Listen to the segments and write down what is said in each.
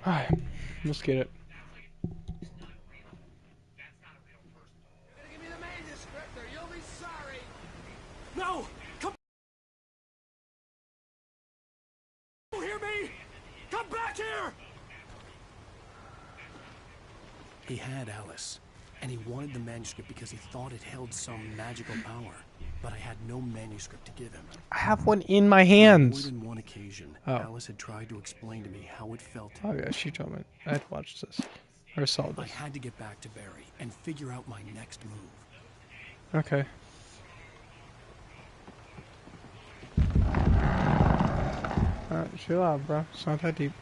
Alright, let's get it. Give me the manuscript or you'll be sorry. No! Come you hear me? Come back here! He had Alice, and he wanted the manuscript because he thought it held some magical power. But I had no manuscript to give him. I have one in my On hands. more than one occasion, Oh. Alice had tried to explain to me how it felt. Oh yeah, she told me. I'd watched this. Or saw I this. had to get back to Barry and figure out my next move. Okay. Alright, chill out, bro. It's not that deep.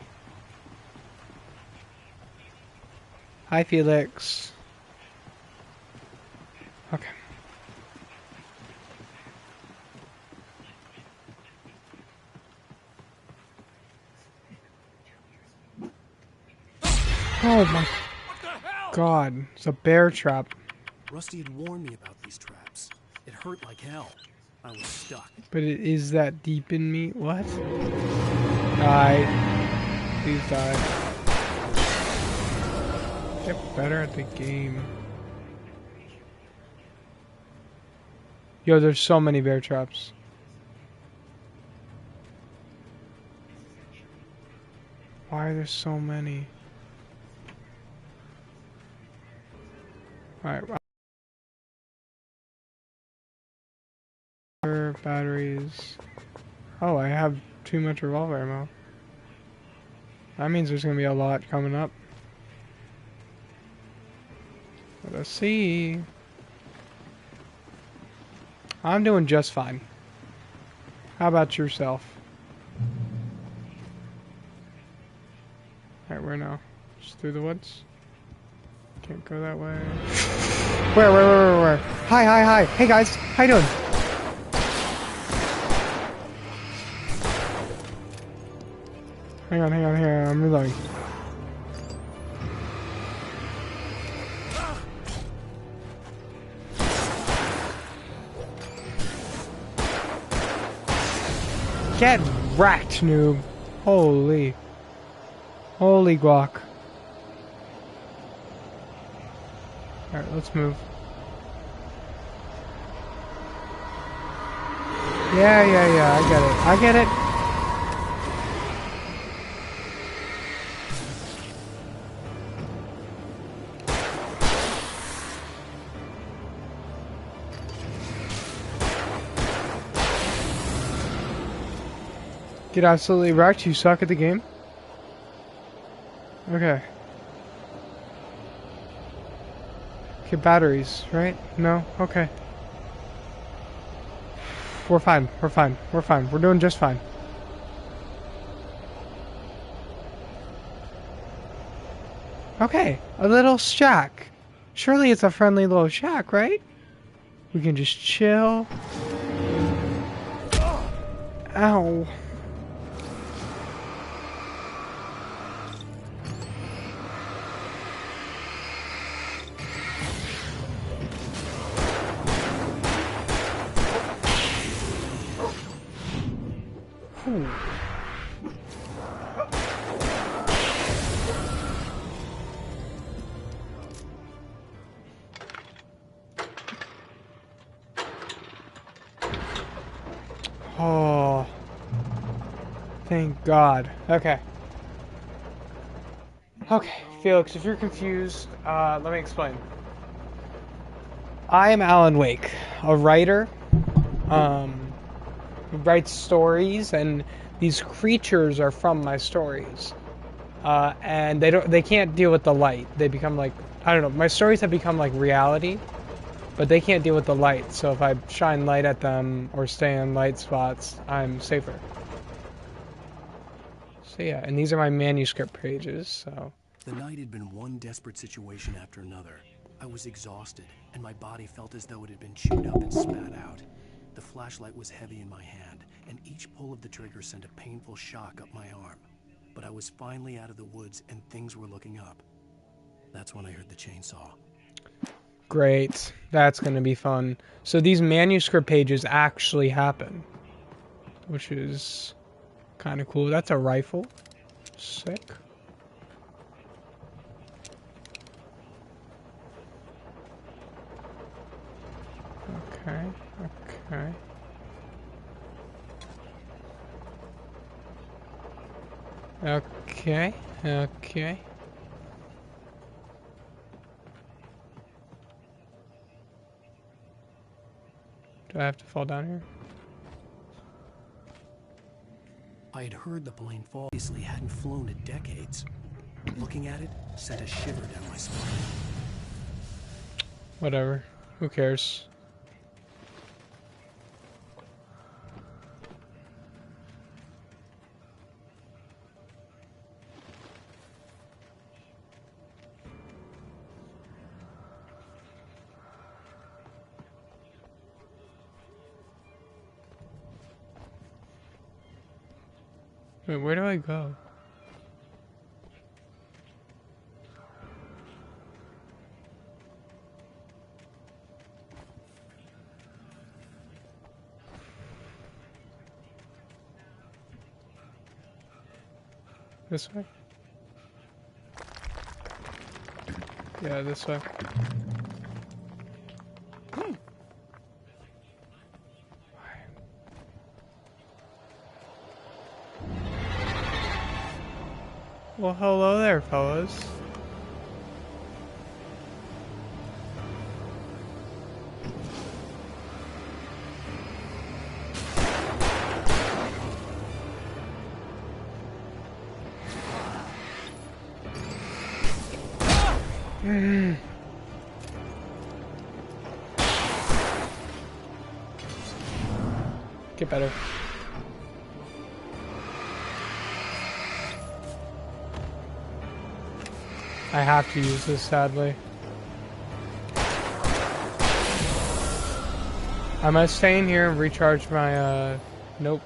Hi, Felix. Okay. Oh my What the hell? god. It's a bear trap. Rusty had warned me about these traps. It hurt like hell. I was stuck. But it is that deep in me. What? Die. Please die. Get better at the game. Yo, there's so many bear traps. Why are there so many? Alright. Batteries. Oh, I have too much revolver ammo. That means there's gonna be a lot coming up. Let's see. I'm doing just fine. How about yourself? Alright, where now? Just through the woods? Can't go that way. Where? Hi. Hey guys, how you doing? Hang on, I'm reloading. Get wrecked, noob. Holy guac. Alright, let's move. Yeah, I get it. Get absolutely wrecked, you suck at the game. Okay. Okay, batteries, right? No? Okay. We're fine. We're doing just fine. Okay, a little shack. Surely it's a friendly little shack, right? We can just chill. Ow. Ooh. Oh, thank God. Okay. Okay, Felix, if you're confused, let me explain. I am Alan Wake, a writer, who writes stories, and these creatures are from my stories. And they can't deal with the light. They become like, I don't know, my stories have become like reality, but they can't deal with the light. So if I shine light at them or stay in light spots, I'm safer. So yeah, and these are my manuscript pages, so. The night had been one desperate situation after another. I was exhausted, and my body felt as though it had been chewed up and spat out. The flashlight was heavy in my hand, and each pull of the trigger sent a painful shock up my arm. But I was finally out of the woods, and things were looking up. That's when I heard the chainsaw. Great. That's going to be fun. So these manuscript pages actually happen, which is kind of cool. That's a rifle. Sick. Okay. Okay. Okay. Okay. Do I have to fall down here? I had heard the plane fall. Obviously hadn't flown in decades. Looking at it sent a shiver down my spine. Whatever. Who cares? Wait, where do I go? This way? Yeah, this way. Well, hello there, fellas. Get better. I have to use this, sadly. Am I staying here and recharge my, nope.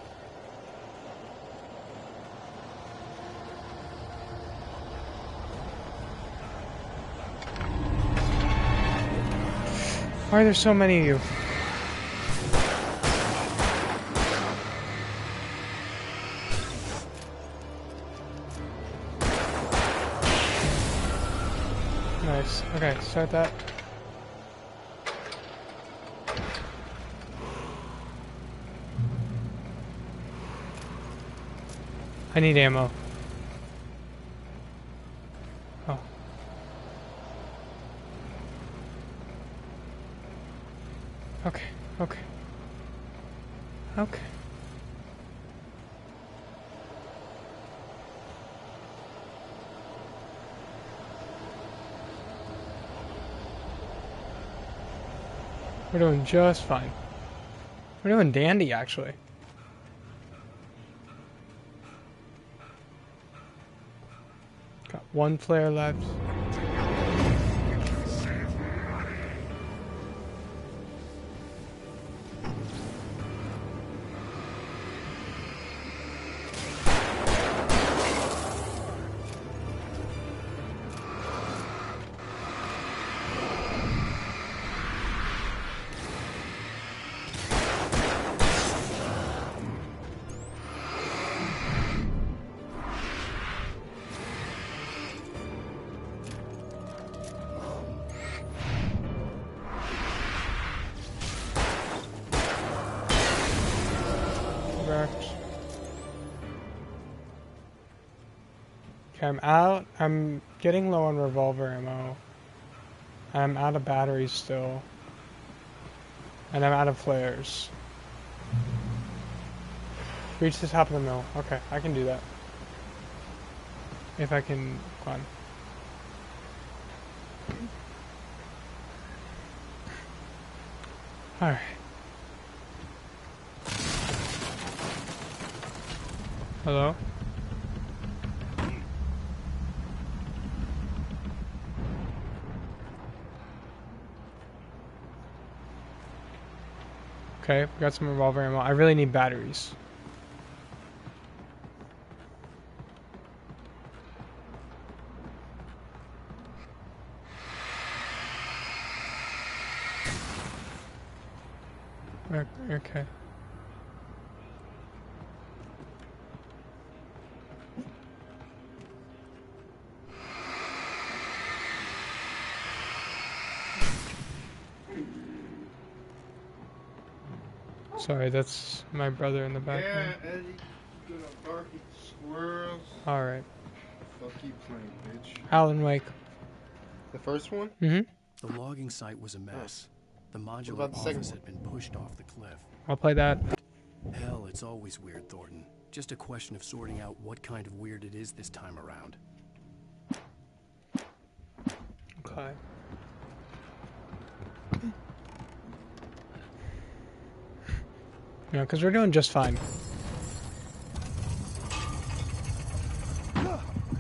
Why are there so many of you? Nice. Okay, start that. I need ammo. Oh. Okay, okay. Okay. We're doing just fine. We're doing dandy, actually. Got one flare left. Okay, I'm out. I'm getting low on revolver ammo. I'm out of batteries still. And I'm out of flares. Reach the top of the mill. Okay, I can do that. If I can climb. Alright. Hello? Okay, we got some revolver ammo. I really need batteries. Okay. Sorry, that's my brother in the Yeah, background. Eddie. You gonna bark at the squirrels? Alright. Fuck you playing, bitch. Alan Wake. The first one? Mm-hmm. The logging site was a mess. The modular about the second office one? had been pushed off the cliff. I'll play that. Hell, it's always weird, Thornton. Just a question of sorting out what kind of weird it is this time around. Okay. Yeah, because we're doing just fine.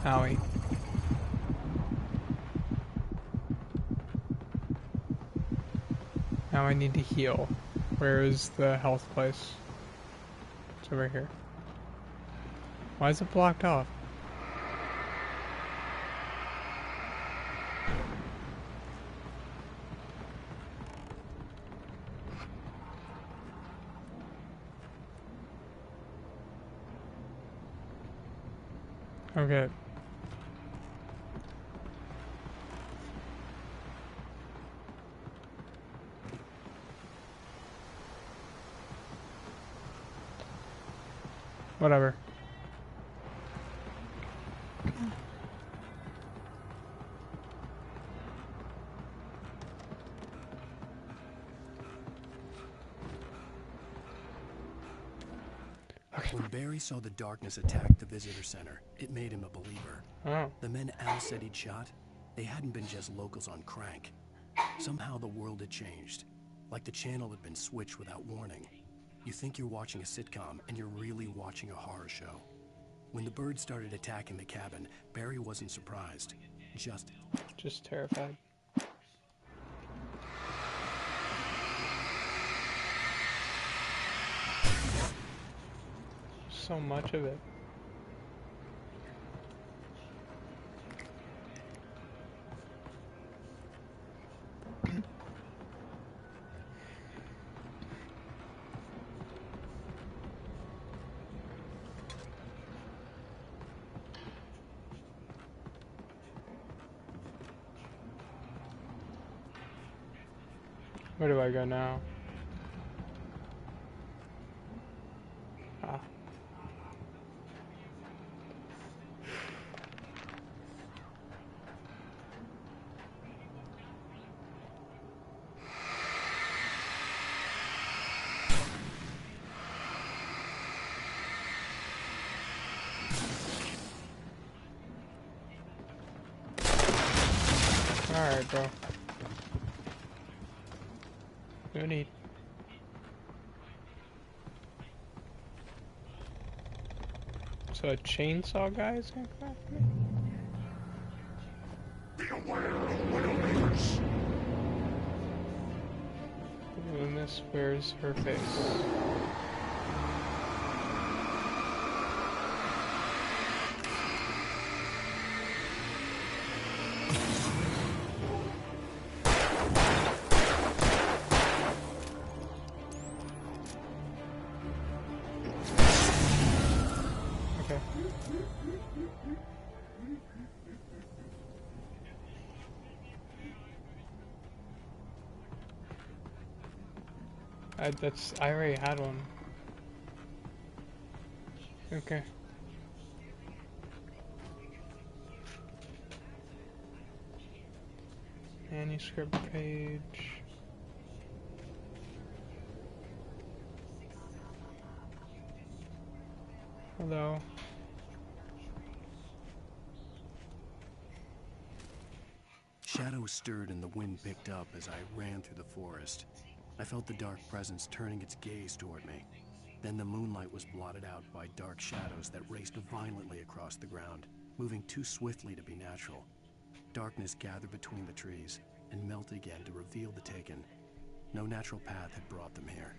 Howie. Now I need to heal. Where is the health place? It's over here. Why is it blocked off? Okay. Whatever. When Barry saw the darkness attack the visitor center, it made him a believer. Oh. The men Al said he'd shot, they hadn't been just locals on crank. Somehow the world had changed, like the channel had been switched without warning. You think you're watching a sitcom, and you're really watching a horror show. When the birds started attacking the cabin, Barry wasn't surprised, Just terrified. So much of it. Where do I go now? Ah. Alright, bro. No need. So a chainsaw guy is gonna come after me? Beware of Widowmakers. Loomis wears her face. Okay. I already had one. Okay. Manuscript page. Hello. Shadows stirred and the wind picked up as I ran through the forest. I felt the dark presence turning its gaze toward me. Then the moonlight was blotted out by dark shadows that raced violently across the ground, moving too swiftly to be natural. Darkness gathered between the trees and melted again to reveal the Taken. No natural path had brought them here.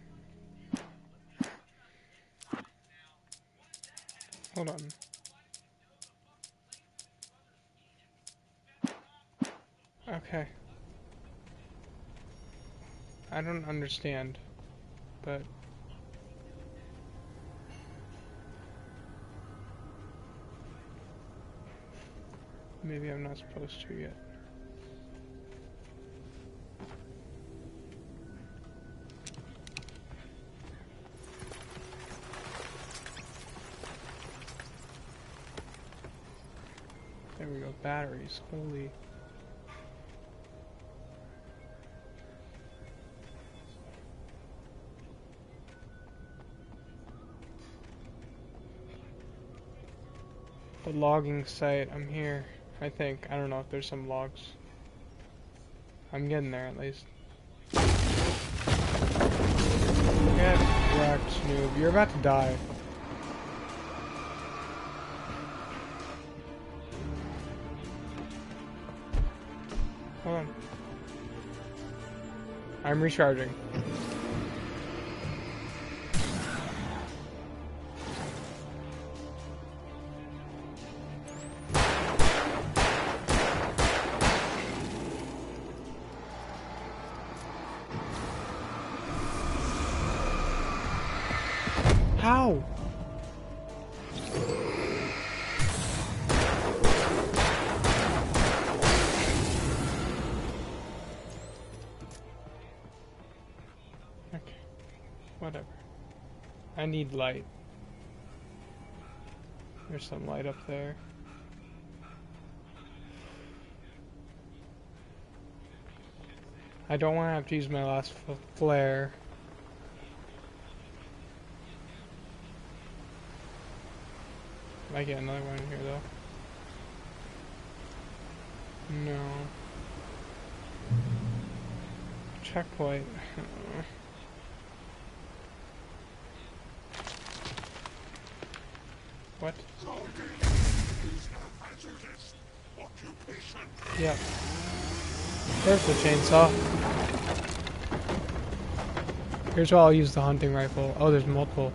Hold on. Okay. I don't understand, but maybe I'm not supposed to yet. There we go. Batteries. Holy. The logging site. I'm here. I think. I don't know if there's some logs. I'm getting there at least. Get wrecked, noob. You're about to die. Hold on. I'm recharging. How? Okay. Whatever. I need light. There's some light up there. I don't want to have to use my last flare. Might get another one in here though. No. Checkpoint. What? Yeah. There's the chainsaw. Here's where I'll use the hunting rifle. Oh, there's multiple.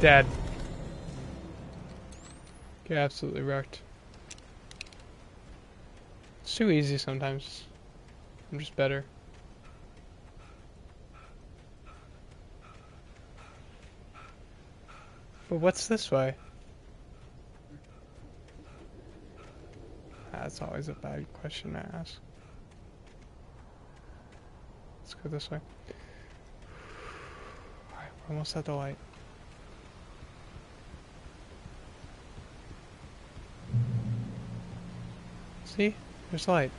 Dead. Get absolutely wrecked. It's too easy sometimes. I'm just better. But what's this way? That's always a bad question to ask. Let's go this way. Alright, we're almost at the light. See? There's light.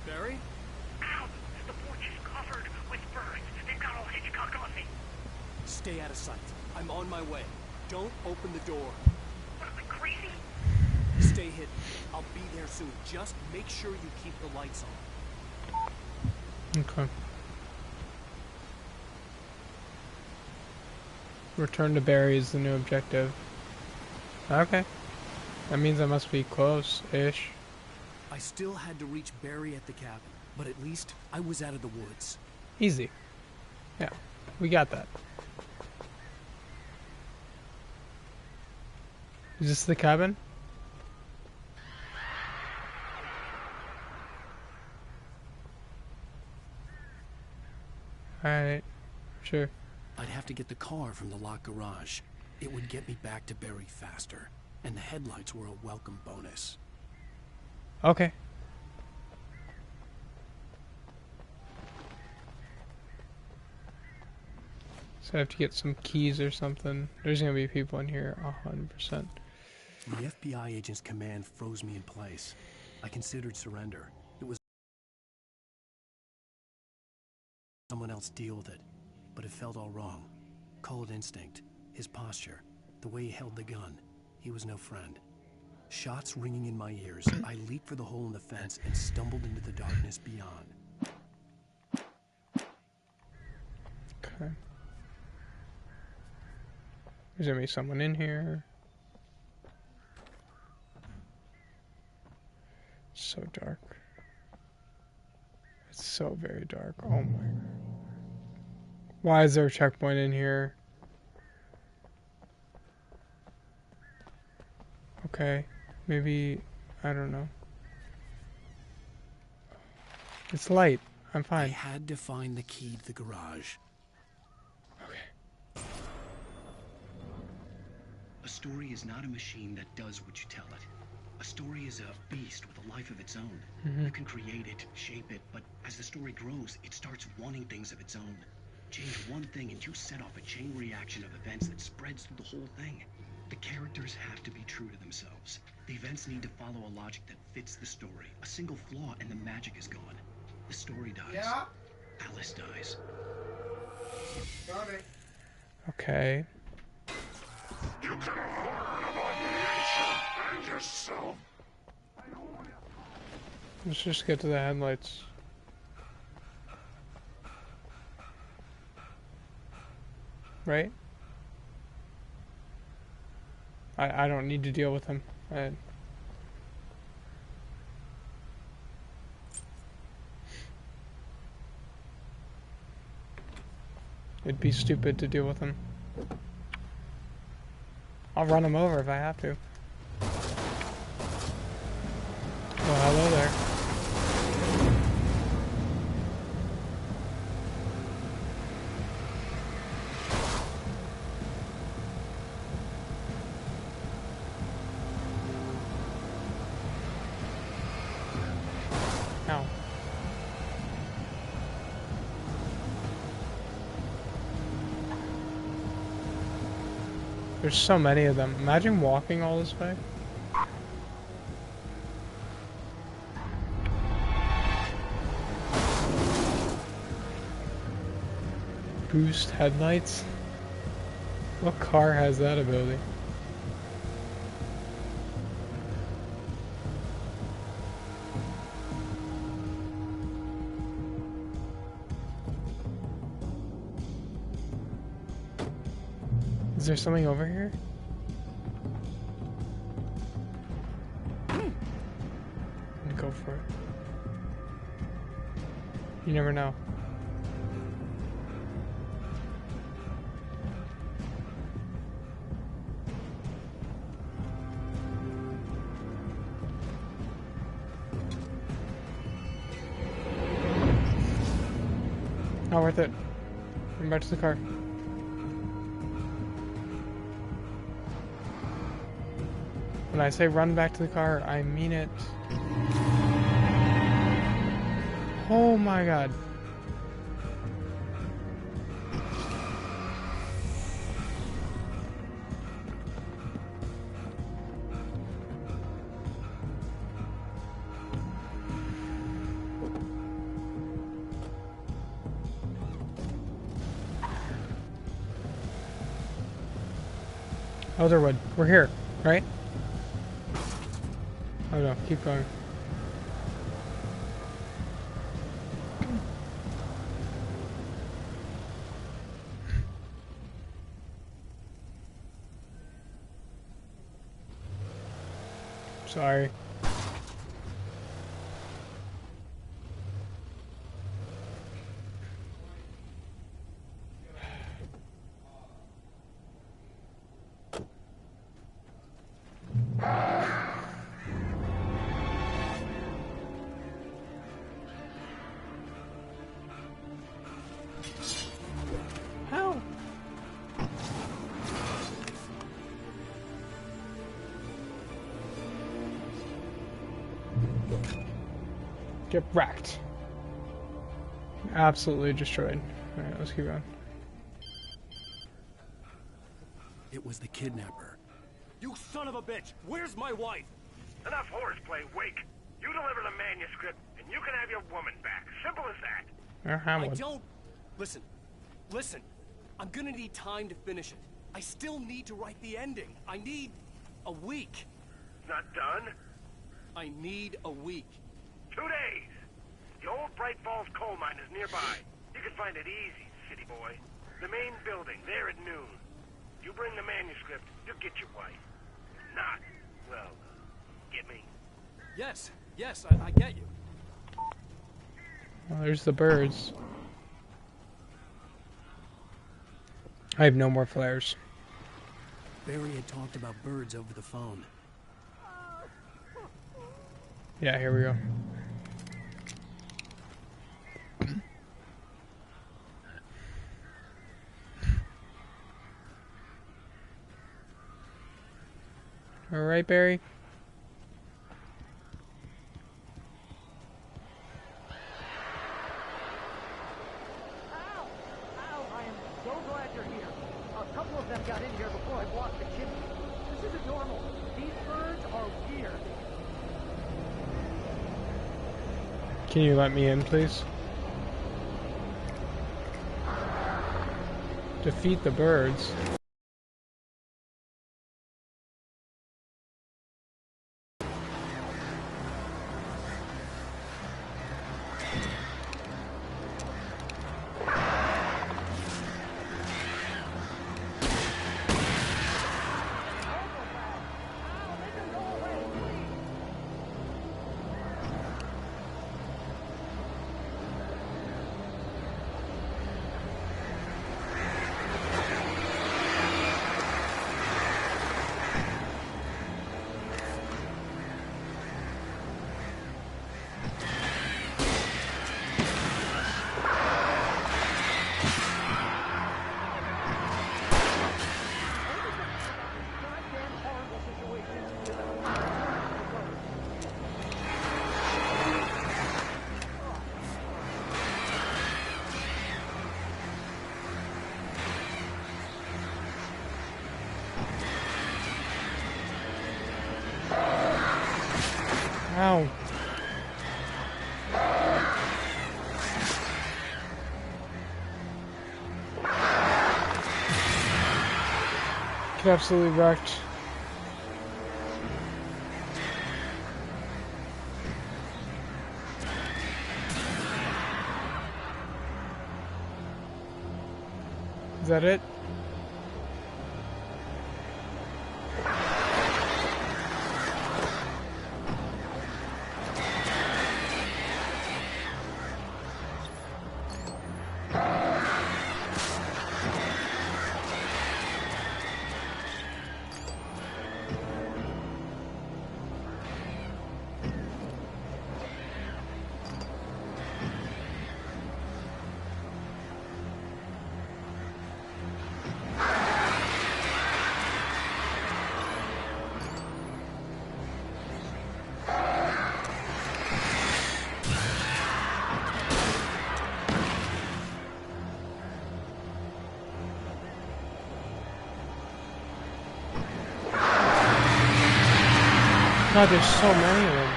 Barry? Ow! The porch is covered with birds. They've got all Hitchcock on me. Stay out of sight. I'm on my way. Don't open the door. What am I, crazy? Stay hidden. I'll be there soon. Just make sure you keep the lights on. Okay. Return to Barry is the new objective. Okay. That means I must be close-ish. I still had to reach Barry at the cabin, but at least I was out of the woods. Easy. Yeah, we got that. Is this the cabin? Alright, sure. I'd have to get the car from the locked garage. It would get me back to Barry faster, and the headlights were a welcome bonus. Okay. So I have to get some keys or something. There's gonna be people in here, 100%. The FBI agent's command froze me in place. I considered surrender. It was someone else deal with it, but it felt all wrong. Call it instinct, his posture, the way he held the gun. He was no friend. Shots ringing in my ears, I leaped for the hole in the fence and stumbled into the darkness beyond. Okay. There's gonna be someone in here. So dark. It's so very dark. Oh my god. Why is there a checkpoint in here? Okay. Maybe, I don't know. It's light. I'm I fine. had to find the key to the garage. Okay. A story is not a machine that does what you tell it. A story is a beast with a life of its own. You can create it, shape it, but as the story grows, it starts wanting things of its own. Change one thing and you set off a chain reaction of events that spreads through the whole thing. The characters have to be true to themselves. The events need to follow a logic that fits the story. A single flaw and the magic is gone. The story dies. Yeah. Alice dies. Got it. Okay. You can learn about nature and yourself. Let's just get to the headlights. Right? I don't need to deal with him. It'd be stupid to deal with him. I'll run him over if I have to. Oh, hello there. Ow. There's so many of them. Imagine walking all this way. Boost headlights? What car has that ability? Is there something over here? Go for it. You never know. Not worth it. Run back to the car. When I say run back to the car, I mean it. Oh my god. Elderwood, we're here, right? Oh no, keep going. Sorry. How? Get wrecked. Absolutely destroyed. Alright, let's keep going. It was the kidnapper. You son of a bitch! Where's my wife? Enough horseplay, Wake. You deliver the manuscript, and you can have your woman back. Simple as that. Or I Hamlet. don't... Listen. I'm gonna need time to finish it. I still need to write the ending. I need a week. Not done? I need a week. 2 days. The old Bright Falls coal mine is nearby. You can find it easy, city boy. The main building, there at noon. You bring the manuscript, you'll get your wife. Not, well, get me? Yes, I get you. Well, there's the birds. I have no more flares. Barry had talked about birds over the phone. Yeah, here we go. Alright, Barry? Ow! Ow! I am so glad you're here. A couple of them got in here before I blocked the chimney. This isn't normal. These birds are weird. Can you let me in, please? Defeat the birds. Ow. Get absolutely wrecked. Is that it? God, there's so many of them.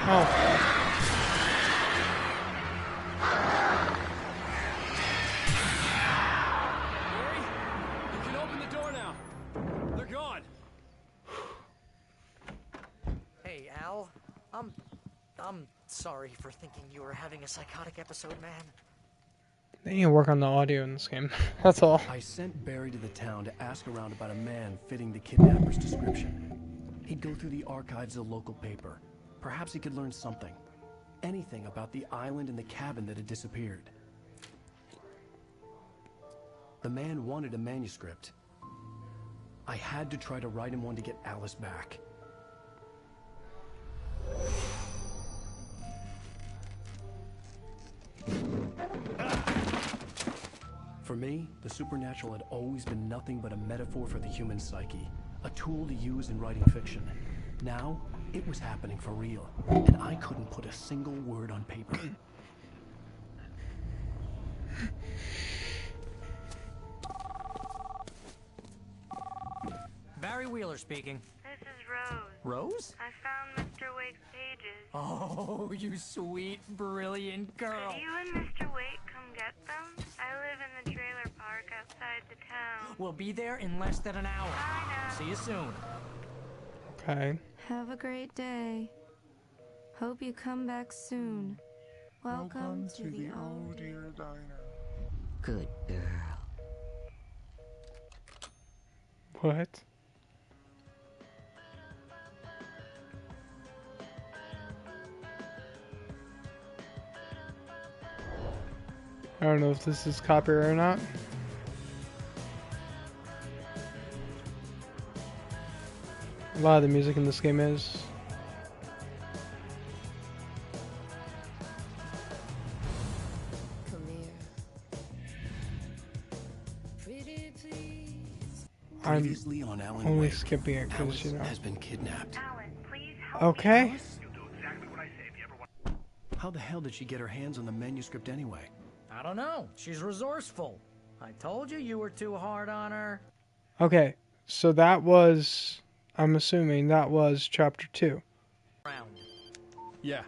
Oh. Barry, you can open the door now. They're gone. Hey, Al. I'm sorry for thinking you were having a psychotic episode, man. They need to work on the audio in this game. That's all. I sent Barry to the town to ask around about a man fitting the kidnapper's description. He'd go through the archives of the local paper. Perhaps he could learn something. Anything about the island and the cabin that had disappeared. The man wanted a manuscript. I had to try to write him one to get Alice back. For me, the supernatural had always been nothing but a metaphor for the human psyche, a tool to use in writing fiction. Now, it was happening for real, and I couldn't put a single word on paper. Barry Wheeler speaking. This is Rose. Rose? I found Mr. Wake's pages. Oh, you sweet, brilliant girl. Could you and Mr. Wake come get them? I live in the trailer park outside the town. We'll be there in less than an hour. Bye now. See you soon. Okay. Have a great day. Hope you come back soon. Welcome to the old dear diner. Good girl. What? I don't know if this is copyright or not. A lot of the music in this game is. Come here. Pretty please. I'm Previously on Alan only Wake, skipping it because, Alice you know. has been kidnapped. Alan, please help Okay. me. You'll do exactly what I say if you ever want. How the hell did she get her hands on the manuscript anyway? I don't know. She's resourceful. I told you you were too hard on her. Okay, so that was, I'm assuming that was chapter 2. Round. Yeah.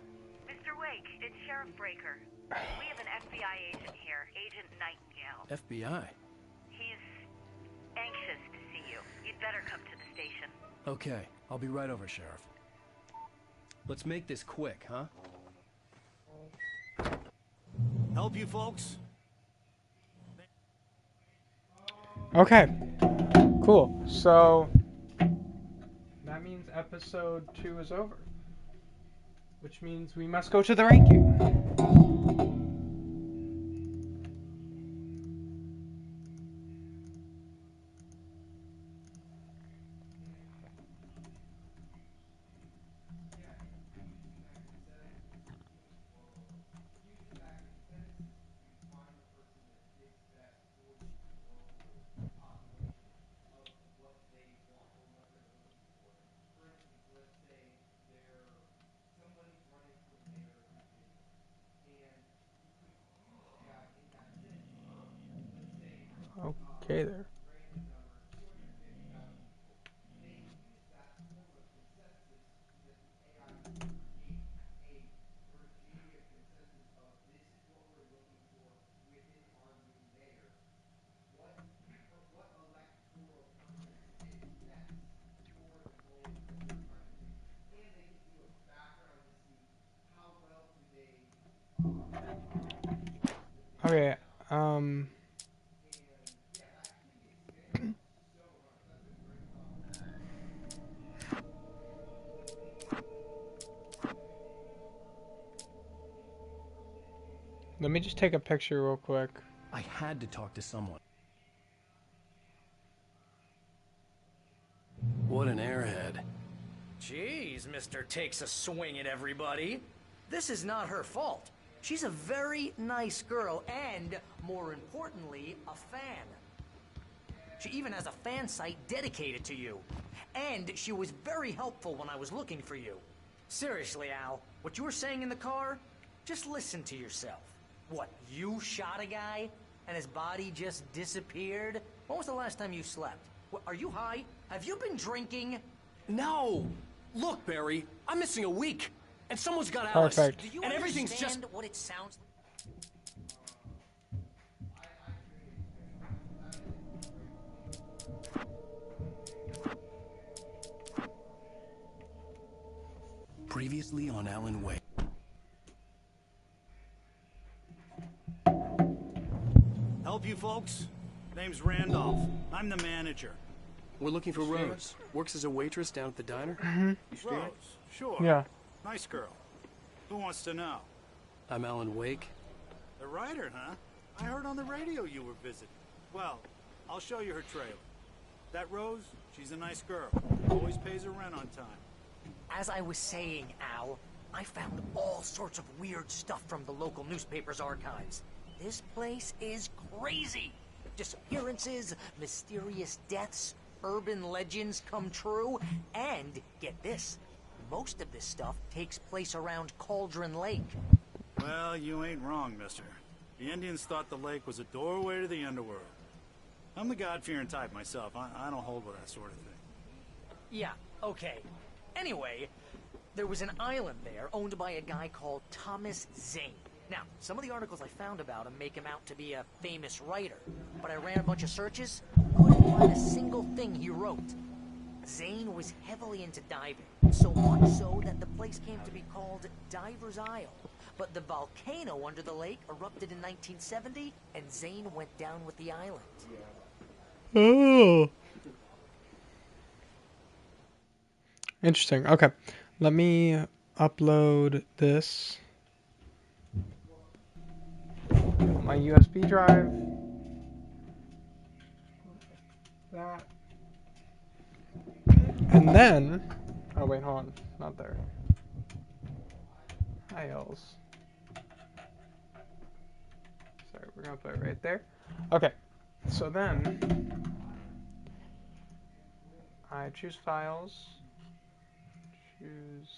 Mr. Wake, it's Sheriff Breaker. We have an FBI agent here, Agent Nightingale. FBI. He's anxious to see you. You'd better come to the station. Okay, I'll be right over, Sheriff. Let's make this quick, huh? Help you folks? Okay, cool. So that means episode 2 is over, which means we must go to the ranking. Okay there. Okay, let me just take a picture real quick. I had to talk to someone. What an airhead. Jeez, Mr. Takes a swing at everybody. This is not her fault. She's a very nice girl and, more importantly, a fan. She even has a fan site dedicated to you. And she was very helpful when I was looking for you. Seriously, Al, what you were saying in the car, just listen to yourself. What, you shot a guy and his body just disappeared? When was the last time you slept? What, are you high? Have you been drinking? No! Look, Barry, I'm missing a week. And someone's got Perfect. Alice. Do you And everything's just... understand what it sounds Previously on Alan Wake. Help you folks? Name's Randolph. I'm the manager. We're looking for Rose. Works as a waitress down at the diner. Rose, sure. Yeah. Nice girl. Who wants to know? I'm Alan Wake. The writer, huh? I heard on the radio you were visiting. Well, I'll show you her trailer. That Rose, she's a nice girl. Always pays her rent on time. As I was saying, Al, I found all sorts of weird stuff from the local newspaper's archives. This place is crazy. Disappearances, mysterious deaths, urban legends come true, and get this, most of this stuff takes place around Cauldron Lake. Well, you ain't wrong, mister. The Indians thought the lake was a doorway to the underworld. I'm the God-fearing type myself. I don't hold with that sort of thing. Yeah, okay. Anyway, there was an island there owned by a guy called Thomas Zane. Now, some of the articles I found about him make him out to be a famous writer, but I ran a bunch of searches, couldn't find a single thing he wrote. Zane was heavily into diving, so much so that the place came to be called Diver's Isle. But the volcano under the lake erupted in 1970, and Zane went down with the island. Oh. Interesting. Okay. Let me upload this. My USB drive. That. And then. Oh, wait, hold on. Not there. Files. Sorry, we're going to put it right there. Okay. So then. I choose files. Choose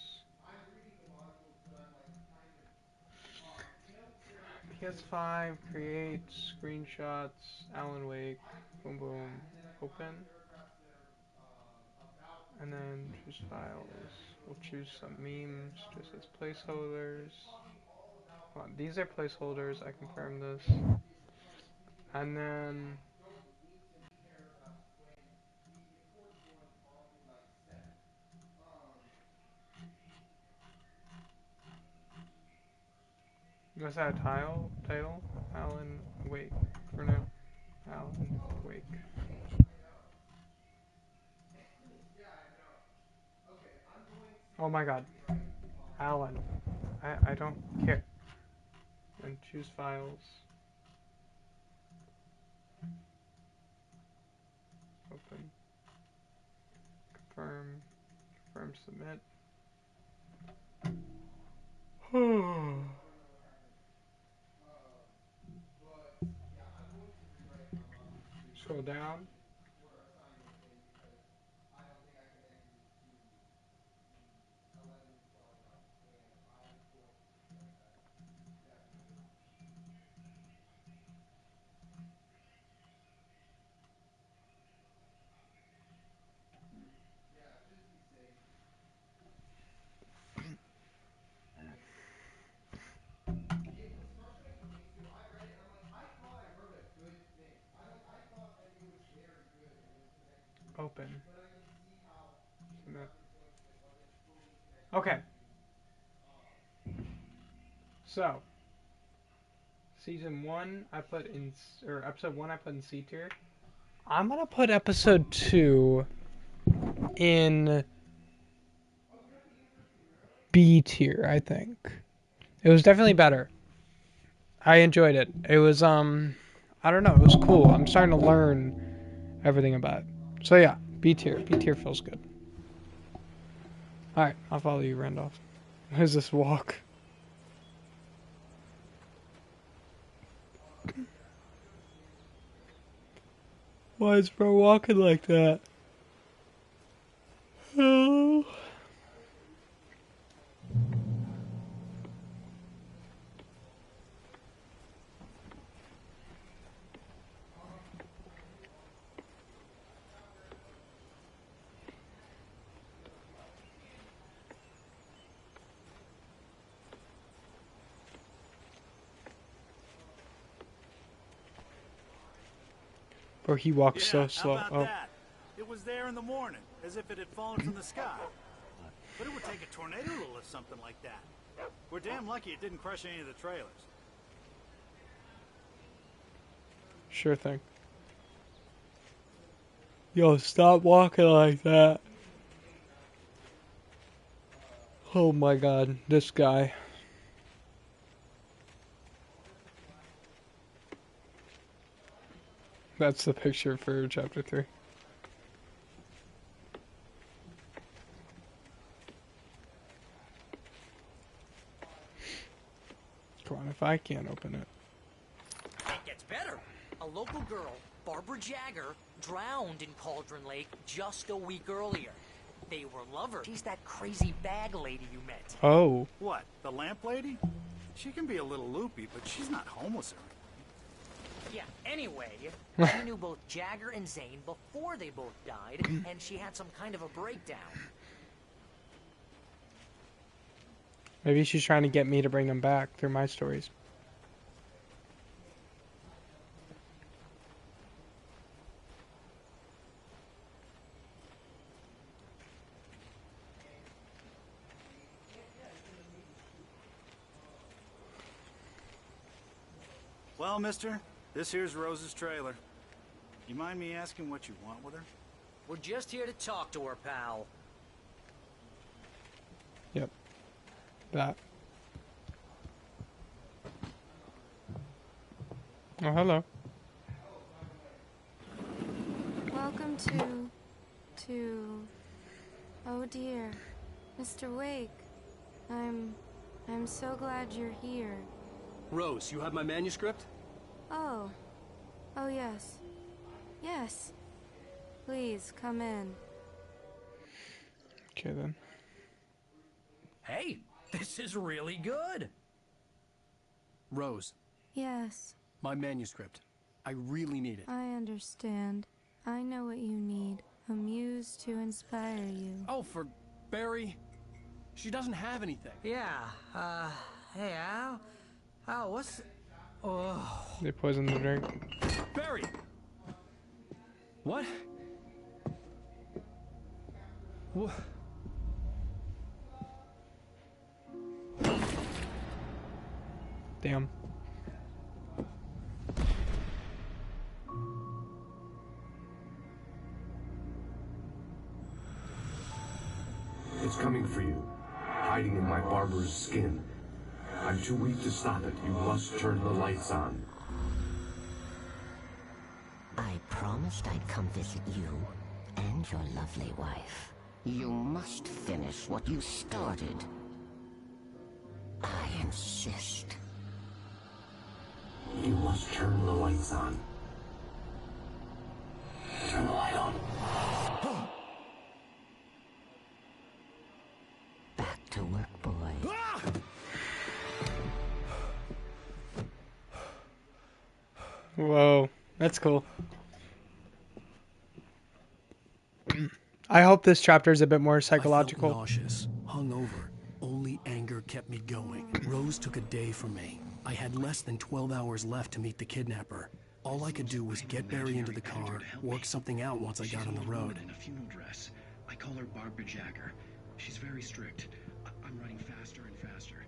PS5, create, screenshots, Alan Wake, boom boom, open. And then choose files. We'll choose some memes just as placeholders. Hold on, these are placeholders, I confirm this. And then let's add a title, Alan Wake for now. Alan Wake. Oh my god. Alan. I don't care. And choose files. Open. Confirm. Confirm submit. Scroll down. Open. Submit. Okay. So, season 1 I put in, or episode 1 I put in C tier. I'm gonna put episode 2 in B tier, I think. It was definitely better. I enjoyed it. It was, I don't know, it was cool. I'm starting to learn everything about it. So yeah, B tier. B tier feels good. Alright, I'll follow you, Randolph. Where's this walk? Why is bro walking like that? Oh. Or he walks so slow. How about that? It was there in the morning, as if it had fallen from the sky. But it would take a tornado to lift something like that. We're damn lucky it didn't crush any of the trailers. Sure thing. Yo, stop walking like that. Oh my god, this guy. That's the picture for chapter 3. Come on, if I can't open it. It gets better. A local girl, Barbara Jagger, drowned in Cauldron Lake just a week earlier. They were lovers. She's that crazy bag lady you met. Oh. What, the lamp lady? She can be a little loopy, but she's not homeless or anything. Yeah, anyway, she knew both Jagger and Zane before they both died, and she had some kind of a breakdown. Maybe she's trying to get me to bring them back through my stories. Well, mister, this here's Rose's trailer. You mind me asking what you want with her? We're just here to talk to her, pal. Yep. That. Oh, hello. Welcome to... Oh dear. Mr. Wake. I'm so glad you're here. Rose, you have my manuscript? Oh. Oh, yes. Yes. Please, come in. Okay, then. Hey, this is really good. Rose, Yes, my manuscript. I really need it. I understand. I know what you need. A muse to inspire you. Oh, for Barry? She doesn't have anything. Yeah, hey, Al? Al, what's... Oh... They poisoned the drink. Barry! What? What? Damn. It's coming for you, hiding in my barber's skin. I'm too weak to stop it. You must turn the lights on. I promised I'd come visit you and your lovely wife. You must finish what you started. I insist. You must turn the lights on. Turn the light on. Back to work, boy. Whoa, that's cool. I hope this chapter is a bit more psychological. I felt nauseous, hungover. Only anger kept me going. Rose took a day from me. I had less than 12 hours left to meet the kidnapper. All I could do was get Barry into the car, work something out once I got on the road. In a funeral dress. I call her Barbara Jagger. She's very strict. I'm writing faster and faster.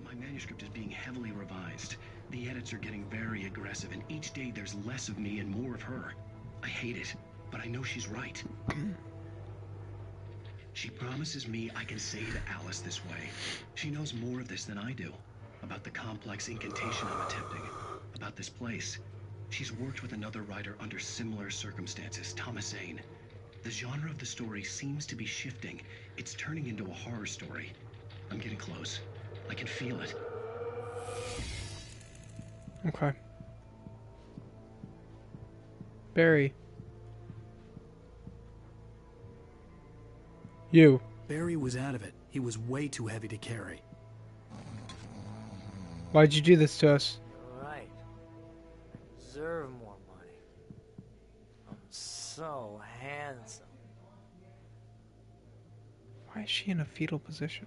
My manuscript is being heavily revised. The edits are getting very aggressive, and each day there's less of me and more of her. I hate it, but I know she's right. She promises me I can save Alice this way. She knows more of this than I do. About the complex incantation I'm attempting. About this place. She's worked with another writer under similar circumstances, Thomas Zane. The genre of the story seems to be shifting. It's turning into a horror story. I'm getting close. I can feel it. Okay. Barry. You. Barry was out of it. He was way too heavy to carry. Why'd you do this to us? Right. Deserve more money. I'm so handsome. Why is she in a fetal position?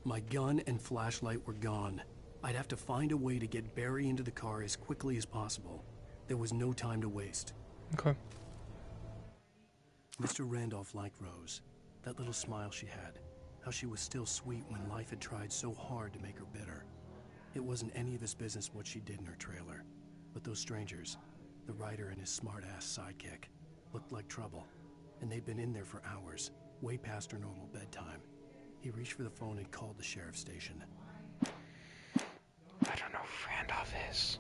My gun and flashlight were gone. I'd have to find a way to get Barry into the car as quickly as possible. There was no time to waste. Okay. Mr. Randolph liked Rose. That little smile she had. How she was still sweet when life had tried so hard to make her bitter. It wasn't any of his business what she did in her trailer. But those strangers, the writer and his smart-ass sidekick, looked like trouble. And they'd been in there for hours, way past her normal bedtime. He reached for the phone and called the sheriff's station. I don't know who Randolph is.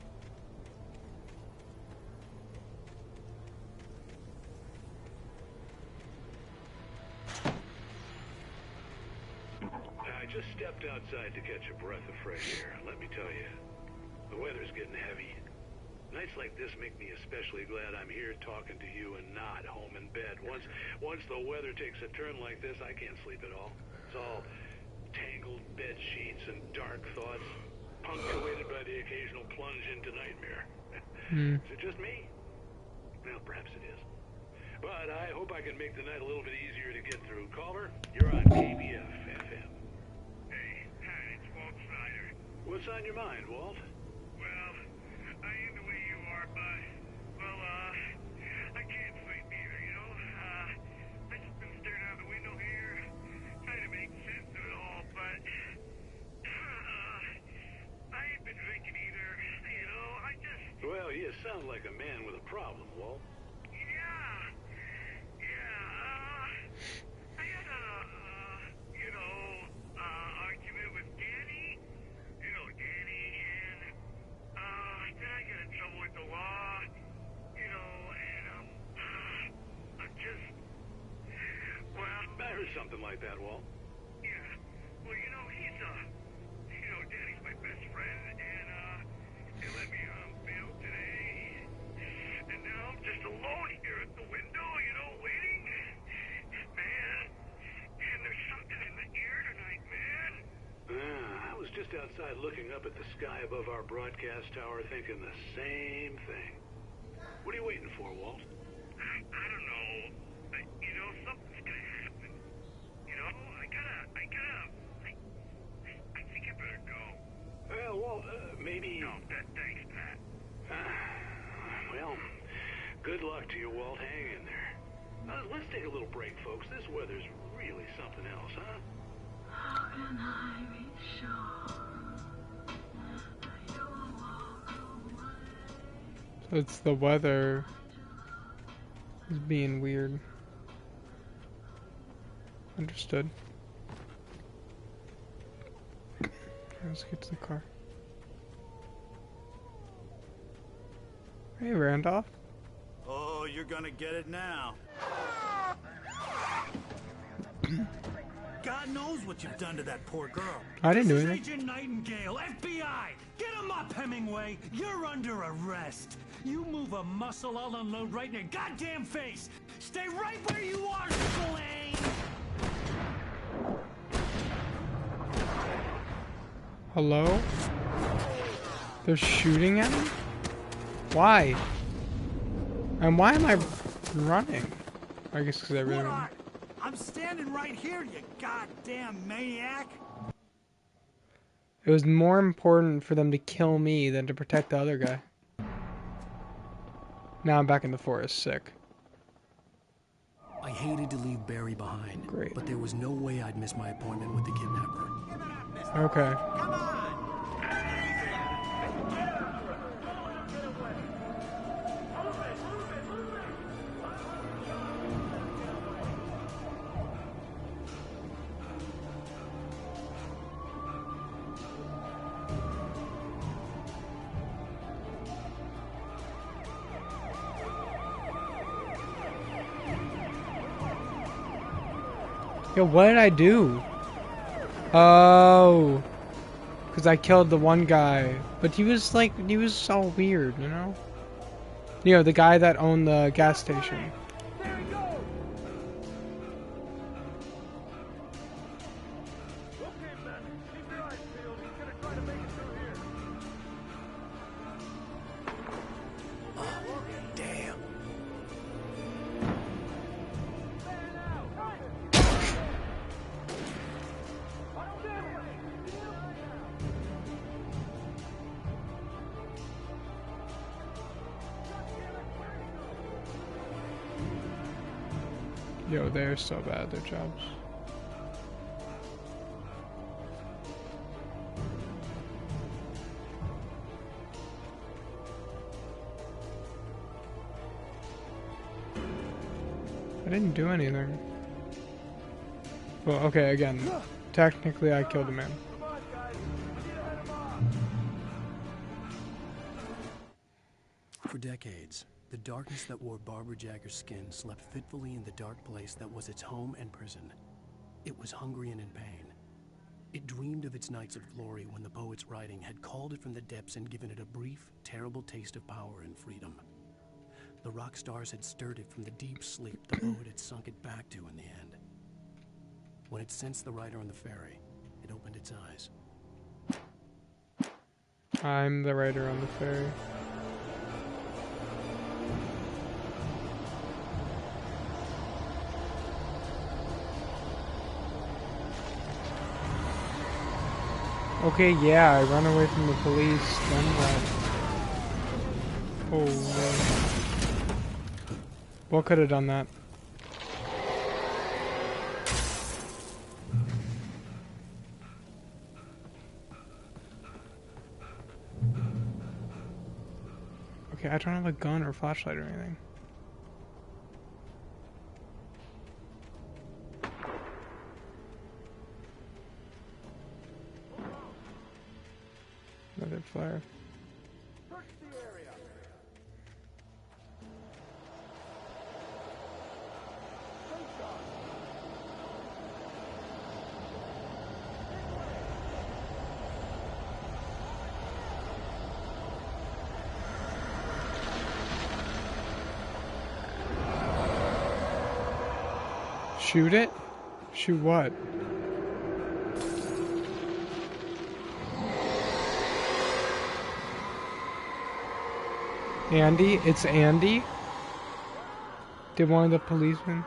I just stepped outside to catch a breath of fresh air. Let me tell you, the weather's getting heavy. Nights like this make me especially glad I'm here talking to you and not home in bed. Once the weather takes a turn like this, I can't sleep at all. It's all tangled bed sheets and dark thoughts, punctuated by the occasional plunge into nightmare. Is it just me? Well, perhaps it is. But I hope I can make the night a little bit easier to get through. Caller, you're on KBF FM. Hey, it's Walt Snyder. What's on your mind, Walt? Well, I am the way you are, but, well, I can't sleep either, you know? I just been staring out the window here, trying to make sense of it all, but, I ain't been drinking either, you know? I just... Well, you sound like a man with a problem, Walt. I had a, argument with Danny. You know Danny, and, then I got in trouble with the law. You know, and, I'm just, well... I heard something like that, Walt. Yeah. Well, you know, Danny's my best friend, and, they let me on bail today. And now I'm just alone here at just outside looking up at the sky above our broadcast tower thinking the same thing. What are you waiting for, Walt? I don't know. You know, something's gonna happen. You know, I think I better go. Well, Walt, maybe... No, thanks, Pat. Well, good luck to you, Walt. Hang in there. Let's take a little break, folks. This weather's really something else, huh? How can I be sure you will walk away? So it's the weather is being weird. Understood. Let's get to the car. Hey, Randolph. Oh, you're gonna get it now. God knows what you've done to that poor girl. I didn't do This is anything. Agent Nightingale, FBI! Get him up, Hemingway! You're under arrest! You move a muscle, I'll unload right in your goddamn face! Stay right where you are, Slane! Hello? They're shooting at me? Why? And why am I running? I guess because I really... I'm standing right here, you goddamn maniac. It was more important for them to kill me than to protect the other guy. Now I'm back in the forest, sick. I hated to leave Barry behind, Great. but there was no way I'd miss my appointment with the kidnapper. Okay. Yo, what did I do? Oh, because I killed the one guy, but he was all weird, you know? You know, the guy that owned the gas station. Yo, they're so bad at their jobs. I didn't do anything. Well, okay, again, technically I killed a man. For decades, the darkness that wore Barbara Jagger's skin slept fitfully in the dark place that was its home and prison. It was hungry and in pain. It dreamed of its nights of glory when the poet's writing had called it from the depths and given it a brief, terrible taste of power and freedom. The rock stars had stirred it from the deep sleep the poet had sunk it back to in the end. When it sensed the writer on the ferry, it opened its eyes. I'm the writer on the ferry. Okay, yeah, I run away from the police, then what? Oh, no. What could have done that? Okay, I don't have a gun or flashlight or anything. Another flare. Shoot it? Shoot what? Andy? It's Andy? Did one of the policemen?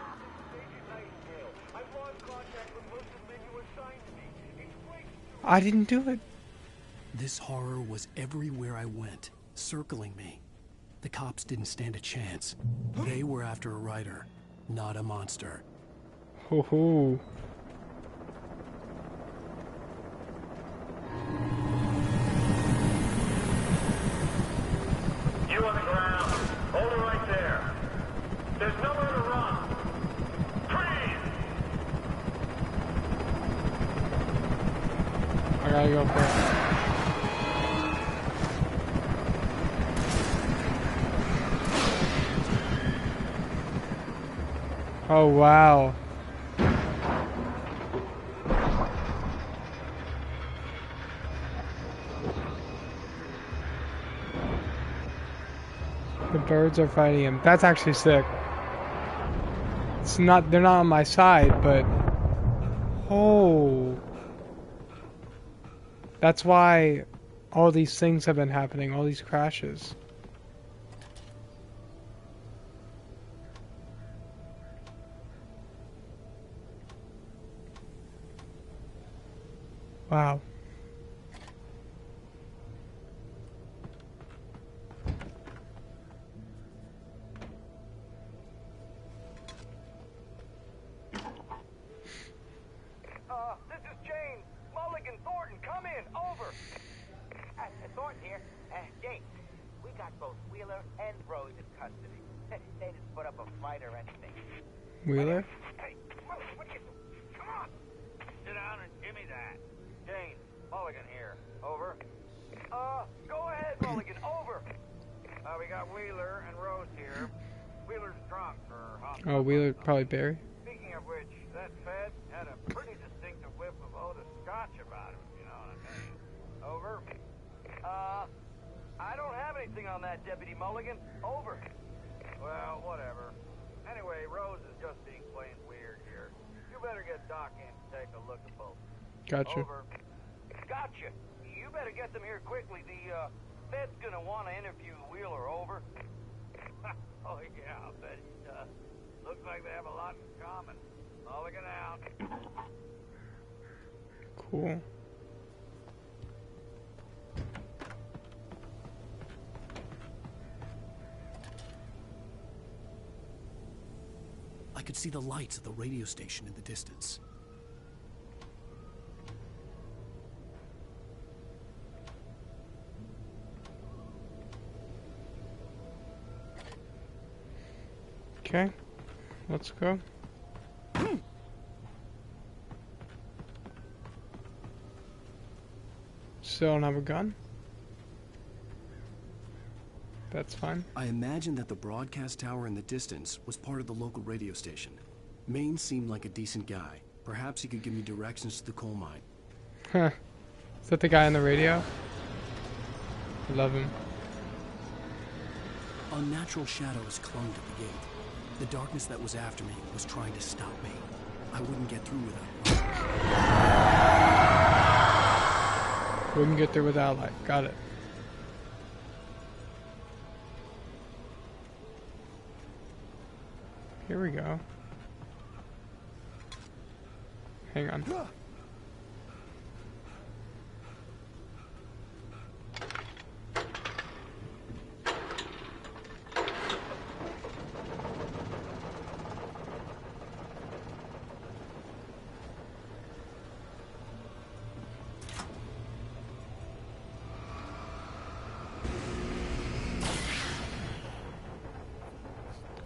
I didn't do it. This horror was everywhere I went, circling me. The cops didn't stand a chance. They were after a writer, not a monster. Ho ho. You on the ground. Hold it right there. There's nowhere to run. Freeze! I gotta go for it. Oh wow. The birds are fighting him. That's actually sick. It's not, they're not on my side, but oh. That's why all these things have been happening, all these crashes. Wow. This is James. Mulligan, Thornton, come in. Over. Thornton here. James, we got both Wheeler and Rose in custody. They didn't put up a fight or anything. Wheeler? Hey, Mulligan, what are you doing? Come on. Sit down and give me that. James, Mulligan here. Over. Go ahead, Mulligan. Over. We got Wheeler and Rose here. Wheeler's drunk for Oh, Wheeler, probably Barry. Speaking of which, that Fed had a pretty distinctive whiff of Otis Scotch about him, if you know what I mean. Over. I don't have anything on that, Deputy Mulligan. Over. Well, whatever. Anyway, Rose is just being plain weird here. You better get Doc in to take a look at both. Gotcha. Over. Gotcha. You better get them here quickly. The Fed's gonna want to interview Wheeler. Over. Oh, yeah, I'll bet he does. Looks like they have a lot in common. Mulligan out. Cool. I could see the lights of the radio station in the distance. Okay, let's go. Still don't have a gun? That's fine. I imagined that the broadcast tower in the distance was part of the local radio station. Maine seemed like a decent guy. Perhaps he could give me directions to the coal mine. Huh. Is that the guy on the radio? I love him. Unnatural shadows clung to the gate. The darkness that was after me was trying to stop me. I wouldn't get through without light. Wouldn't get through without light. Got it. Here we go. Hang on.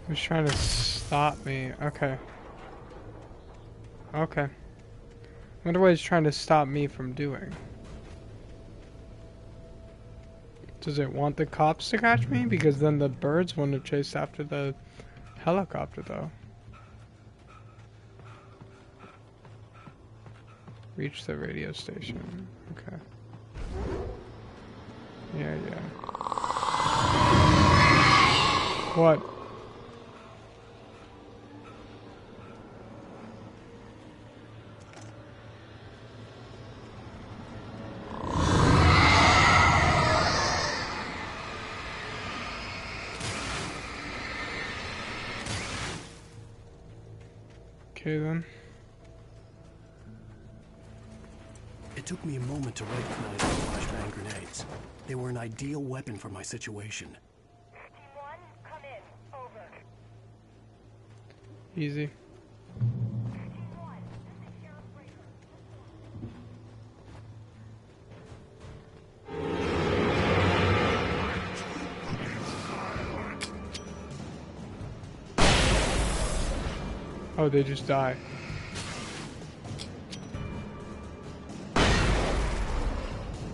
He was trying to stop me. Okay. Okay. I wonder what he's trying to stop me from doing. Does it want the cops to catch me? Because then the birds wouldn't have chased after the helicopter, though. Reach the radio station. Okay. Yeah, yeah. What? Okay then. It took me a moment to recognize the flashbang grenades. They were an ideal weapon for my situation. Easy. Oh, they just die.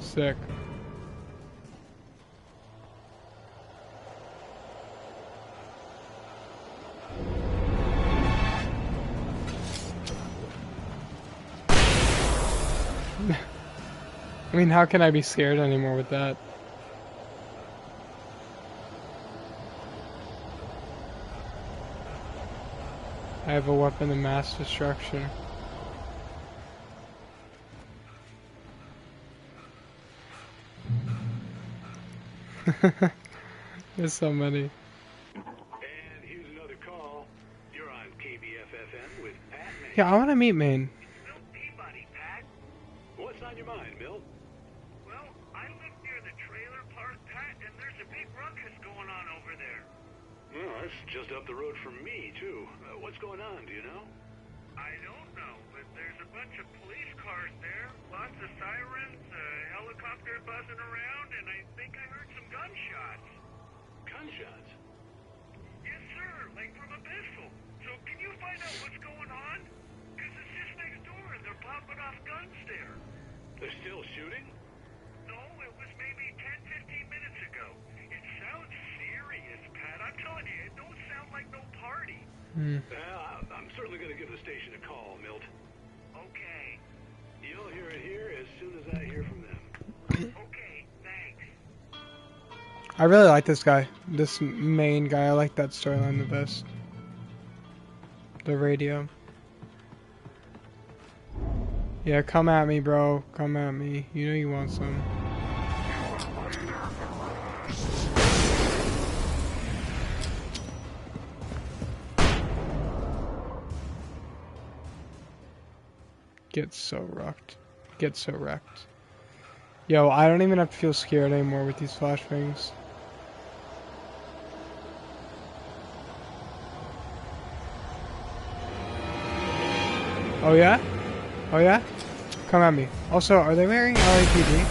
Sick. I mean, how can I be scared anymore with that? I have a weapon of mass destruction. There's so many. And here's another call. You're on KBFFN with Pat Maine. Yeah, I want to meet Maine. What's on your mind, Milt? Well, I live near the trailer park, Pat, and there's a big ruckus going on over there. Well, that's just up the road from me, too. What's going on, do you know? I don't know, but there's a bunch of police cars there, lots of sirens, a helicopter buzzing around, and I think I heard some gunshots. Gunshots? Yes, sir, like from a pistol. So can you find out what's going on? Because it's just next door and they're popping off guns there. They're still shooting? No, it was maybe 10-15 minutes ago. It sounds serious, Pat. I'm telling you, it don't sound like no party. I'm certainly going to give the station a call, Milt. Okay. You'll hear it here as soon as I hear from them. Okay, thanks. I really like this guy. This main guy. I like that storyline the best. The radio. Yeah, come at me, bro. Come at me. You know you want some. Get so wrecked. Get so wrecked. Yo, I don't even have to feel scared anymore with these flashbangs. Oh yeah? Oh yeah? Come at me. Also, are they wearing LAPD?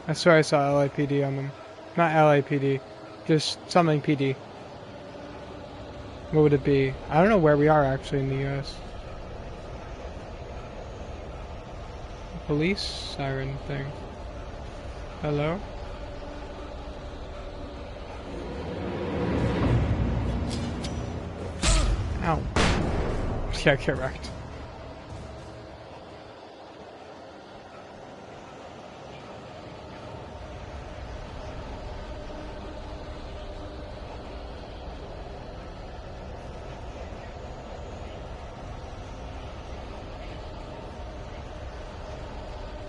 I swear I saw LAPD on them. Not LAPD. Just something PD. What would it be? I don't know where we are actually in the US. Police siren thing. Hello? Ow. Yeah, get wrecked.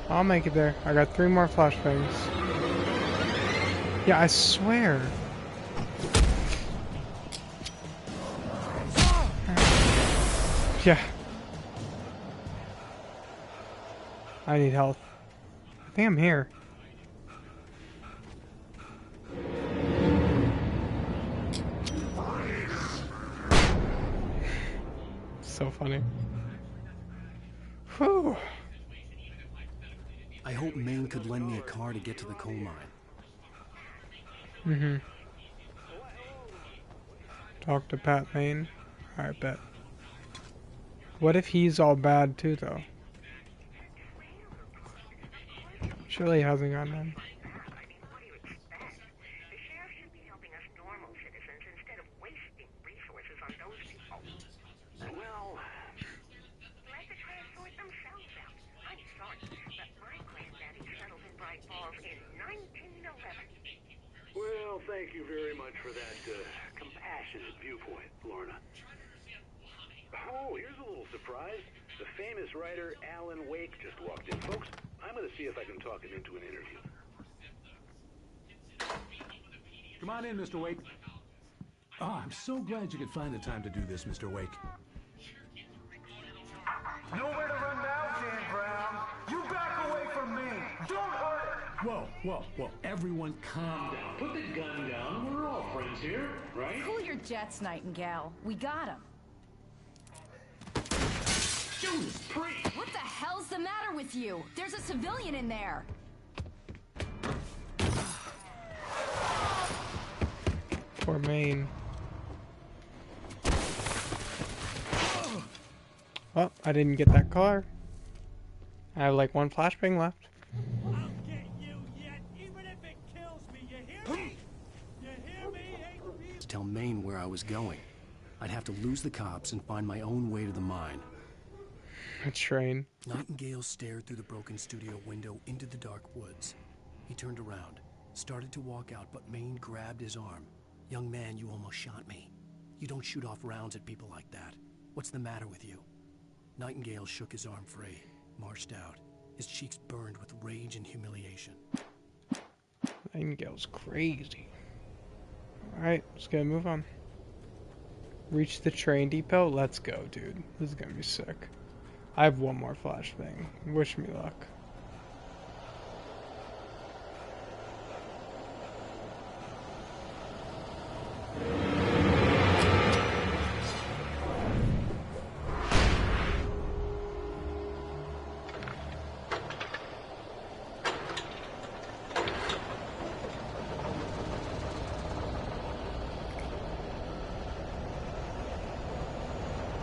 I'll make it there. I got 3 more flashbangs. Yeah, I swear. Yeah. I need health. I think I'm here. So funny. Whew. I hope Maine could lend me a car to get to the coal mine. Mm-hmm. Talk to Pat Maine. Alright, bet. What if he's all bad too, though? Surely he hasn't gotten in. Well, Let the transport themselves out. I'm sorry, but my granddaddy settled in Bright Falls in 1911. well, thank you very much for that compassionate viewpoint, Lorna. Oh, here's a little surprise. The famous writer Alan Wake just walked in. Folks, I'm going to see if I can talk him into an interview. Come on in, Mr. Wake. Oh, I'm so glad you could find the time to do this, Mr. Wake. Nowhere to run now, Dan Brown. You back away from me. Don't hurt her. Whoa. Everyone calm down. Put the gun down. We're all friends here, right? Cool your jets, Nightingale. We got him. Judas Priest! What the hell's the matter with you? There's a civilian in there. Poor Maine. Well, I didn't get that car. I have like one flashbang left. I'll get you yet, even if it kills me. You hear me? You hear me? To tell Maine where I was going. I'd have to lose the cops and find my own way to the mine. A train. Nightingale stared through the broken studio window into the dark woods. He turned around, started to walk out, but Maine grabbed his arm. Young man, you almost shot me. You don't shoot off rounds at people like that. What's the matter with you? Nightingale shook his arm free, marched out. His cheeks burned with rage and humiliation. Nightingale's crazy. Alright, let's go move on. Reach the train depot? Let's go, dude. This is gonna be sick. I have one more flashbang. Wish me luck.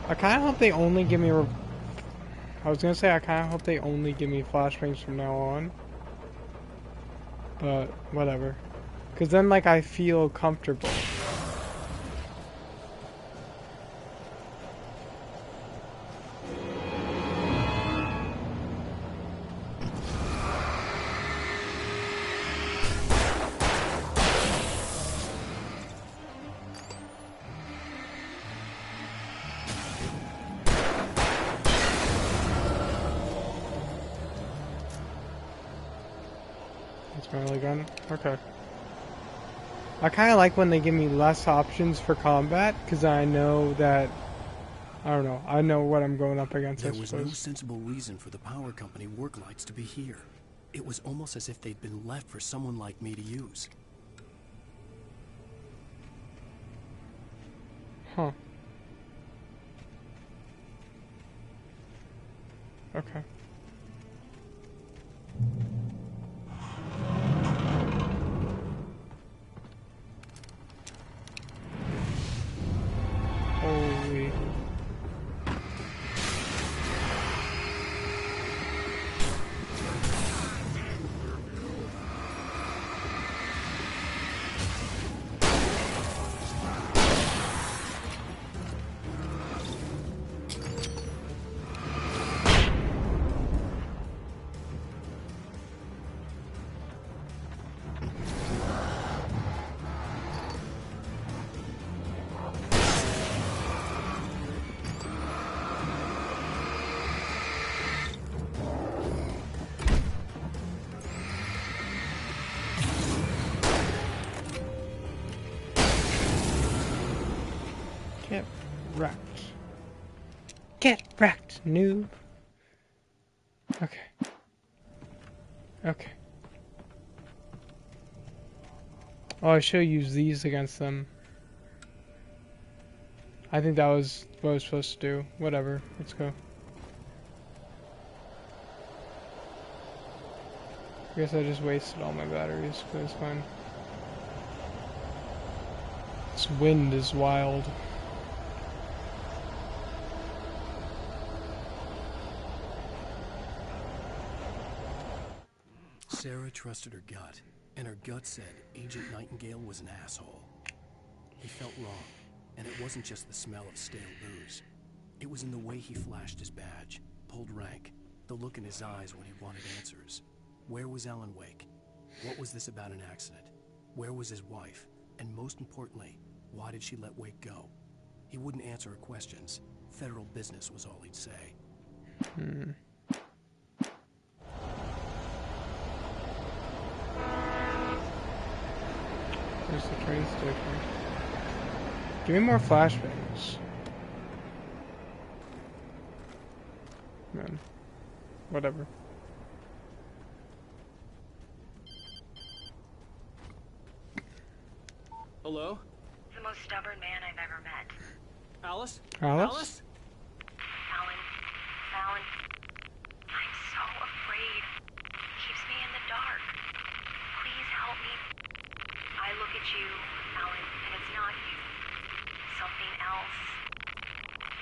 I kind of hope they only give me I was gonna say I kind of hope they only give me flashbangs from now on. But whatever. Cause then like I feel comfortable. Okay. I kind of like when they give me less options for combat, because I know that, I don't know, I know what I'm going up against. There was no sensible reason for the power company work lights to be here. It was almost as if they'd been left for someone like me to use. Huh. Okay. Holy. Get wrecked. Get wrecked, noob. Okay. Okay. Oh, I should use these against them. I think that was what I was supposed to do. Whatever. Let's go. I guess I just wasted all my batteries, but it's fine. This wind is wild. Sarah trusted her gut, and her gut said Agent Nightingale was an asshole. He felt wrong, and it wasn't just the smell of stale booze. It was in the way he flashed his badge, pulled rank, the look in his eyes when he wanted answers. Where was Alan Wake? What was this about an accident? Where was his wife? And most importantly, why did she let Wake go? He wouldn't answer her questions. Federal business was all he'd say. There's the train station. Give me more flashbangs. Man. Whatever. Hello? The most stubborn man I've ever met. Alice? Alice? Alan. Alan. I'm so afraid. Keeps me in the dark. Please help me. I look at you, Alan, and it's not you. Something else.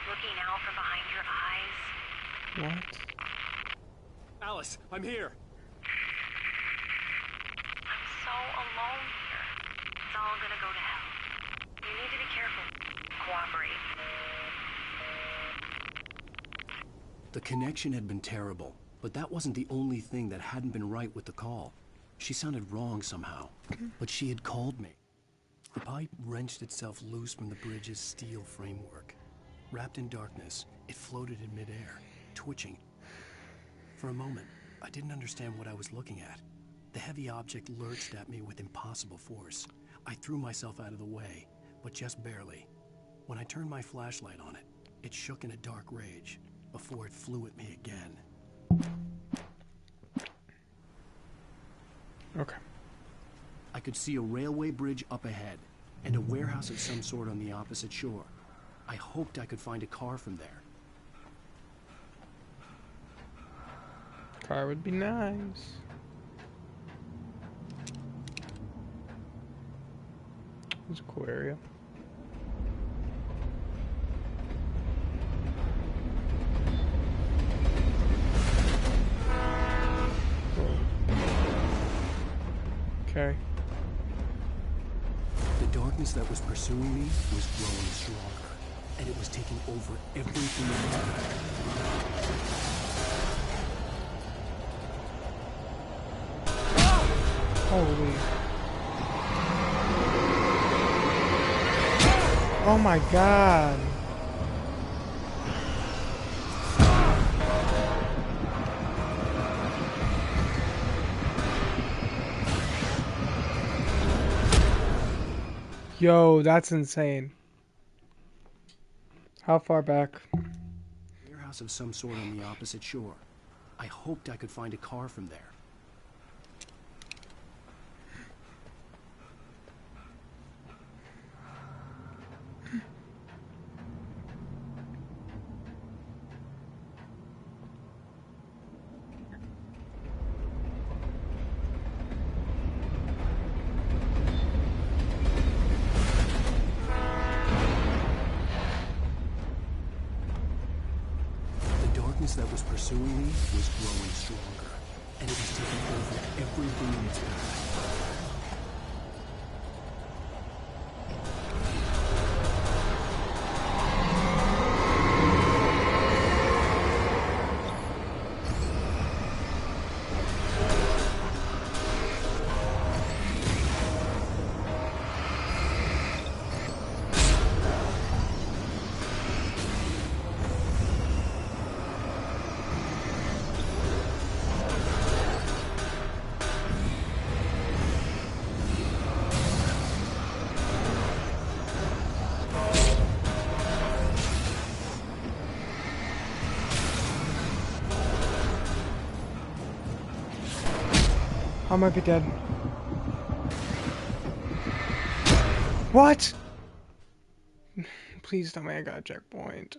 Looking out from behind your eyes. What? Alice, I'm here. I'm so alone here. It's all gonna go to hell. You need to be careful. Cooperate. The connection had been terrible, but that wasn't the only thing that hadn't been right with the call. She sounded wrong somehow, but she had called me. The pipe wrenched itself loose from the bridge's steel framework. Wrapped in darkness, it floated in midair, twitching. For a moment, I didn't understand what I was looking at. The heavy object lurched at me with impossible force. I threw myself out of the way, but just barely. When I turned my flashlight on it, it shook in a dark rage before it flew at me again. Okay. I could see a railway bridge up ahead and a warehouse of some sort on the opposite shore. I hoped I could find a car from there. Car would be nice. It's a cool area. Okay. The darkness that was pursuing me was growing stronger, and it was taking over everything in its path. Holy. Oh my god. Yo, that's insane. How far back? Warehouse of some sort on the opposite shore. I hoped I could find a car from there. That was pursuing me was growing stronger, and it was taking over everything in its path. I might be dead. What? Please tell me I got a checkpoint.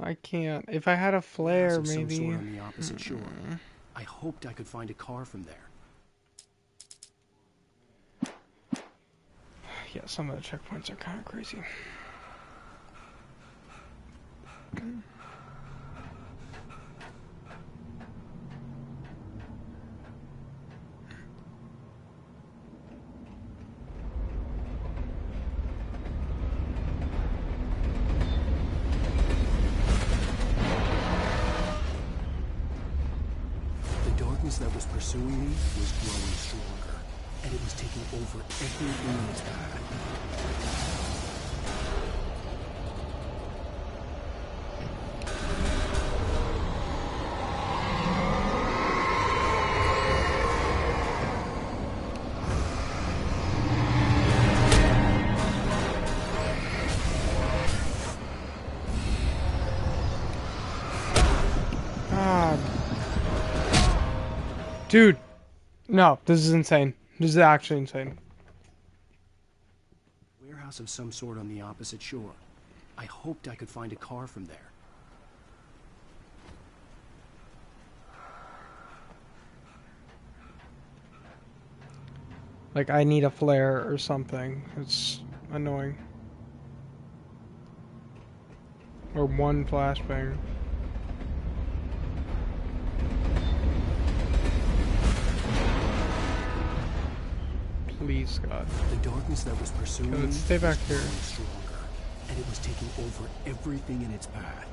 I can't. If I had a flare, maybe. Some sort on the opposite shore. I hoped I could find a car from there. Yeah, some of the checkpoints are kind of crazy. That was pursuing me was growing stronger, and it was taking over everything in its path. Dude! No, this is insane. This is actually insane. Warehouse of some sort on the opposite shore. I hoped I could find a car from there. Like, I need a flare or something. It's annoying. Or one flashbang. Please, Scott. The darkness that was pursuing me Let's stay back here. was growing stronger, and it was taking over everything in its path.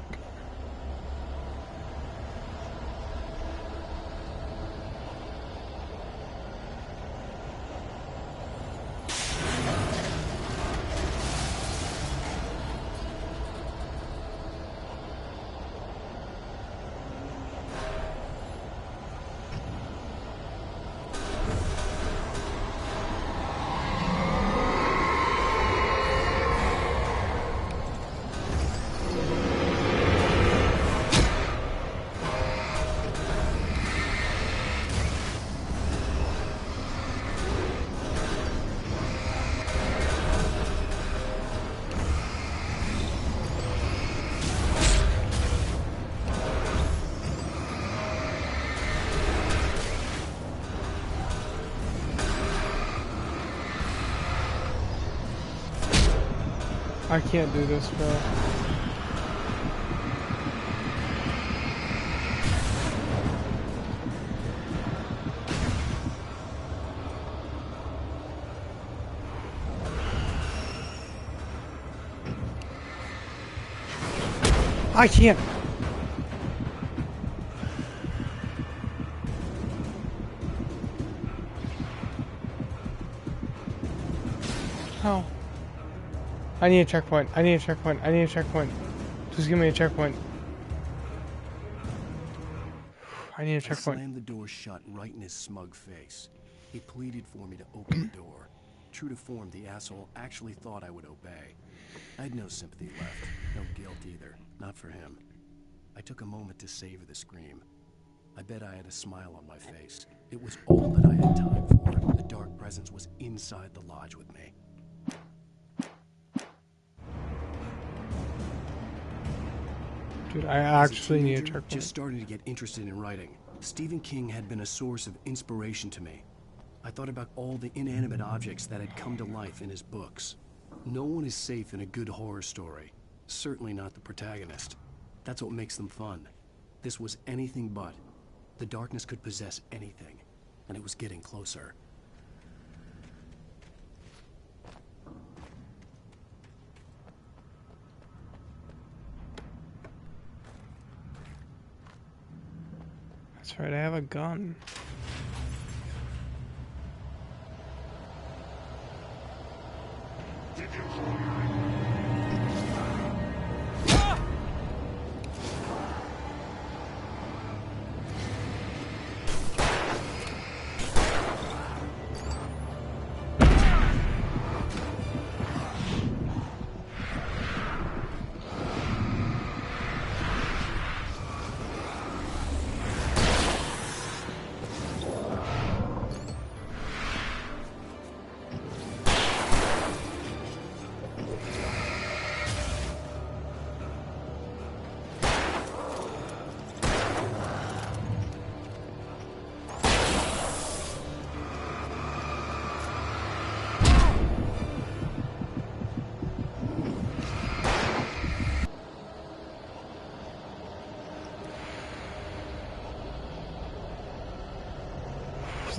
I can't do this, bro. I can't. How? I need a checkpoint. I need a checkpoint. I need a checkpoint. Just give me a checkpoint. I need a checkpoint. I slammed the door shut right in his smug face. He pleaded for me to open the door. True to form, the asshole actually thought I would obey. I had no sympathy left. No guilt either. Not for him. I took a moment to savor the scream. I bet I had a smile on my face. It was all that I had time for. The dark presence was inside the lodge with me. Dude, I actually need a checkpoint. Just starting to get interested in writing. Stephen King had been a source of inspiration to me. I thought about all the inanimate objects that had come to life in his books. No one is safe in a good horror story. Certainly not the protagonist. That's what makes them fun. This was anything but. The darkness could possess anything, and it was getting closer. That's right, I have a gun.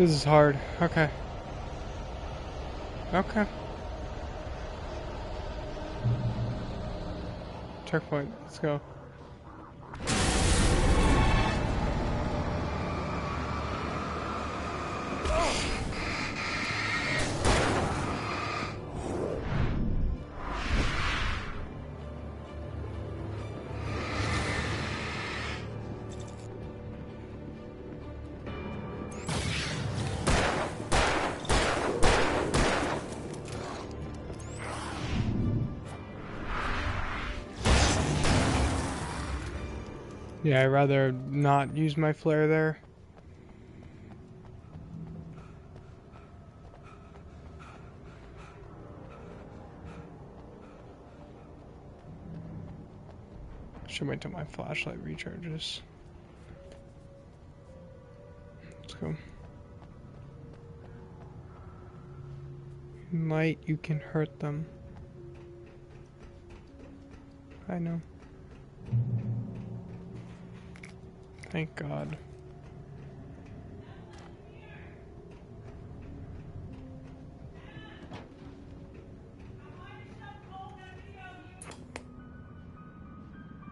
This is hard. Okay. Okay. Checkpoint. Let's go. Yeah, I'd rather not use my flare there. Should wait till my flashlight recharges. Let's go. In light, you can hurt them. I know. Thank God.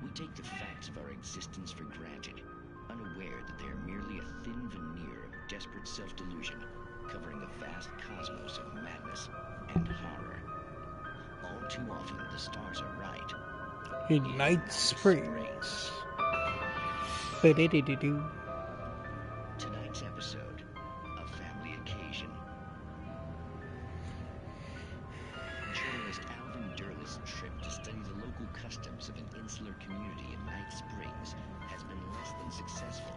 We take the facts of our existence for granted, unaware that they are merely a thin veneer of desperate self-delusion, covering a vast cosmos of madness and horror. All too often, the stars are right. In Night Springs. Ba-da-da-da-doo. Tonight's episode, A Family Occasion. Journalist Alvin Derlis' trip to study the local customs of an insular community in Night Springs has been less than successful.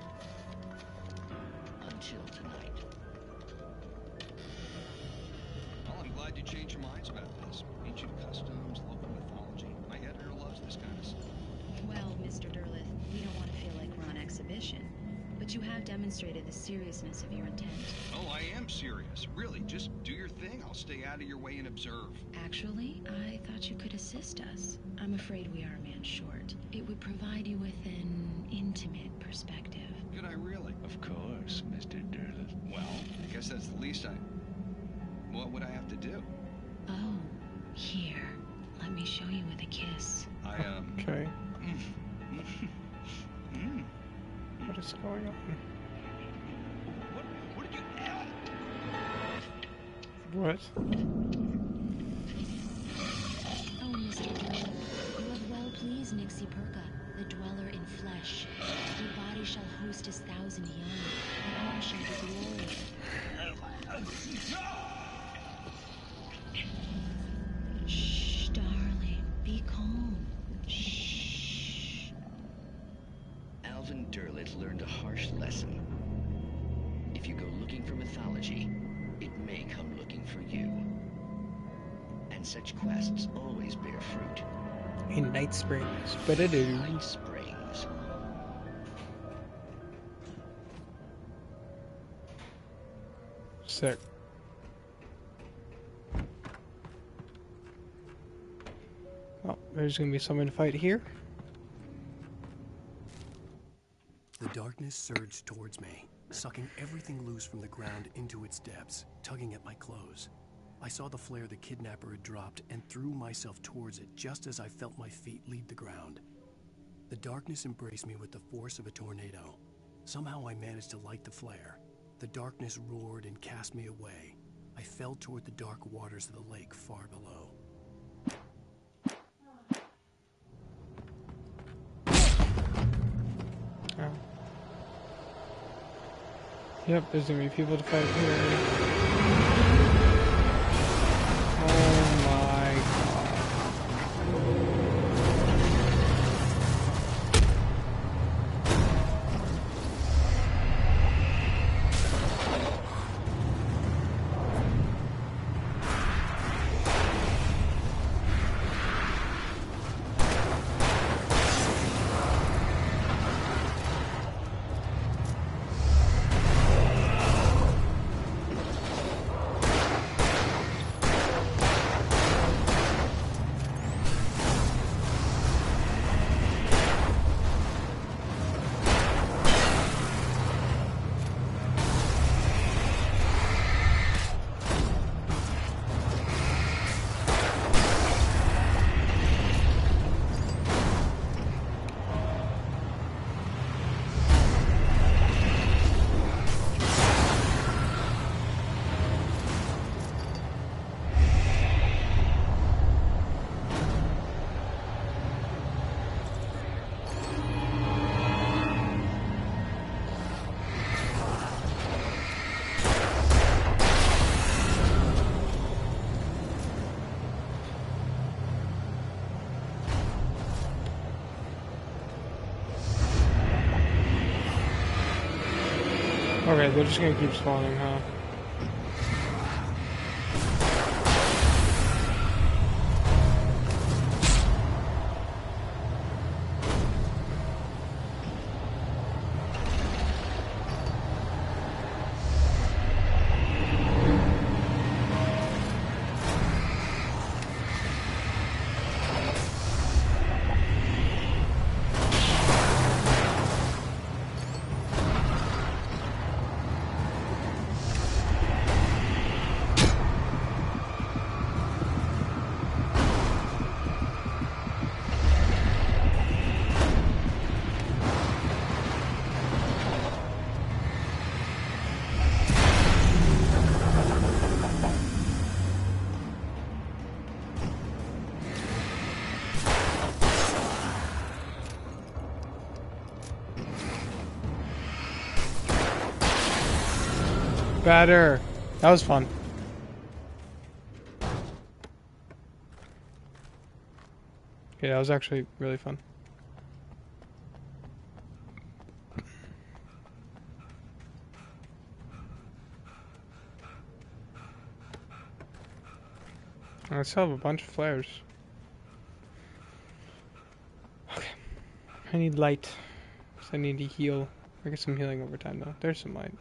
Until tonight. Well, I'm glad you changed your minds about this. Ancient customs, local mythology. My editor loves this kind of stuff. Well, Mr. Derleth, we don't want to feel like we're on exhibition, but you have demonstrated the seriousness of your intent. Oh, I am serious. Really, just do your thing. I'll stay out of your way and observe. Actually, I thought you could assist us. I'm afraid we are a man short. It would provide you with an intimate perspective. Could I really? Of course, Mr. Derleth. Well, I guess that's the least I... What would I have to do? Oh, here. Let me show you with a kiss. Okay. What is going on? What did you... What? Oh, Mr. Derleth, you have well pleased Nixie Perka, the dweller in flesh. Your body shall host his 1,000 young, and all shall be glorious. Shh, darling, be calm. Shh. Alvin Derleth learned a harsh lesson. If you go looking for mythology, it may come looking for you. And such quests always bear fruit. In Night Springs. Ba-da-doo. Night Springs. Sick. Oh, there's gonna be someone to fight here. The darkness surged towards me, sucking everything loose from the ground into its depths, tugging at my clothes. I saw the flare the kidnapper had dropped and threw myself towards it just as I felt my feet leave the ground. The darkness embraced me with the force of a tornado. Somehow I managed to light the flare. The darkness roared and cast me away. I fell toward the dark waters of the lake far below. Oh. Yep, there's gonna be people to fight here. Oh my God. Okay, they're just gonna keep spawning, huh? Better. That was fun. Okay, that was actually really fun. I still have a bunch of flares. Okay. I need light. So I need to heal. I get some healing over time though. There's some light.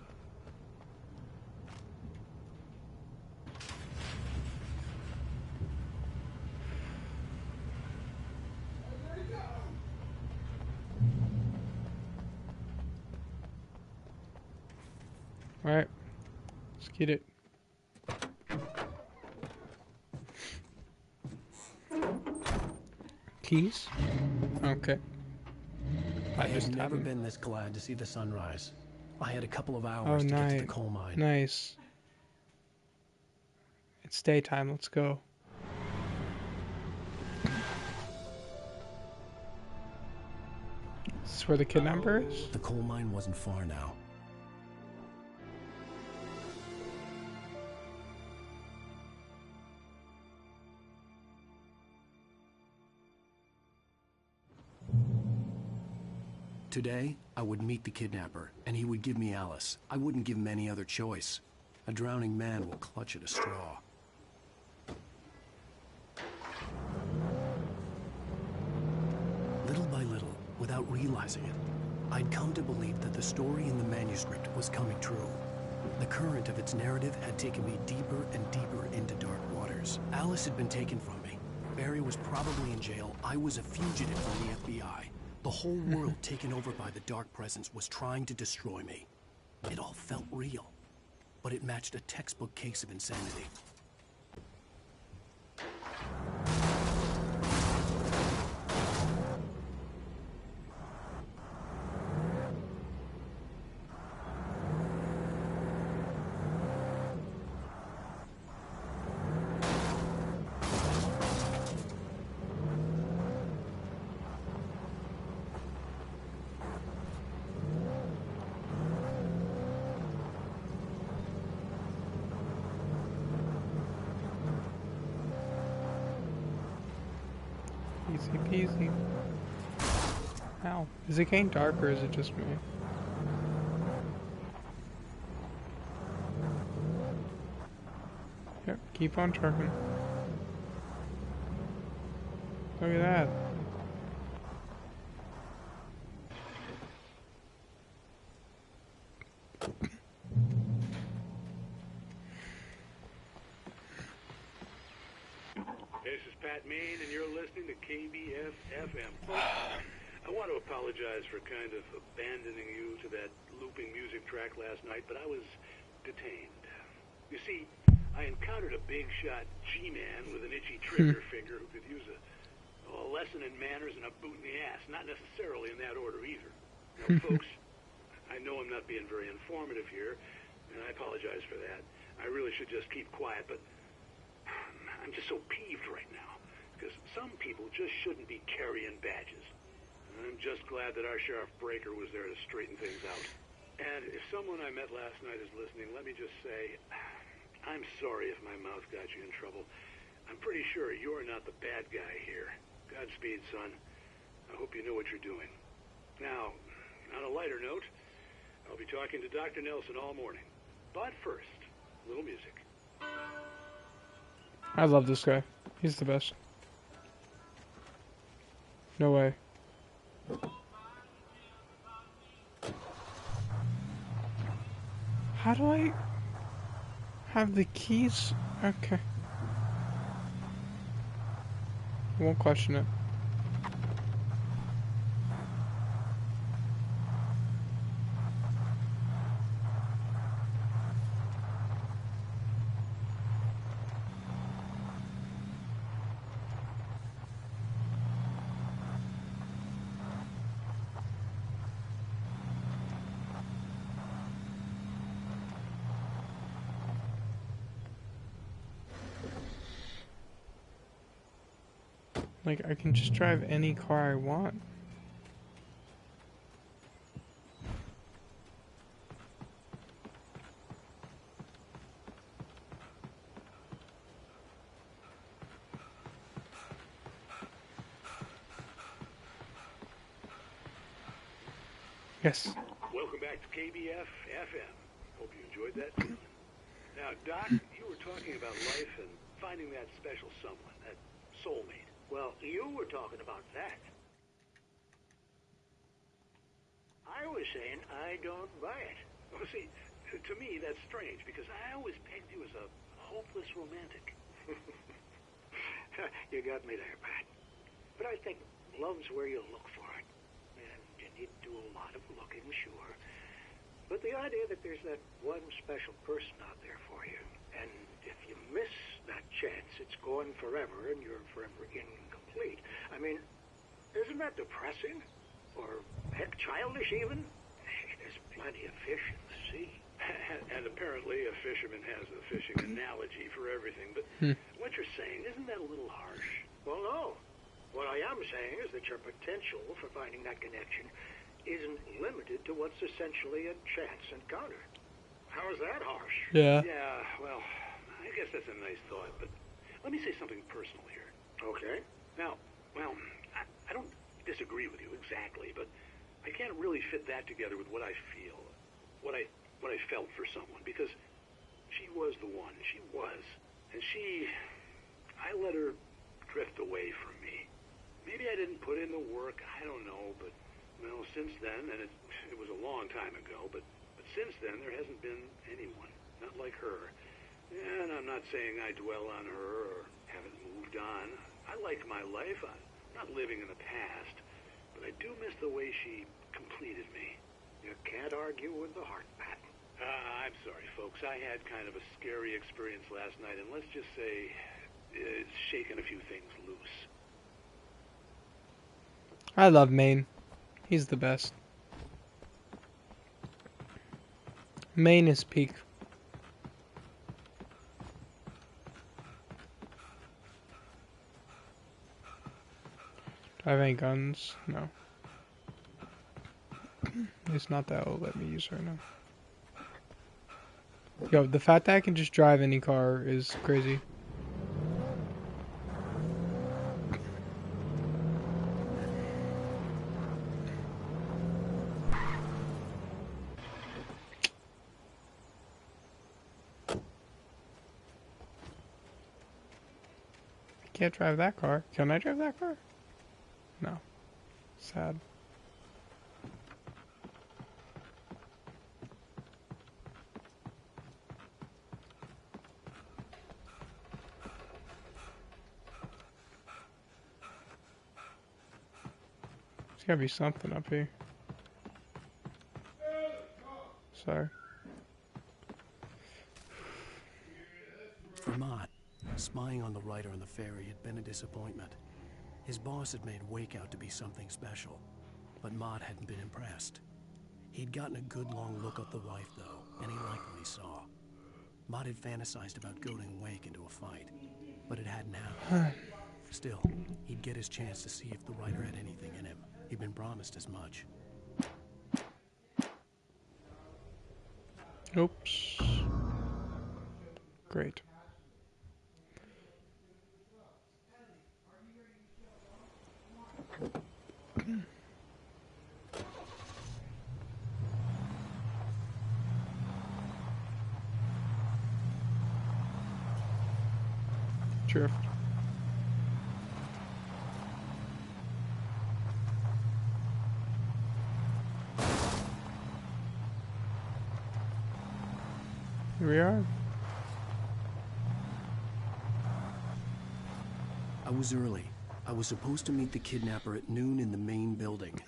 Alright. Let's get it. Keys? Okay. I have never been this glad to see the sunrise. I had a couple of Oh, hours to get to the coal mine. Nice. It's daytime. Let's go. Is this where the kidnapper is? The coal mine wasn't far now. Today, I would meet the kidnapper, and he would give me Alice. I wouldn't give him any other choice. A drowning man will clutch at a straw. Little by little, without realizing it, I'd come to believe that the story in the manuscript was coming true. The current of its narrative had taken me deeper and deeper into dark waters. Alice had been taken from me. Barry was probably in jail. I was a fugitive from the FBI. The whole world taken over by the Dark Presence was trying to destroy me. It all felt real, but it matched a textbook case of insanity. Easy peasy. Ow. Is it getting dark or is it just me? Yep, keep on trucking. Look at that. This is Pat Main, and you're listening to KBF-FM. I want to apologize for kind of abandoning you to that looping music track last night, but I was detained. You see, I encountered a big shot G-man with an itchy trigger finger who could use a lesson in manners and a boot in the ass. Not necessarily in that order either. Now, folks, I know I'm not being very informative here, and I apologize for that. I really should just keep quiet, but I'm just so peeved right now, because some people just shouldn't be carrying badges. And I'm just glad that our Sheriff Breaker was there to straighten things out. And if someone I met last night is listening, let me just say, I'm sorry if my mouth got you in trouble. I'm pretty sure you're not the bad guy here. Godspeed, son. I hope you know what you're doing. Now, on a lighter note, I'll be talking to Dr. Nelson all morning. But first, a little music. I love this guy. He's the best. No way. How do I have the keys? Okay. I won't question it. Like, I can just drive any car I want. Yes. Welcome back to KBF FM. Hope you enjoyed that tune. Now, Doc, you were talking about life and finding that special someone, that soulmate. Well, you were talking about that. I was saying I don't buy it. Well, see, to me, that's strange, because I always pegged you as a hopeless romantic. You got me there, Pat. But I think love's where you look for it. And you need to do a lot of looking, sure. But the idea that there's that one special person out there for you, and if you miss that chance, it's gone forever, and you're forever incomplete. I mean, isn't that depressing? Or, heck, childish even? There's plenty of fish in the sea. And apparently a fisherman has a fishing analogy for everything, but what you're saying, isn't that a little harsh? Well, no. What I am saying is that your potential for finding that connection isn't limited to what's essentially a chance encounter. How is that harsh? Yeah. Yeah, well, I guess that's a nice thought, but let me say something personal here. Okay. Now, well, I don't disagree with you exactly, but I can't really fit that together with what I feel, what I felt for someone, because she was the one. She was. And I let her drift away from me. Maybe I didn't put in the work, I don't know, but, well, since then, and it was a long time ago, but since then, there hasn't been anyone, not like her. And I'm not saying I dwell on her or haven't moved on. I like my life. I'm not living in the past, but I do miss the way she completed me. You can't argue with the heart, Pat. I'm sorry, folks. I had kind of a scary experience last night, and let's just say it's shaken a few things loose. I love Maine. He's the best. Maine is peak. Do I have any guns? No. It's not that it'll let me use right now. Yo, the fact that I can just drive any car is crazy. I can't drive that car. Can I drive that car? No. Sad. There's gotta be something up here. Sorry. For Mott, spying on the writer on the ferry had been a disappointment. His boss had made Wake out to be something special, but Mott hadn't been impressed. He'd gotten a good long look at the wife, though, and he liked what he saw. Mott had fantasized about goading Wake into a fight, but it hadn't happened. Still, he'd get his chance to see if the writer had anything in him. He'd been promised as much. Oops. Great. Drift. Here we are. I was early. I was supposed to meet the kidnapper at noon in the main building.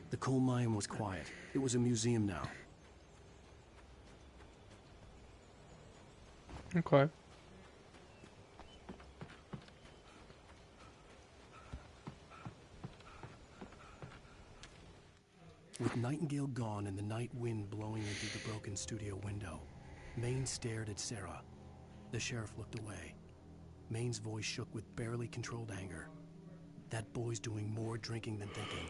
The coal mine was quiet. It was a museum now. Okay. With Nightingale gone and the night wind blowing into the broken studio window, Maine stared at Sarah. The sheriff looked away. Maine's voice shook with barely controlled anger. That boy's doing more drinking than thinking.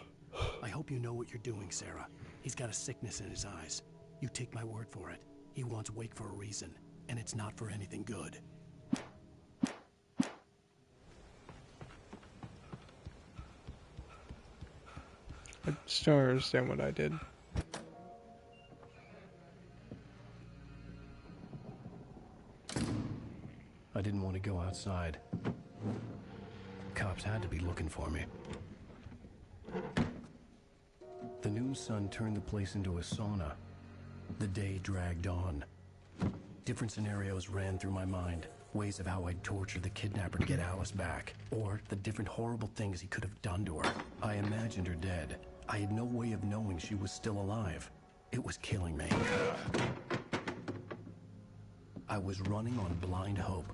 I hope you know what you're doing, Sarah. He's got a sickness in his eyes. You take my word for it. He wants Wake for a reason, and it's not for anything good. I still don't understand what I did. to go outside. Cops had to be looking for me. The noon sun turned the place into a sauna. The day dragged on. Different scenarios ran through my mind. Ways of how I'd torture the kidnapper to get Alice back. Or the different horrible things he could have done to her. I imagined her dead. I had no way of knowing she was still alive. It was killing me. I was running on blind hope.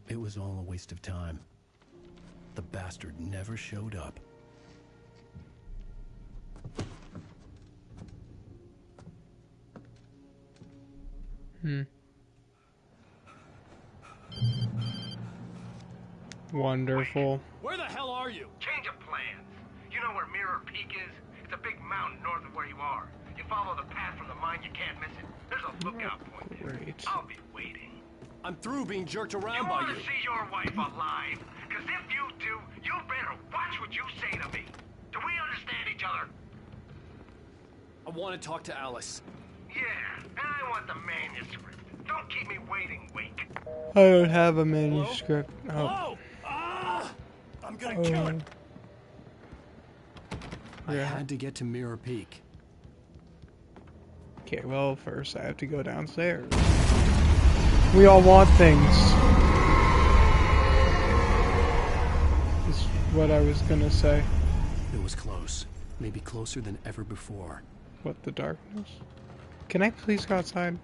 It was all a waste of time. The bastard never showed up. Wonderful. Where the hell are you? Change of plans. You know where Mirror Peak is? It's a big mountain north of where you are. You follow the path from the mine, you can't miss it. There's a lookout point there. Great. I'll be waiting. I'm through being jerked around You by want you. to see your wife alive? Because if you do, you better watch what you say to me. Do we understand each other? I want to talk to Alice. Yeah, and I want the manuscript. Don't keep me waiting, Wake. I don't have a manuscript. Oh. Hello? Ah! I'm gonna kill her. I had to get to Mirror Peak. Okay, well, first I have to go downstairs. We all want things. Is what I was gonna say. It was close. Maybe closer than ever before. What, the darkness? Can I please go outside?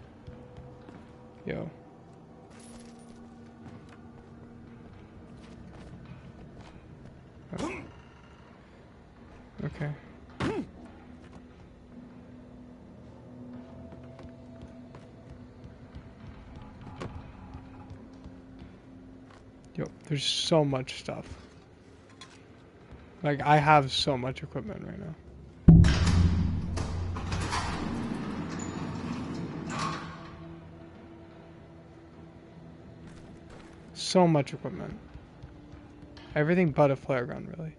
Yo. Oh. Okay. Yo, there's so much stuff. Like, I have so much equipment right now. So much equipment. Everything but a flare gun, really.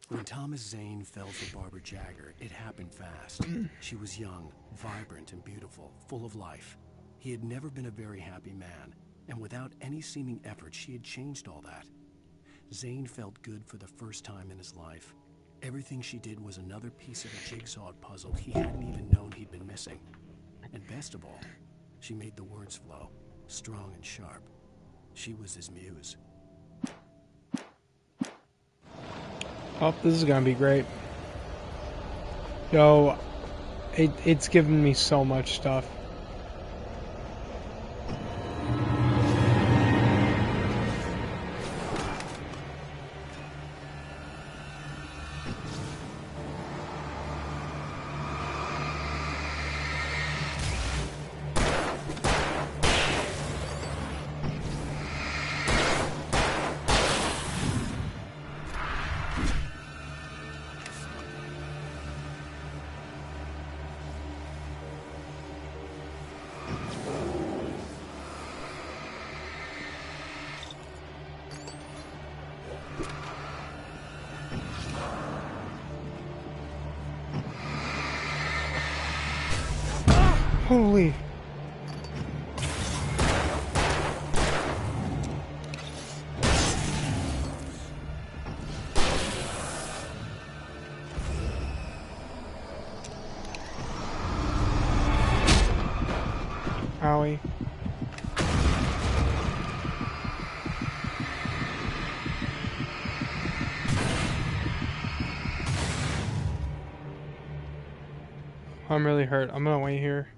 When Thomas Zane fell for Barbara Jagger, it happened fast. She was young, vibrant, and beautiful, full of life. He had never been a very happy man, and without any seeming effort, she had changed all that. Zane felt good for the first time in his life. Everything she did was another piece of a jigsaw puzzle he hadn't even known he'd been missing. And best of all, she made the words flow, strong and sharp. She was his muse. Oh, this is gonna be great. Yo, it's given me so much stuff. Holy. Owie. I'm really hurt. I'm gonna wait here.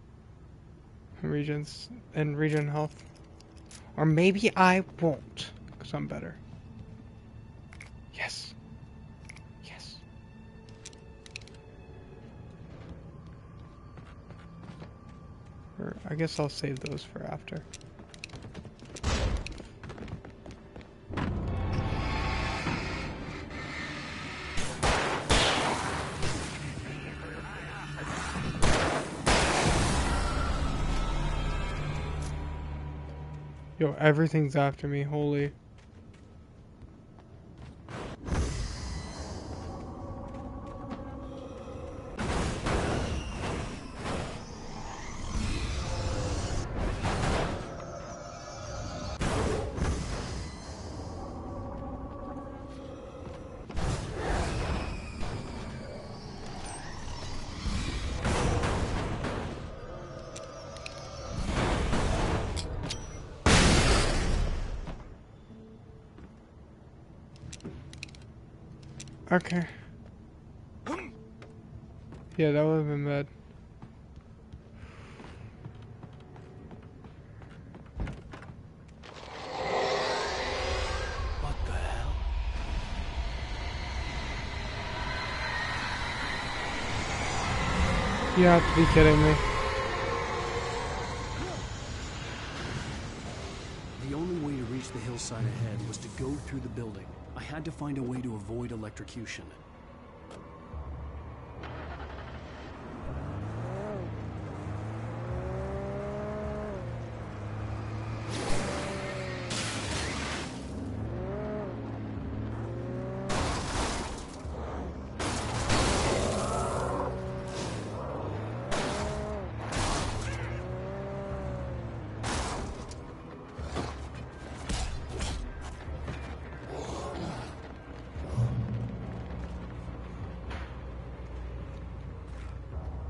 Regions and regen health. Or maybe I won't, because I'm better. Yes. Yes. Or I guess I'll save those for after. Yo, everything's after me, holy. Okay. Yeah, that would have been bad. What the hell? You have to be kidding me. The only way to reach the hillside ahead was to go through the building. I had to find a way to avoid electrocution.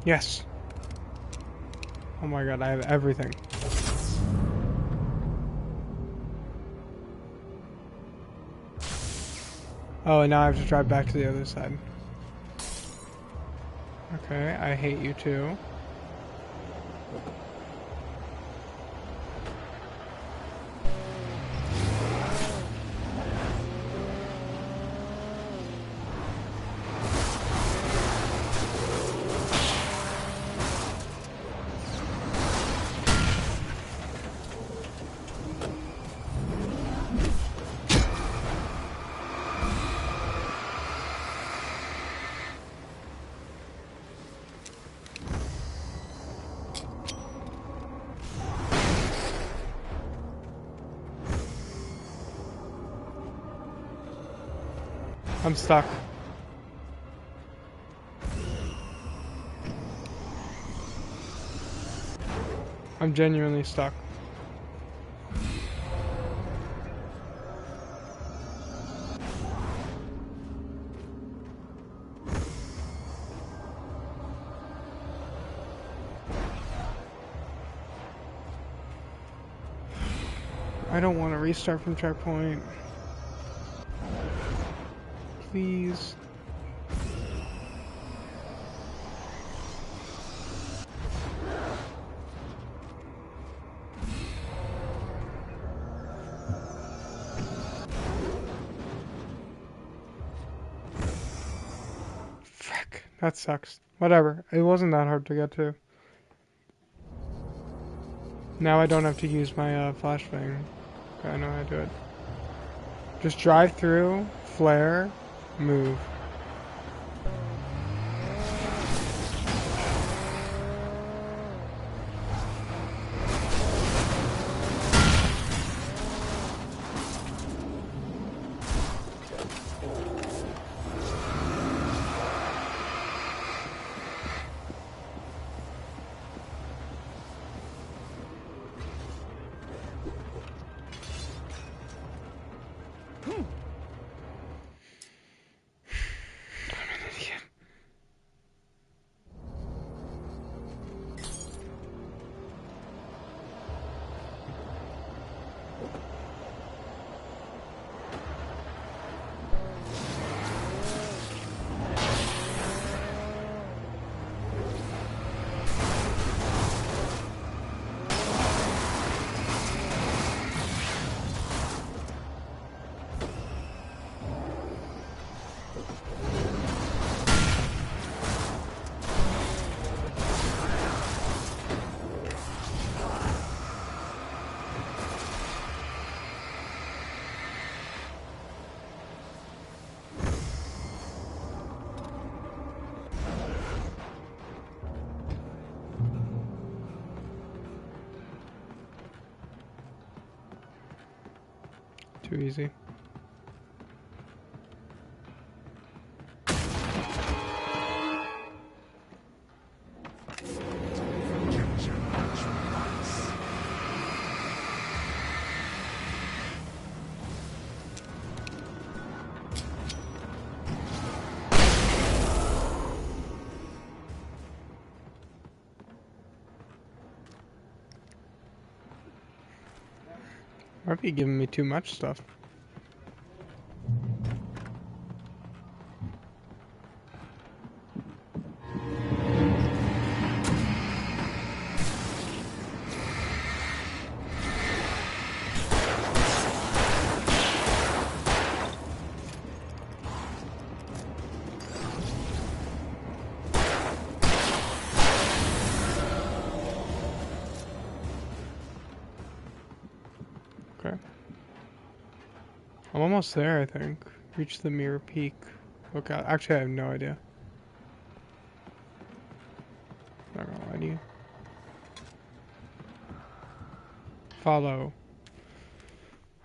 Yes. Oh my god, I have everything. Oh, and now I have to drive back to the other side. Okay, I hate you too. I'm stuck. I'm genuinely stuck. I don't want to restart from checkpoint. Please. Frick, that sucks. Whatever, it wasn't that hard to get to. Now I don't have to use my flash thing. Okay, I know how to do it. Just drive through, flare, move. Too easy. Might be giving me too much stuff. I'm almost there, I think. Reach the mirror peak. Okay, actually I have no idea. Not gonna lie to you. Follow.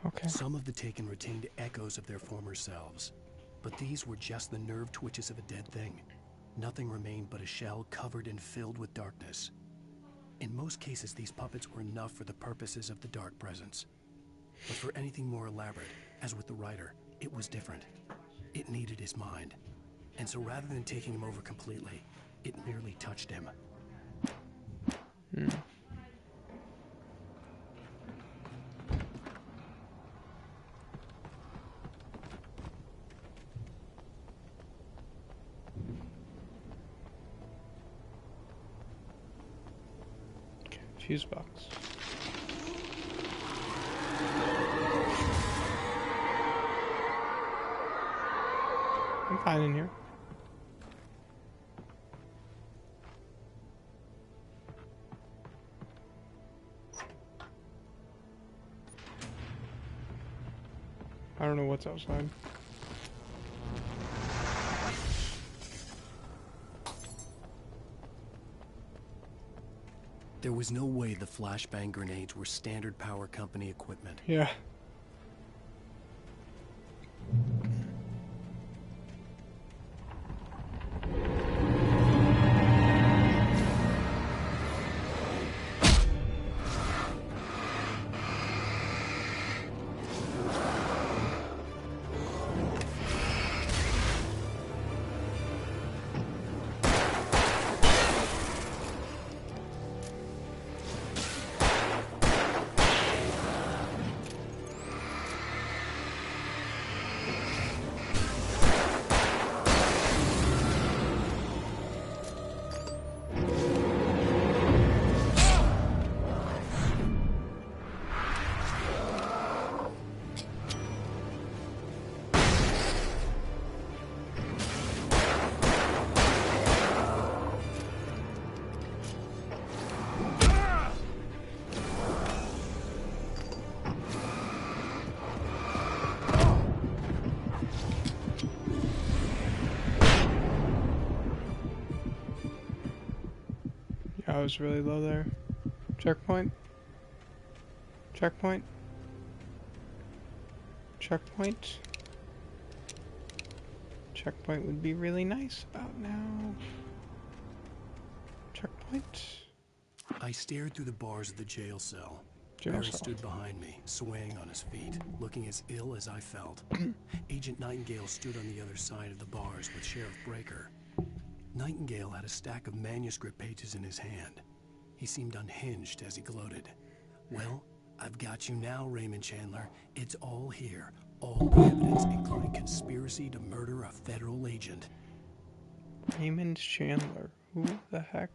Okay. Some of the Taken retained echoes of their former selves, but these were just the nerve twitches of a dead thing. Nothing remained but a shell covered and filled with darkness. In most cases, these puppets were enough for the purposes of the Dark Presence. But for anything more elaborate, as with the writer, it was different. It needed his mind. And so rather than taking him over completely, it merely touched him. Okay, fuse box. I'm fine in here. I don't know what's outside. There was no way the flashbang grenades were standard power company equipment. Yeah. I was really low there. Checkpoint. Checkpoint. Checkpoint. Checkpoint would be really nice about now. Checkpoint. I stared through the bars of the jail cell. Jail Barry cell. stood behind me, swaying on his feet, looking as ill as I felt. Agent Nightingale stood on the other side of the bars with Sheriff Breaker. Nightingale had a stack of manuscript pages in his hand. He seemed unhinged as he gloated. Well, I've got you now, Raymond Chandler. It's all here. All the evidence, including conspiracy to murder a federal agent. Raymond Chandler. Who the heck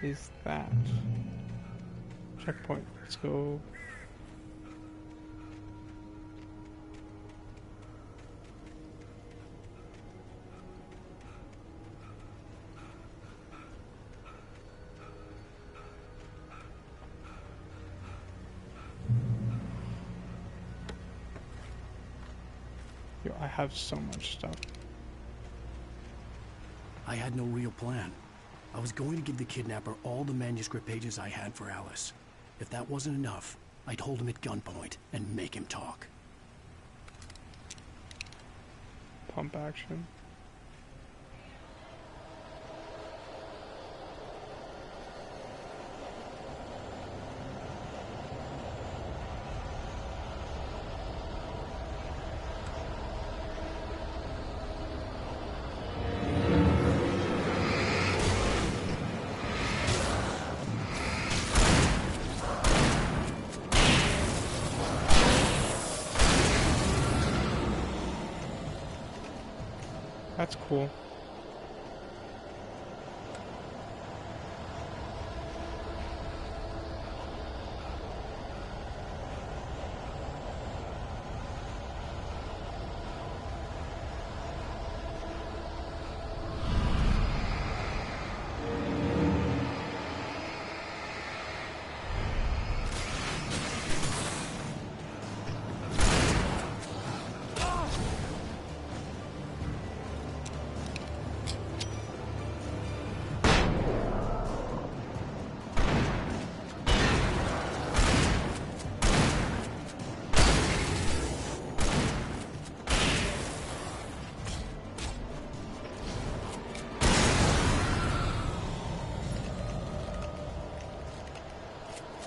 is that? Checkpoint. Let's go. Yo, I have so much stuff. I had no real plan. I was going to give the kidnapper all the manuscript pages I had for Alice. If that wasn't enough, I'd hold him at gunpoint and make him talk. Pump action. That's cool.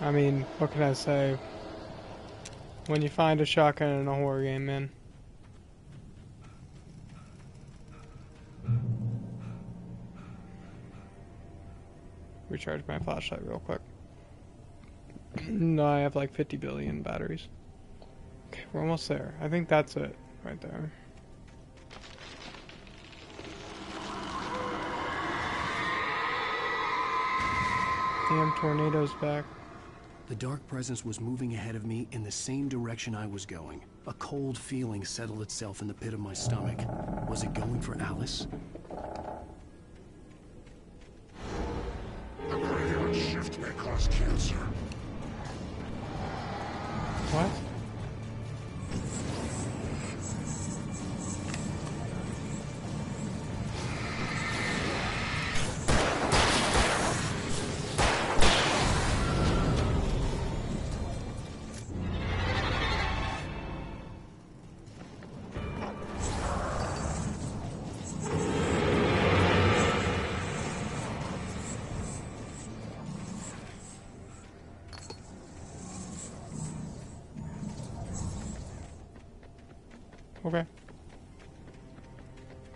I mean, what can I say? When you find a shotgun in a horror game, man. Recharge my flashlight real quick. No, I have like 50 billion batteries. Okay, we're almost there. I think that's it right there. Damn tornado's back. The dark presence was moving ahead of me in the same direction I was going. A cold feeling settled itself in the pit of my stomach. Was it going for Alice? The graveyard shift may cause cancer. What? Okay.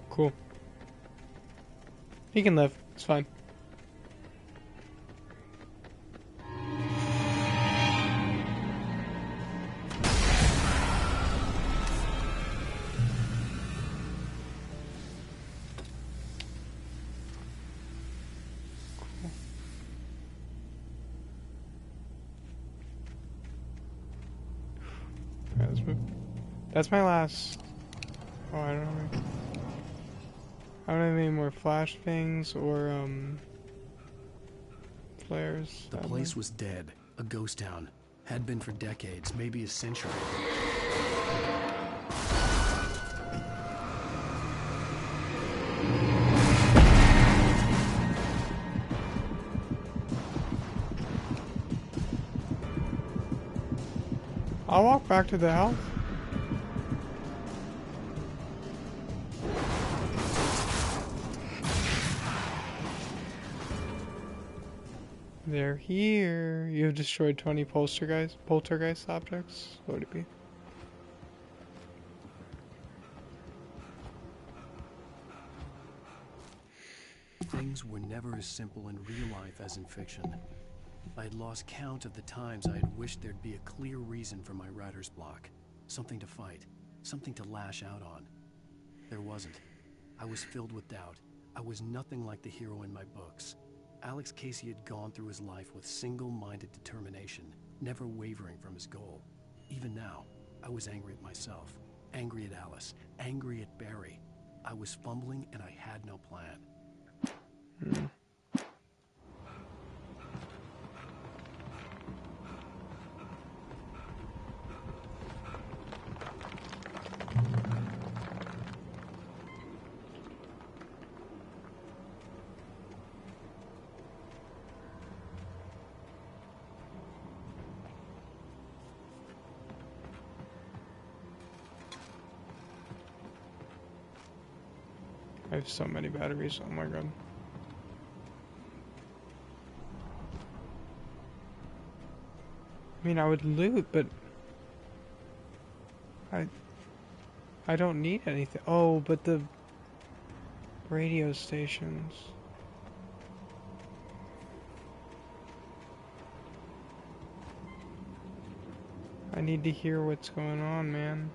Cool. He can live. It's fine. That's my last. Oh, I don't have any more flash things or flares. The place was dead. A ghost town. Had been for decades, maybe a century. I'll walk back to the house. They're here. You have destroyed 20 poltergeist objects. What would it be? Things were never as simple in real life as in fiction. I had lost count of the times I had wished there'd be a clear reason for my writer's block. Something to fight. Something to lash out on. There wasn't. I was filled with doubt. I was nothing like the hero in my books. Alex Casey had gone through his life with single-minded determination, never wavering from his goal. Even now, I was angry at myself, angry at Alice, angry at Barry. I was fumbling and I had no plan. I have so many batteries. Oh my god. I mean, I would loot, but I don't need anything. Oh, but the radio stations. I need to hear what's going on, man.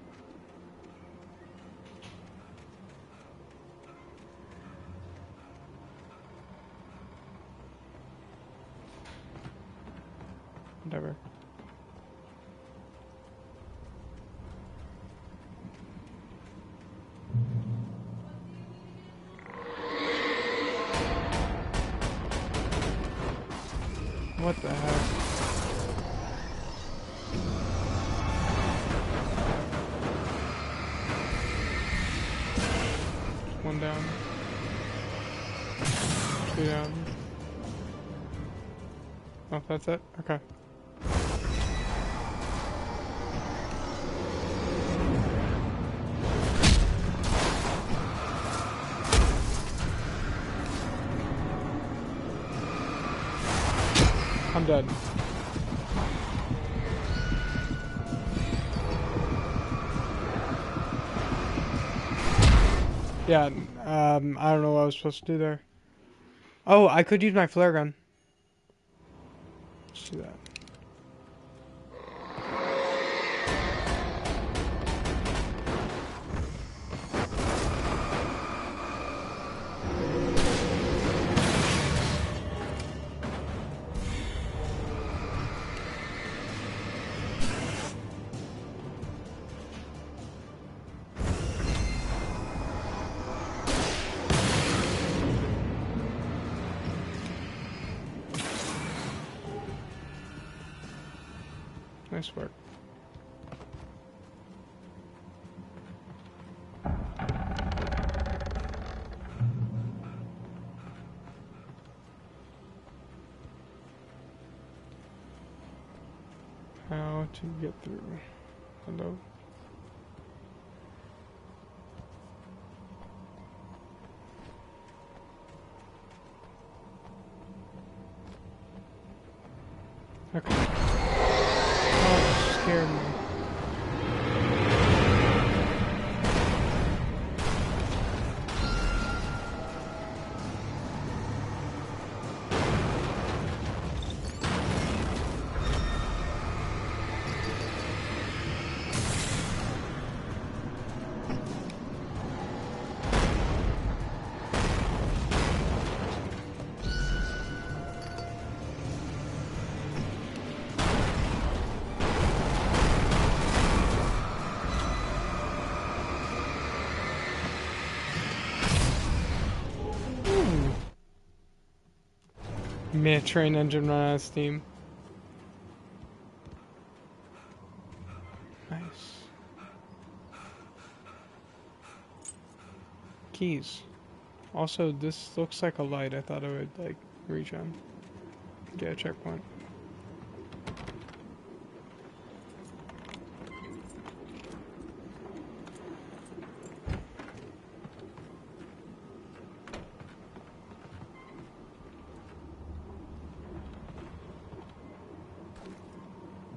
Whatever. What the heck? One down. Two down. Oh, that's it? Okay. I'm dead. Yeah, I don't know what I was supposed to do there. Oh, I could use my flare gun. Let's do that. Nice work. How to get through? Hello? Okay. Oh, it scared me. Mid train engine run out of steam. Nice. Keys. Also, this looks like a light. I thought I would like reach on. Get a checkpoint.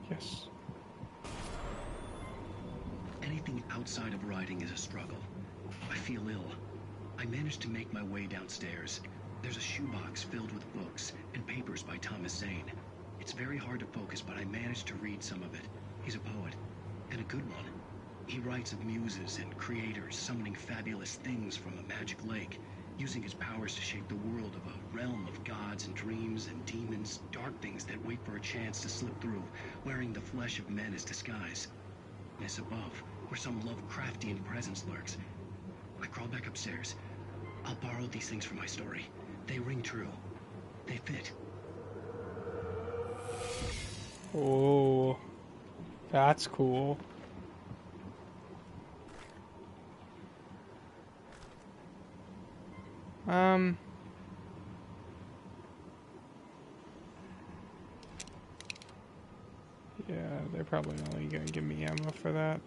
Yes. Anything outside of writing is a struggle. I feel ill. I managed to make my way downstairs. There's a shoebox filled with books and papers by Thomas Zane. It's very hard to focus, but I managed to read some of it. He's a poet, and a good one. He writes of muses and creators summoning fabulous things from a magic lake, using his powers to shape the world of a realm of gods and dreams and demons, dark things that wait for a chance to slip through, wearing the flesh of men as disguise. As above, where some Lovecraftian presence lurks. I crawl back upstairs. I'll borrow these things for my story. They ring true. They fit. Oh, that's cool. Yeah, they're probably only gonna give me ammo for that.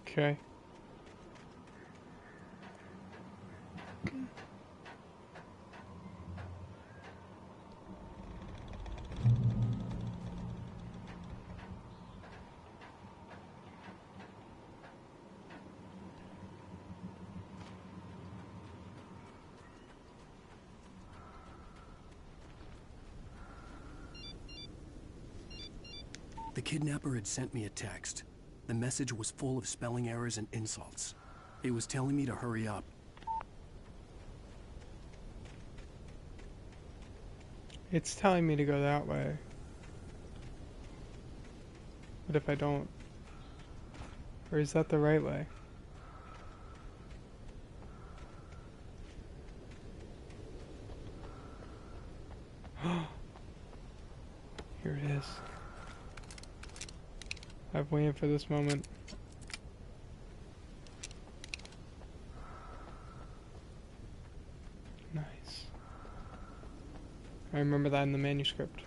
Okay. The kidnapper had sent me a text. The message was full of spelling errors and insults. It was telling me to hurry up. It's telling me to go that way. But if I don't... Or is that the right way? Here it is. I've waited for this moment. Nice. I remember that in the manuscript.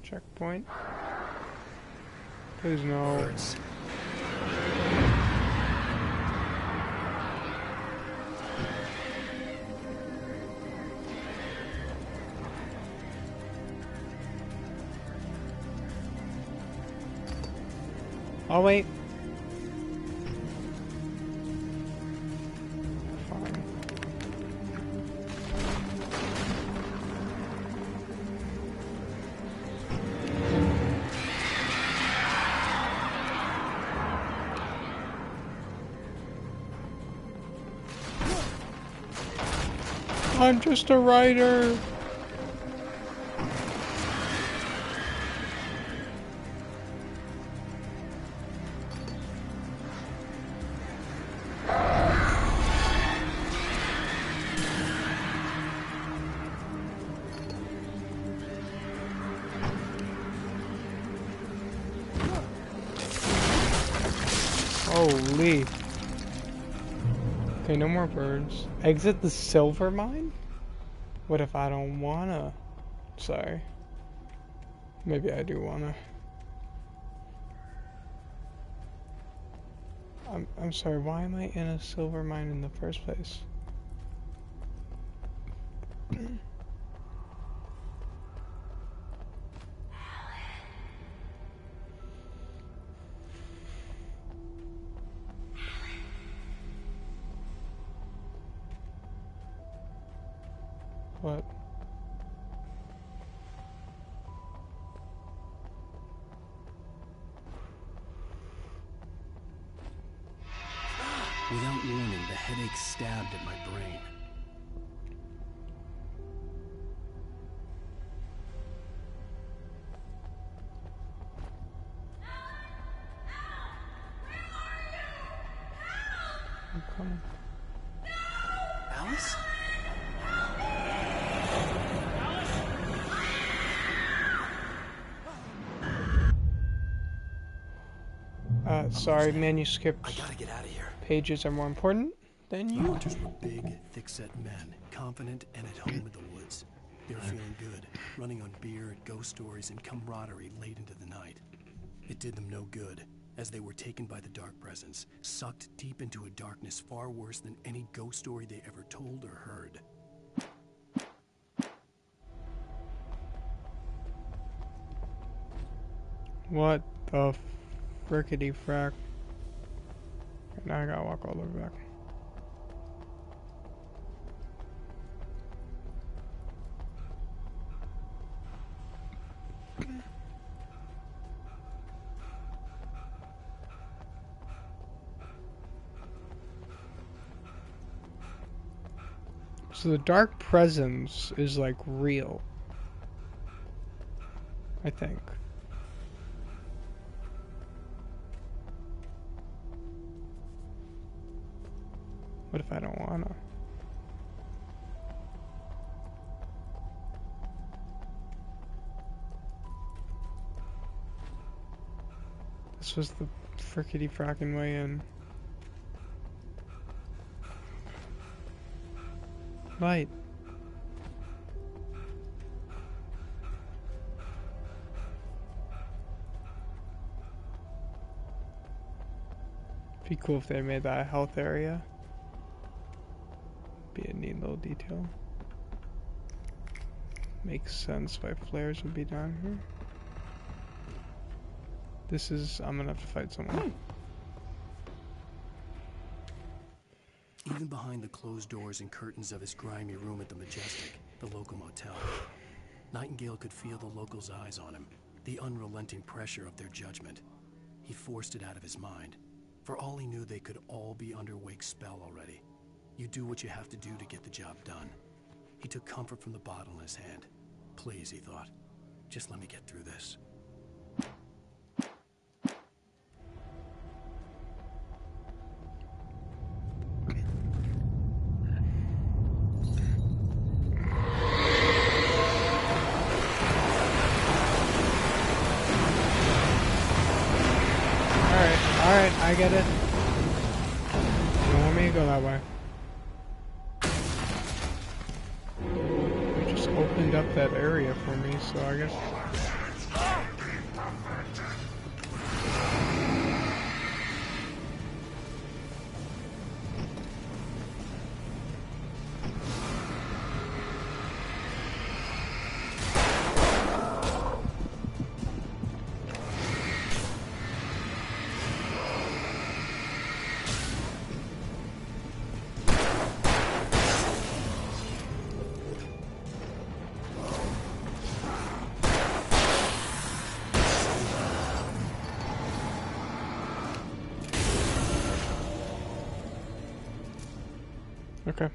Checkpoint. Please no. Birds. Oh wait. I'm just a writer. Holy. Okay, no more birds. Exit the silver mine? What if I don't wanna? Sorry. Maybe I do wanna. I'm sorry, why am I in a silver mine in the first place? What? Without warning, the headache stabbed at my brain. I'm coming. Alice? Sorry, manuscript. I gotta get out of here. Pages are more important than The you. hunters were big, thick-set men, confident and at home in the woods. They were feeling good, running on beer, ghost stories, and camaraderie late into the night. It did them no good, as they were taken by the dark presence, sucked deep into a darkness far worse than any ghost story they ever told or heard. What the frickety frack? Now I gotta walk all the way back. So the dark presence is like real, I think. What if I don't wanna? This was the frickety frackin' way in. Light. Be cool if they made that a health area. Be a neat little detail. Makes sense why flares would be down here. This is... I'm gonna have to fight someone. Even behind the closed doors and curtains of his grimy room at the Majestic, the local motel, Nightingale could feel the locals' eyes on him, the unrelenting pressure of their judgment. He forced it out of his mind. For all he knew, they could all be under Wake's spell already. You do what you have to do to get the job done. He took comfort from the bottle in his hand. Please, he thought, just let me get through this. Alright, I get it. You don't want me to go that way. You just opened up that area for me, so I guess... Okay.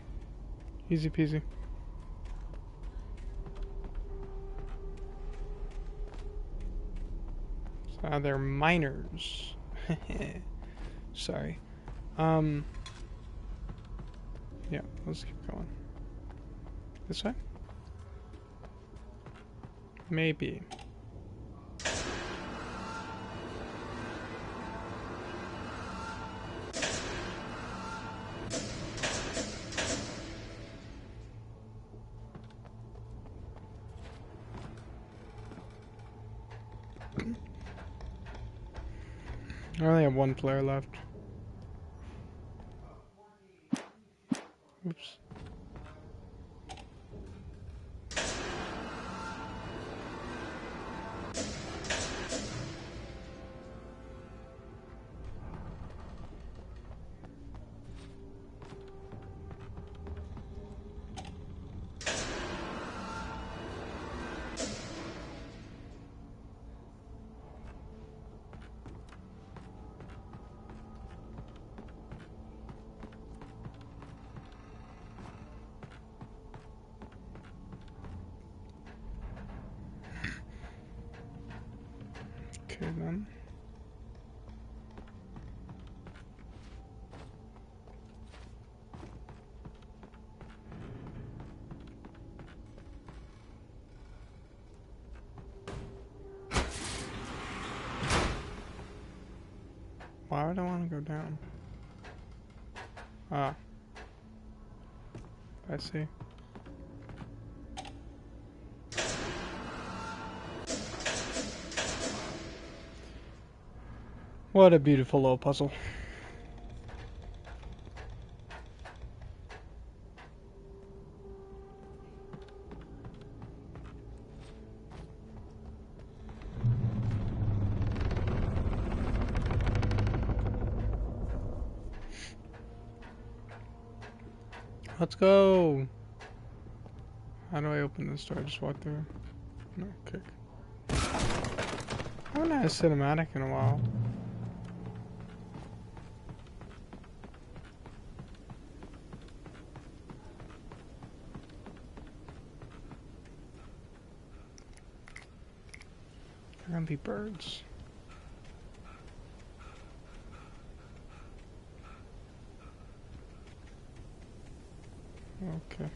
Easy peasy. So they're miners. Sorry. Yeah, let's keep going. This way? Maybe. I only have one player left. Oops. Okay then. Why would I want to go down? Ah. I see. What a beautiful little puzzle. Let's go. How do I open this door? Just walk through. No, kick. I haven't had a cinematic in a while. They're gonna be birds. Okay.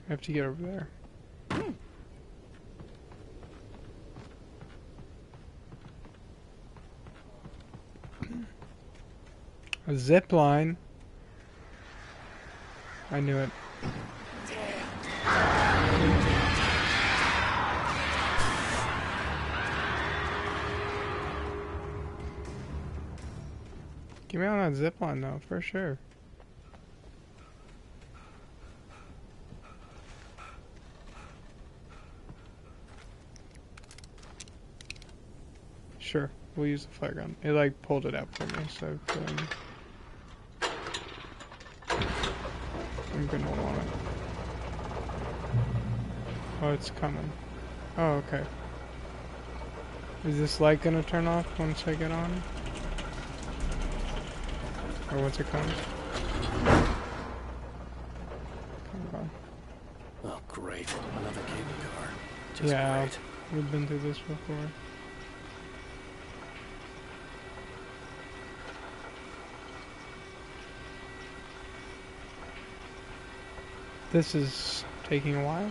I have to get over there. A zip line. I knew it. Get me on that zip line though, for sure. Sure, we'll use the flare gun. It like pulled it out for me, so I'm gonna want it. Oh, it's coming. Oh, okay. Is this light gonna turn off once I get on? Or once it comes? Oh, great. Another cable car. Just yeah, great. We've been through this before. This is taking a while.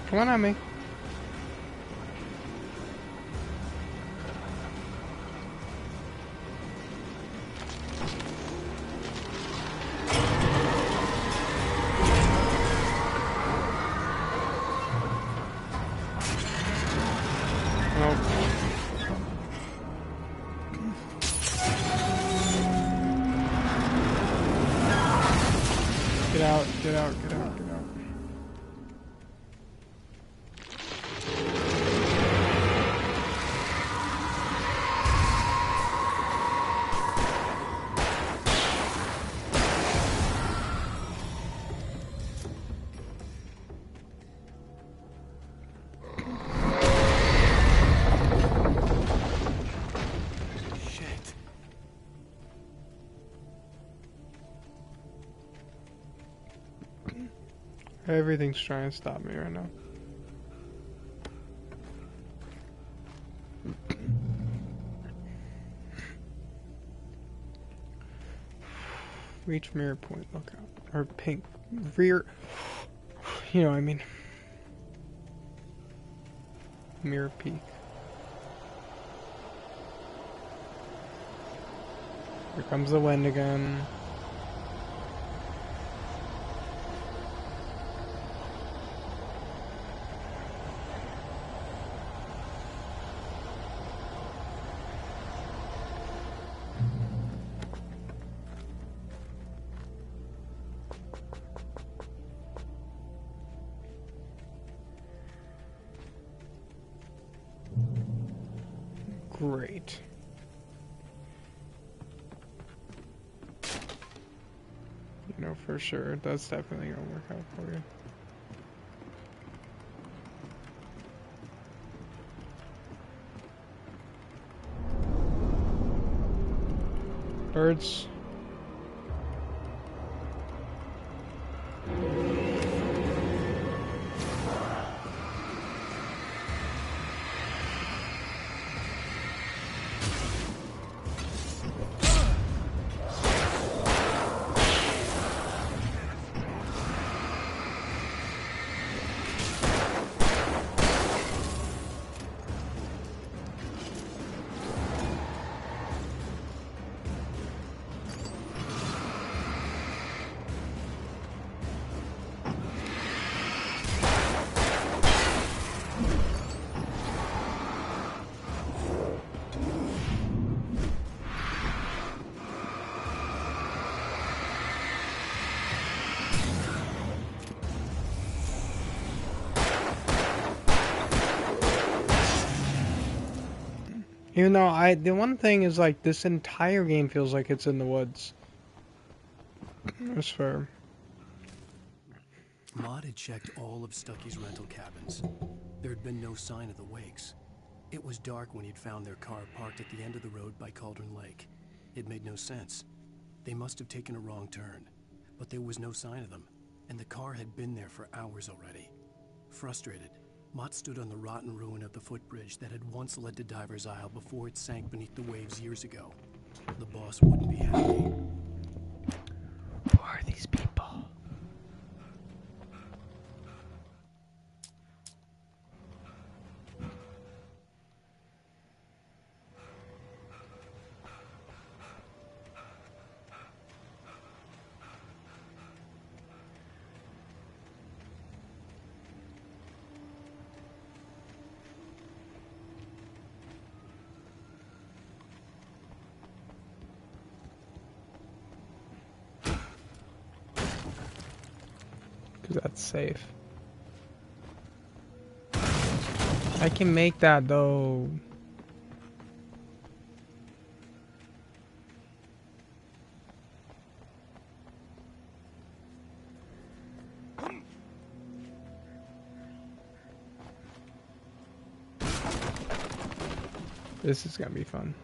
Come on at me. Everything's trying to stop me right now. Reach mirror point, look out. Or pink. Rear. You know what I mean. Mirror peak. Here comes the wind again. Great. You know for sure that's definitely gonna work out for you. Birds. Even though the one thing is like this entire game feels like it's in the woods. I swear. Maud had checked all of Stucky's rental cabins. There had been no sign of the Wakes. It was dark when he'd found their car parked at the end of the road by Cauldron Lake. It made no sense. They must have taken a wrong turn, but there was no sign of them, and the car had been there for hours already. Frustrated, Mott stood on the rotten ruin of the footbridge that had once led to Diver's Isle before it sank beneath the waves years ago. The boss wouldn't be happy. Who are these people? That's safe. I can make that though. This is gonna be fun.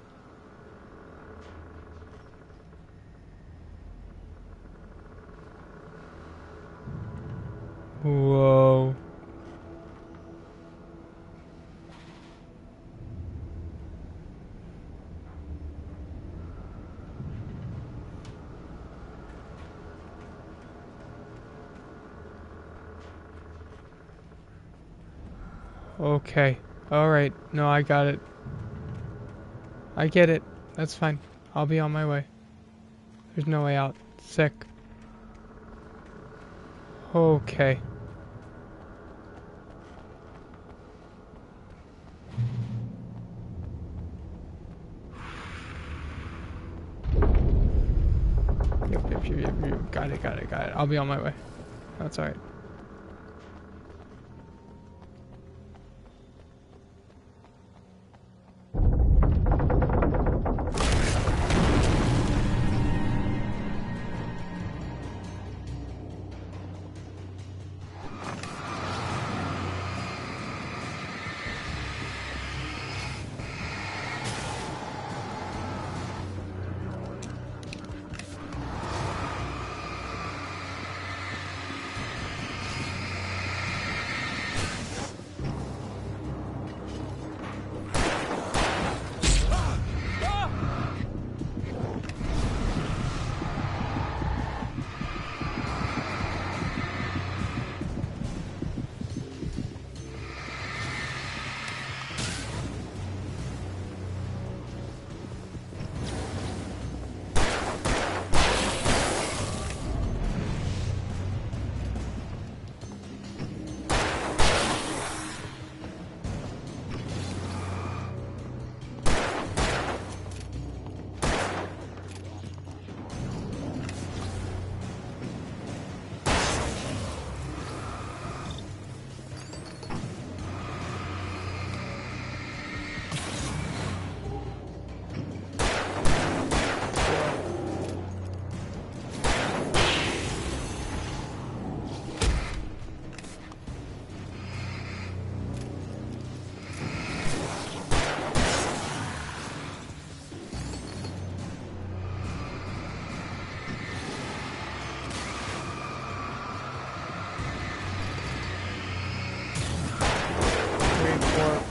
Whoa. Okay. Alright. No, I got it. I get it. That's fine. I'll be on my way. There's no way out. Sick. Okay. Yep. Got it. I'll be on my way. That's alright.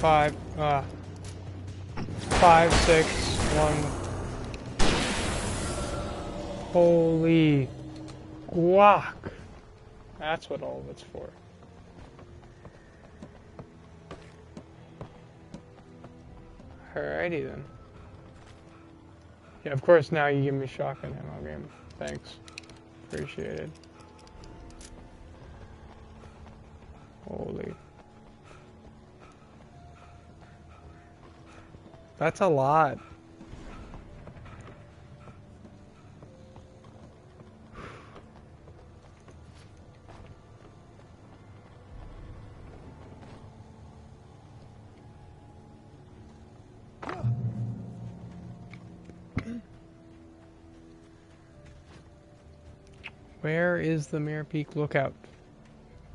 5, 6, 1. Holy guac. That's what all of it's for. Alrighty then. Yeah, of course now you give me shotgun ammo game. Thanks. Appreciated. Holy. That's a lot. Where is the Mirror Peak lookout?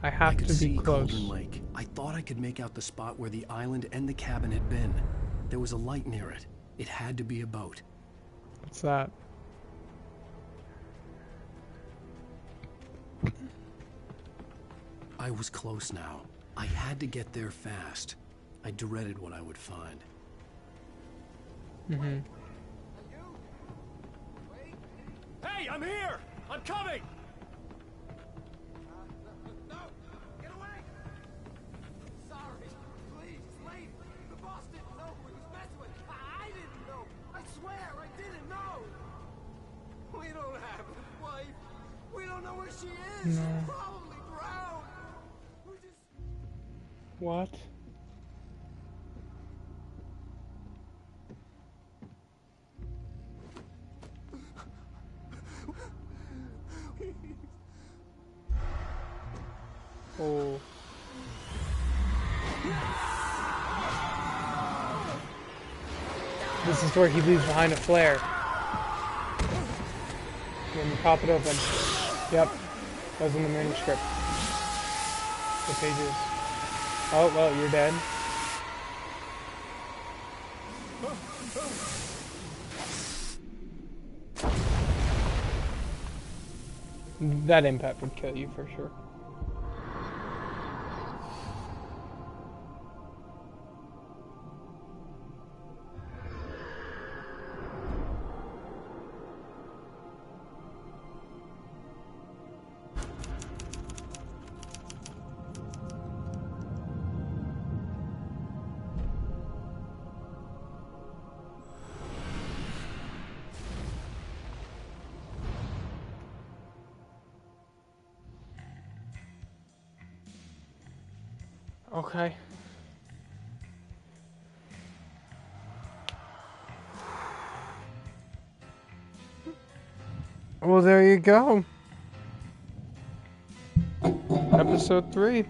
I have to be close. Cauldron Lake. I thought I could make out the spot where the island and the cabin had been. There was a light near it. It had to be a boat. What's that? I was close now. I had to get there fast. I dreaded what I would find. Mm-hmm. Hey, I'm here! I'm coming! No! Get away! Sorry. Please, leave. The boss didn't know who he was messing with. I didn't know. I swear, I didn't know. We don't have a wife. We don't know where she is. No. She's probably drowned. We're just... What? Oh. This is where he leaves behind a flare. When you pop it open. Yep. That was in the manuscript. The pages. Oh, well, you're dead. That impact would kill you for sure. Okay. Well, there you go. Episode 3.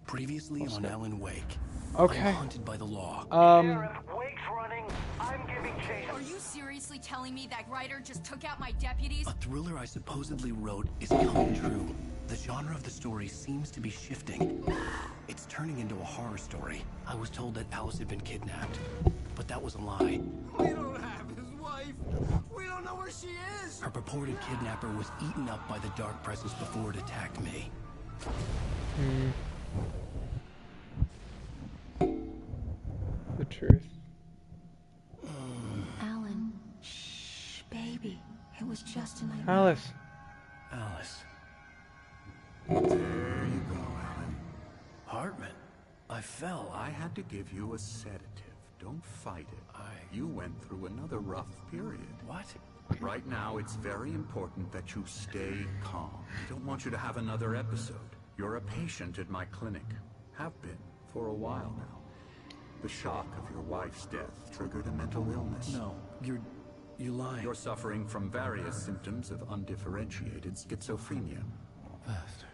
Previously on Alan Wake. Okay. I'm haunted by the law. Wake's running. I'm giving chase. Are you seriously telling me that writer just took out my deputies? A thriller I supposedly wrote is coming true. The genre of the story seems to be shifting. It's turning into a horror story. I was told that Alice had been kidnapped, but that was a lie. We don't have his wife. We don't know where she is. Her purported kidnapper was eaten up by the dark presence before it attacked me. The truth. Alan, shh, baby. It was just an idea. Alice. Alice. There you go, Alan. Hartman. I fell. I had to give you a sedative. Don't fight it. You went through another rough period. What? Right now, it's very important that you stay calm. I don't want you to have another episode. You're a patient at my clinic. Have been for a while now. The shock of your wife's death triggered a mental illness. No, you're lying. You're suffering from various symptoms of undifferentiated schizophrenia. Bastard.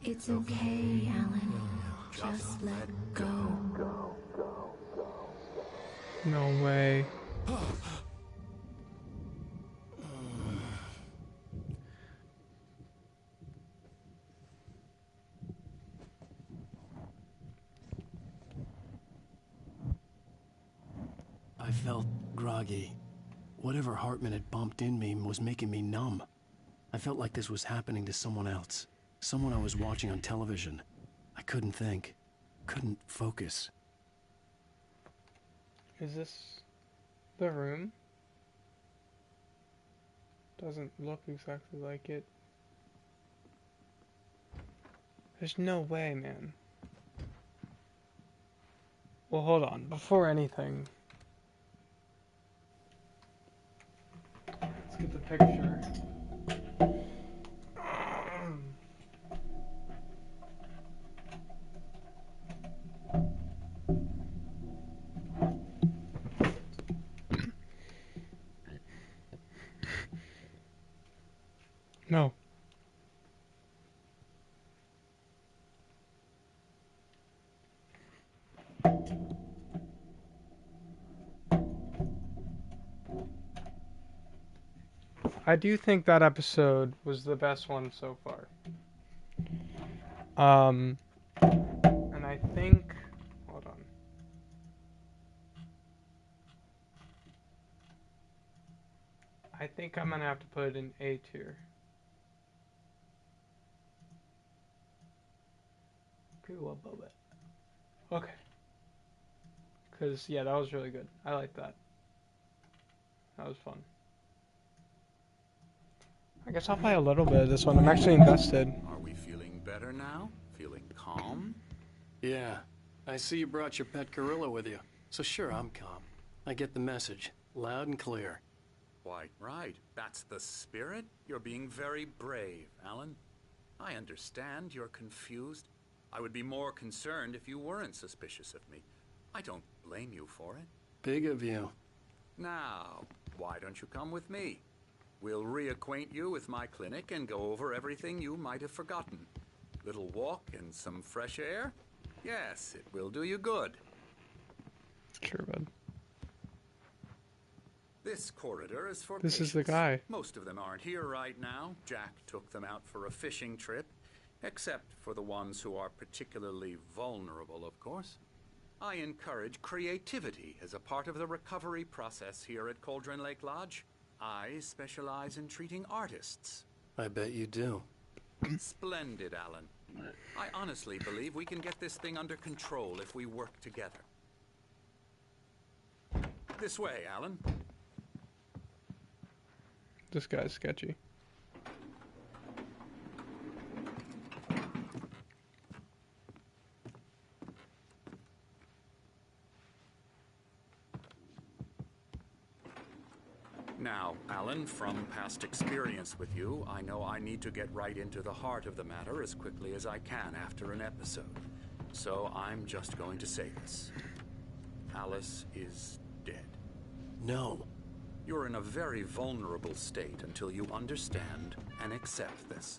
It's okay, Alan. Just let go. No way. I felt groggy. Whatever Hartman had bumped in me was making me numb. I felt like this was happening to someone else. Someone I was watching on television. I couldn't think. Couldn't focus. Is this the room? Doesn't look exactly like it. There's no way, man. Well, hold on. Before anything, let's get the picture. No. I do think that episode was the best one so far. And I think, hold on. I think I'm gonna have to put it in A tier. Go above it. Okay. Cause yeah, that was really good. I like that. That was fun. I guess I'll play a little bit of this one. I'm actually invested. Are we feeling better now? Feeling calm? Yeah. I see you brought your pet gorilla with you. So sure, I'm calm. I get the message. Loud and clear. Why, right. That's the spirit. You're being very brave, Alan. I understand you're confused. I would be more concerned if you weren't suspicious of me. I don't blame you for it. Big of you. Now, why don't you come with me? We'll reacquaint you with my clinic and go over everything you might have forgotten. Little walk and some fresh air? Yes, it will do you good. Sure, bud. This corridor is for This patients. is the guy. Most of them aren't here right now. Jack took them out for a fishing trip, except for the ones who are particularly vulnerable, of course. I encourage creativity as a part of the recovery process here at Cauldron Lake Lodge. I specialize in treating artists. I bet you do. Splendid, Alan. I honestly believe we can get this thing under control if we work together. This way, Alan. This guy's sketchy. Now, Alan, from past experience with you, I know I need to get right into the heart of the matter as quickly as I can after an episode. So I'm just going to say this. Alice is dead. No. You're in a very vulnerable state until you understand and accept this.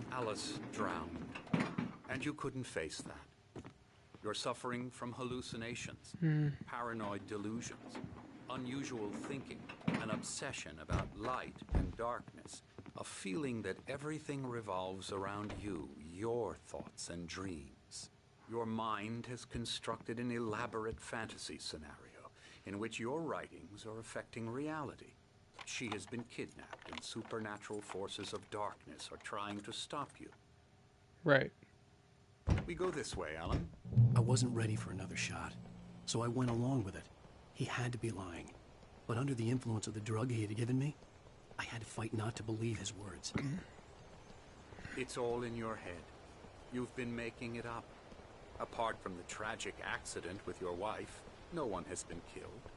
Alice drowned, and you couldn't face that. You're suffering from hallucinations, paranoid delusions, unusual thinking, an obsession about light and darkness, a feeling that everything revolves around you, your thoughts and dreams. Your mind has constructed an elaborate fantasy scenario in which your writings are affecting reality. She has been kidnapped, and supernatural forces of darkness are trying to stop you. Right. We go this way, Alan. I wasn't ready for another shot, so I went along with it. He had to be lying. But under the influence of the drug he had given me, I had to fight not to believe his words. It's all in your head. You've been making it up. Apart from the tragic accident with your wife, no one has been killed.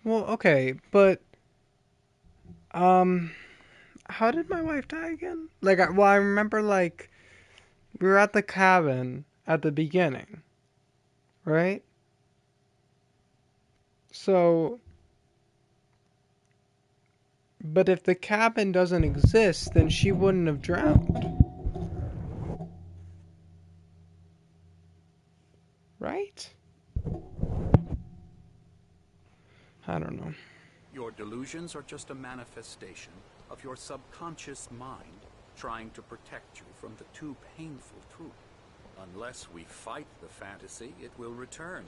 Well, okay, but how did my wife die again? Like, I remember, like, we were at the cabin at the beginning, right? So, but if the cabin doesn't exist, then she wouldn't have drowned. Right? I don't know. Your delusions are just a manifestation of your subconscious mind trying to protect you from the too painful truth. Unless we fight the fantasy, it will return.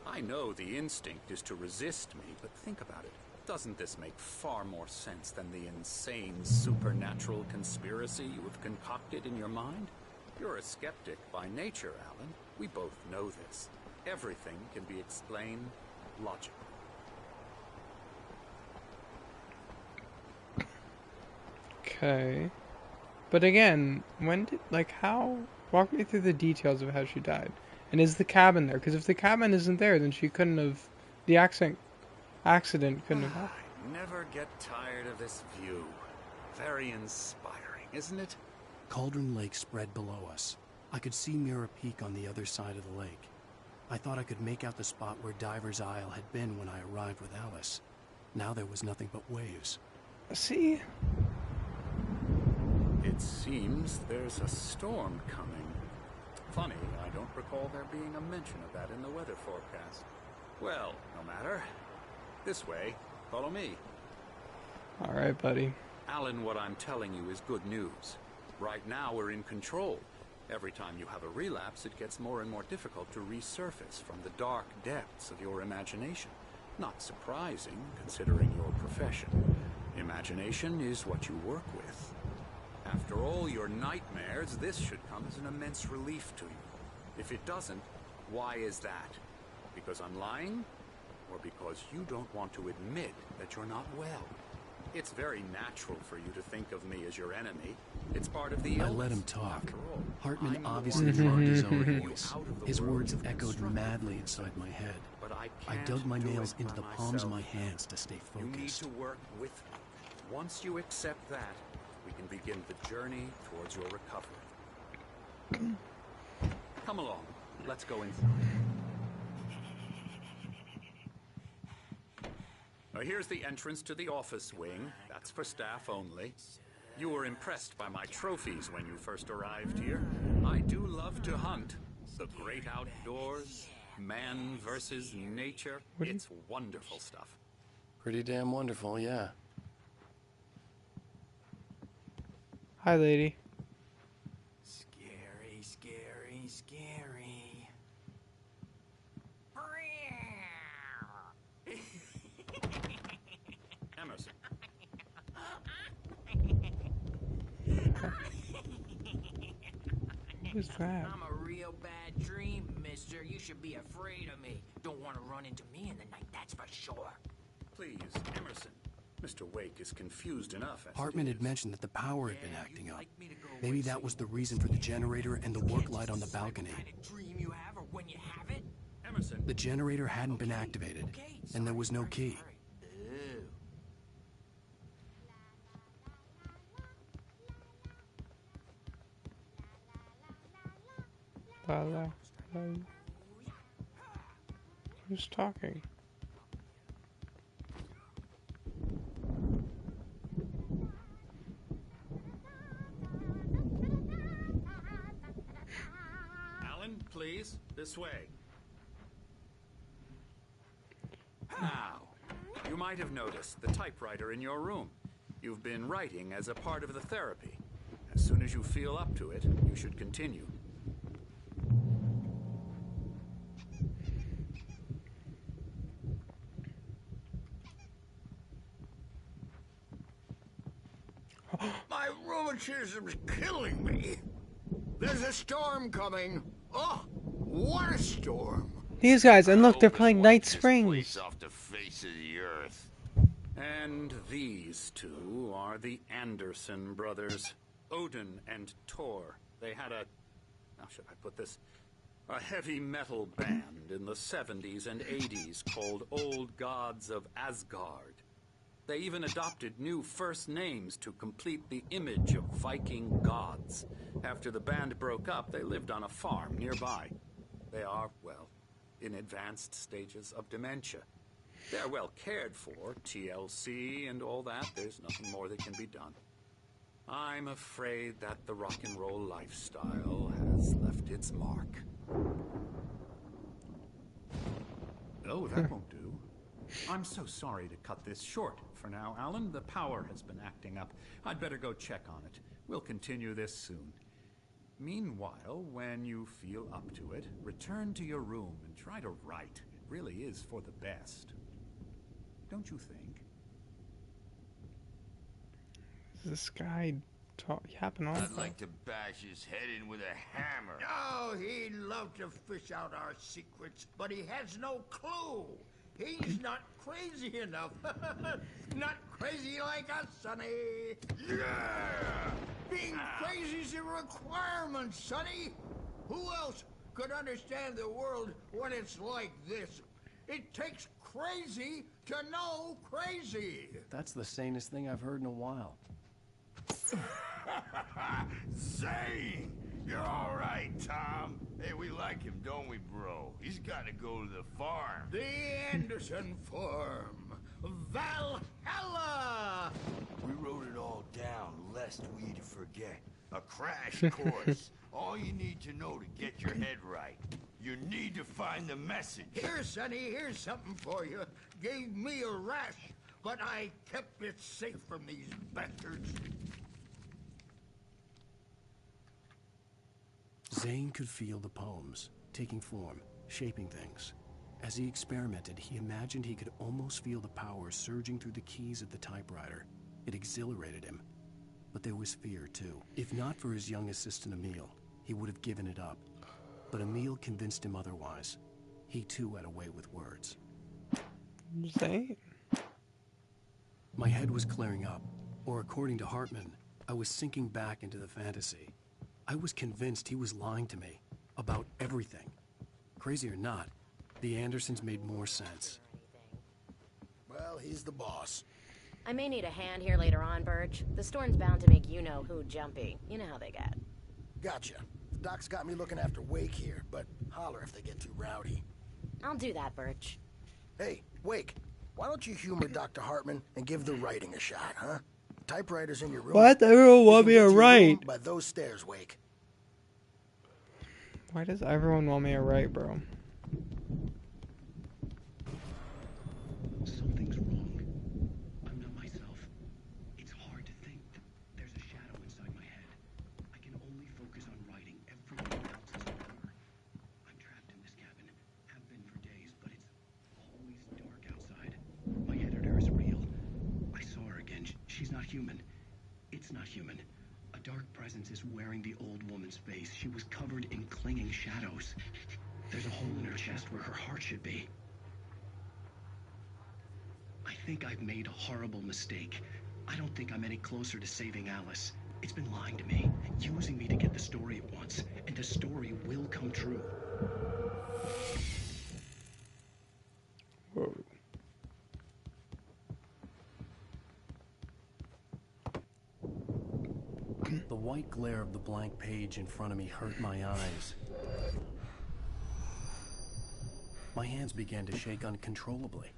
I know the instinct is to resist me, but think about it. Doesn't this make far more sense than the insane supernatural conspiracy you have concocted in your mind? You're a skeptic by nature, Alan. We both know this. Everything can be explained logically. Okay. But again, when did, like, how? Walk me through the details of how she died. And is the cabin there? Because if the cabin isn't there, then she couldn't have, the accident couldn't have happened. I never get tired of this view. Very inspiring, isn't it? Cauldron Lake spread below us. I could see Mirror Peak on the other side of the lake. I thought I could make out the spot where Diver's Isle had been when I arrived with Alice. Now there was nothing but waves. See? It seems there's a storm coming. Funny, I don't recall there being a mention of that in the weather forecast. Well, no matter. This way. Follow me. All right, buddy. Alan, what I'm telling you is good news. Right now we're in control. Every time you have a relapse, it gets more and more difficult to resurface from the dark depths of your imagination. Not surprising, considering your profession. Imagination is what you work with. After all your nightmares, this should come as an immense relief to you. If it doesn't, why is that? Because I'm lying? Or because you don't want to admit that you're not well? It's very natural for you to think of me as your enemy. It's part of the illness. I let him talk. Hartman obviously loved his own voice. His words echoed madly inside my head. I dug my nails into the palms of my hands to stay focused. You need to work with me. Once you accept that, we can begin the journey towards your recovery. Come along. Let's go inside. Now here's the entrance to the office wing. That's for staff only. You were impressed by my trophies when you first arrived here. I do love to hunt. The great outdoors, man versus nature. It's wonderful stuff. Pretty damn wonderful, yeah. Hi, lady. Scary, scary, scary. Emerson. Who's that? I'm a real bad dream, mister. You should be afraid of me. Don't want to run into me in the night, that's for sure. Please, Emerson. Mr. Wake is confused enough. Hartman had mentioned that the power had been acting up. Maybe that was the reason for the generator and the work light on the balcony. Dream you have or when you have it? Emerson. The generator hadn't been activated, and there was no key. La, la, la. Who's talking? Alan, please, this way. Now, you might have noticed the typewriter in your room. You've been writing as a part of the therapy. As soon as you feel up to it, you should continue. My rheumatism's killing me. There's a storm coming. Oh, what a storm. These guys, and look, they're playing Night Springs. Off the face of the earth. And these two are the Anderson brothers, Odin and Thor. They had a, how should I put this, a heavy metal band in the 70s and 80s called Old Gods of Asgard. They even adopted new first names to complete the image of Viking gods. After the band broke up, they lived on a farm nearby. They are, well, in advanced stages of dementia. They're well cared for, TLC and all that. There's nothing more that can be done. I'm afraid that the rock and roll lifestyle has left its mark. Oh, that won't do. I'm so sorry to cut this short. For now, Alan, the power has been acting up. I'd better go check on it. We'll continue this soon. Meanwhile, when you feel up to it, return to your room and try to write. It really is for the best. Don't you think? This guy yapping on. I'd like to bash his head in with a hammer. Oh, he'd love to fish out our secrets, but he has no clue. He's not crazy enough. Not crazy like us, Sonny. Yeah! Being crazy's a requirement, Sonny. Who else could understand the world when it's like this? It takes crazy to know crazy. That's the sanest thing I've heard in a while. Zane! You're all right, Tom. Hey, we like him, don't we, bro? He's got to go to the farm. The Anderson farm. Valhalla! We wrote it all down, lest we forget. A crash course. All you need to know to get your head right. You need to find the message. Here, Sonny, here's something for you. Gave me a rash, but I kept it safe from these bastards. Zane could feel the poems, taking form, shaping things. As he experimented, he imagined he could almost feel the power surging through the keys of the typewriter. It exhilarated him. But there was fear, too. If not for his young assistant, Emil, he would have given it up. But Emil convinced him otherwise. He, too, had a way with words. Zane? My head was clearing up, or according to Hartman, I was sinking back into the fantasy. I was convinced he was lying to me about everything. Crazy or not, the Andersons made more sense. Well, he's the boss. I may need a hand here later on, Birch. The storm's bound to make you-know-who jumpy. You know how they get. Gotcha. The doc's got me looking after Wake here, but holler if they get too rowdy. I'll do that, Birch. Hey, Wake, why don't you humor Dr. Hartman and give the writing a shot, huh? The typewriter's in your room. Why does everyone want me to write? By those stairs, Wake. Why does everyone want me to write, bro? Something's wrong. I'm not myself. It's hard to think that there's a shadow inside my head. I can only focus on writing. Everything else is over. I'm trapped in this cabin. Have been for days, but it's always dark outside. My editor is real. I saw her again. She's not human. It's not human. A dark presence is wearing the old woman's face. She was covered in clinging shadows. There's a hole in her chest where her heart should be. I think I've made a horrible mistake. I don't think I'm any closer to saving Alice. It's been lying to me, using me to get the story it wants, and the story will come true. Whoa. The white glare of the blank page in front of me hurt my eyes. My hands began to shake uncontrollably.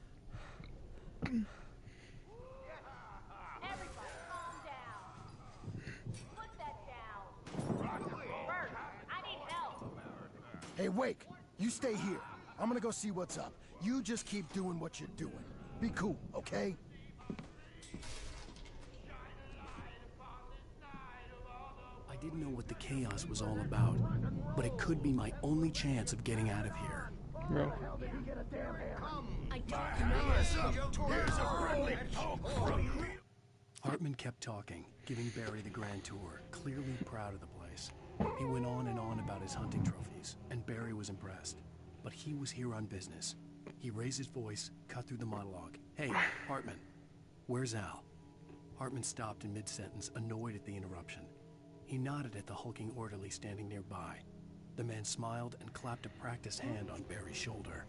Hey, Wake, you stay here. I'm gonna go see what's up. You just keep doing what you're doing. Be cool, okay? I didn't know what the chaos was all about, but it could be my only chance of getting out of here. Bro. Hartman kept talking, giving Barry the grand tour, clearly proud of the place. He went on and on about his hunting trophies, and Barry was impressed. But he was here on business. He raised his voice, cut through the monologue. Hey, Hartman, where's Al? Hartman stopped in mid-sentence, annoyed at the interruption. He nodded at the hulking orderly standing nearby. The man smiled and clapped a practiced hand on Barry's shoulder.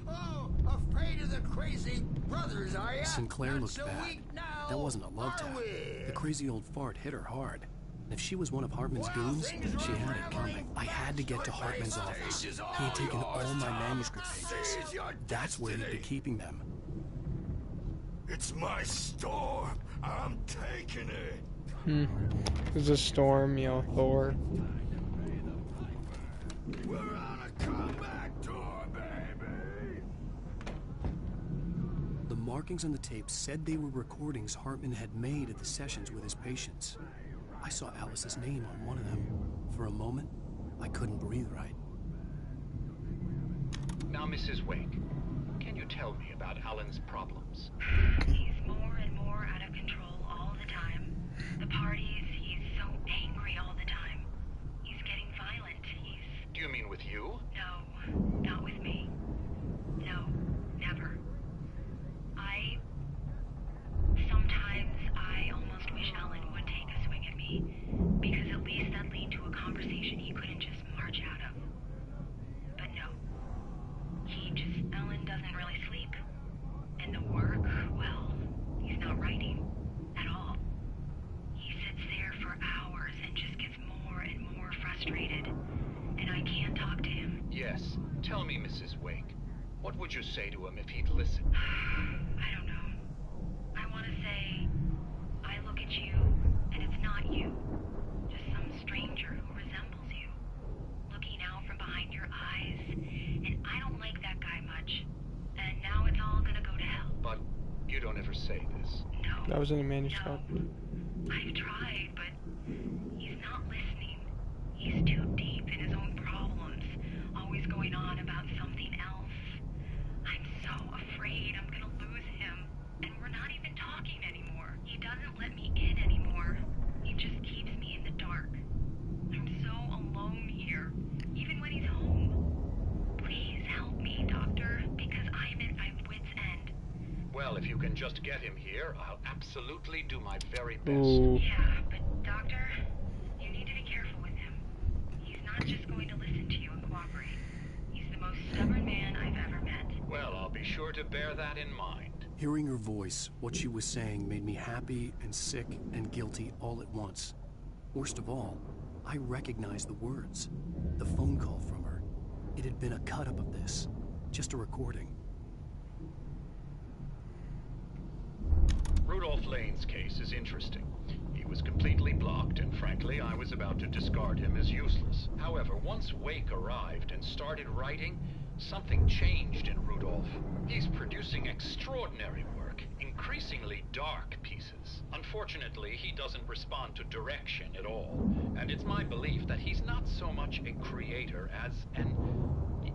Oh, afraid of the crazy brothers, are ya? Sinclair Not looked so bad. weak now, That wasn't a love are tap. we? The crazy old fart hit her hard. And if she was one of Hartman's goons, she had it coming. I had to get to Hartman's office. He had taken all my manuscript pages. That's where he'd be keeping them. It's my storm. I'm taking it. There's a storm, you know, Thor. We're on a comeback tour, baby. The markings on the tape said they were recordings Hartman had made at the sessions with his patients. I saw Alice's name on one of them. For a moment, I couldn't breathe right. Now, Mrs. Wake, can you to tell me about Alan's problems? He's more and more out of control all the time. The parties, he's so angry all the time. He's getting violent. Do you mean with you? No, not with me. No, never. Sometimes I almost wish Alan would take a swing at me, because at least that'd lead to a conversation he couldn't just march out of. But no. Alan doesn't really sleep. And the work, well, he's not writing at all. He sits there for hours and just gets more and more frustrated. And I can't talk to him. Yes. Tell me, Mrs. Wake. What would you say to him if he'd listen? I don't know. I want to say, I look at you, and it's not you. Just some stranger who resembles you. Looking out from behind your eyes, and I don't like that guy much. And now it's all gonna go to hell. But you don't ever say this. No. That was in a manuscript. I've tried, but he's not listening. He's too deep in his own problems, always going on about something else. I'm so afraid I'm gonna lose him, and we're not even talking anymore. He doesn't let me in anymore. He just keeps me in the dark. I'm so alone here, even when he's home. Please help me, Doctor, because I'm at my wit's end. Well, if you can just get him here, I'll absolutely do my very best. Ooh. Yeah, but Doctor, you need to be careful with him. He's not just going to listen to you and cooperate. He's the most stubborn man I've ever met. Well, I'll be sure to bear that in mind. Hearing her voice, what she was saying made me happy and sick and guilty all at once. Worst of all, I recognized the words. The phone call from her. It had been a cut-up of this. Just a recording. Rudolph Lane's case is interesting. He was completely blocked, and frankly, I was about to discard him as useless. However, once Wake arrived and started writing, something changed in Rudolph. He's producing extraordinary work, increasingly dark pieces. Unfortunately, he doesn't respond to direction at all, and it's my belief that he's not so much a creator as an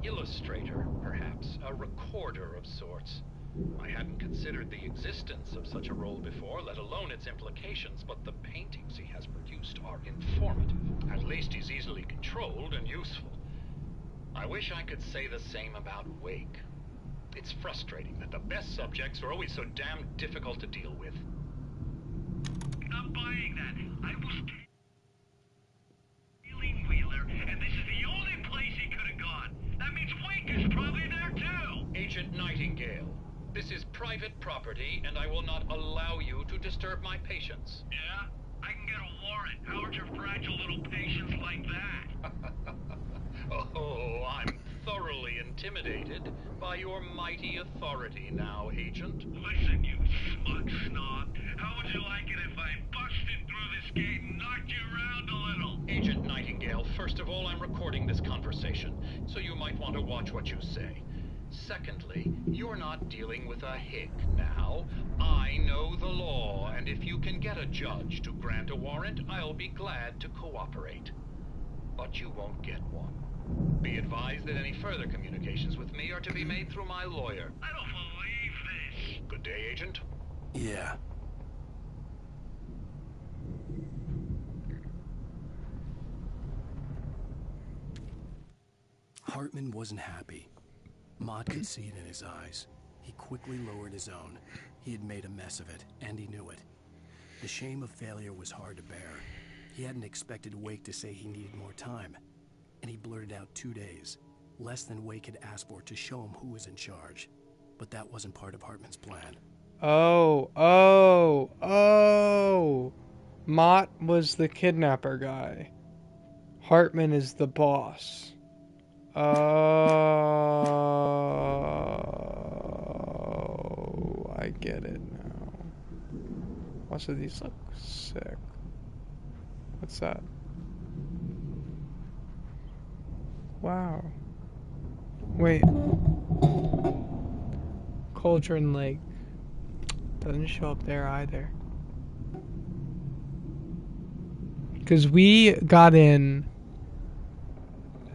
illustrator, perhaps, a recorder of sorts. I hadn't considered the existence of such a role before, let alone its implications, but the paintings he has produced are informative. At least he's easily controlled and useful. I wish I could say the same about Wake. It's frustrating that the best subjects are always so damn difficult to deal with. Not buying that. I was stealing Wheeler, and this is the only place he could have gone. That means Wake is probably there too. Agent Nightingale, this is private property, and I will not allow you to disturb my patients. Yeah? I can get a warrant. How would your fragile little patients like that? Oh, I'm thoroughly intimidated by your mighty authority now, Agent. Listen, you smug snob. How would you like it if I busted through this gate and knocked you around a little? Agent Nightingale, first of all, I'm recording this conversation, so you might want to watch what you say. Secondly, you're not dealing with a hick now. I know the law, and if you can get a judge to grant a warrant, I'll be glad to cooperate. But you won't get one. Be advised that any further communications with me are to be made through my lawyer. I don't believe this. Good day, Agent. Yeah. Hartman wasn't happy. Mott could see it in his eyes. He quickly lowered his own. He had made a mess of it, and he knew it. The shame of failure was hard to bear. He hadn't expected Wake to say he needed more time. And he blurted out 2 days, less than Wake had asked for, to show him who was in charge. But that wasn't part of Hartman's plan. Oh. Mott was the kidnapper guy. Hartman is the boss. Oh, I get it now. Also, these look sick. What's that? Wow. Wait. Cauldron Lake. Doesn't show up there either. Because we got in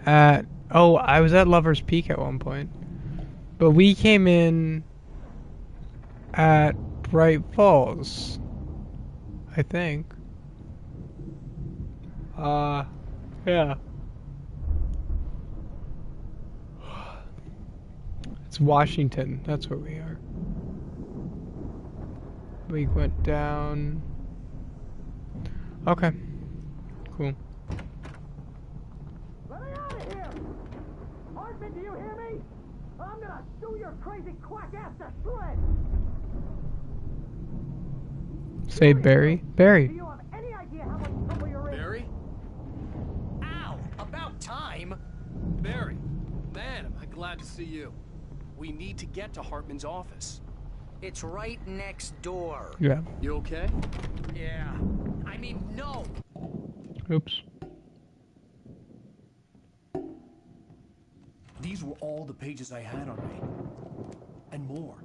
at... Oh, I was at Lover's Peak at one point. But we came in at Bright Falls, I think. Yeah. It's Washington. That's where we are. We went down. Okay. Cool. Let me out of here! Hartman, do you hear me? I'm gonna chew your crazy quack ass to shreds! Say Barry. Barry. Do you have any idea how much trouble you're in? Barry? Ow! About time! Barry, man, am I glad to see you. We need to get to Hartman's office. It's right next door. Yeah. You okay? Yeah. I mean, no! Oops. These were all the pages I had on me. And more.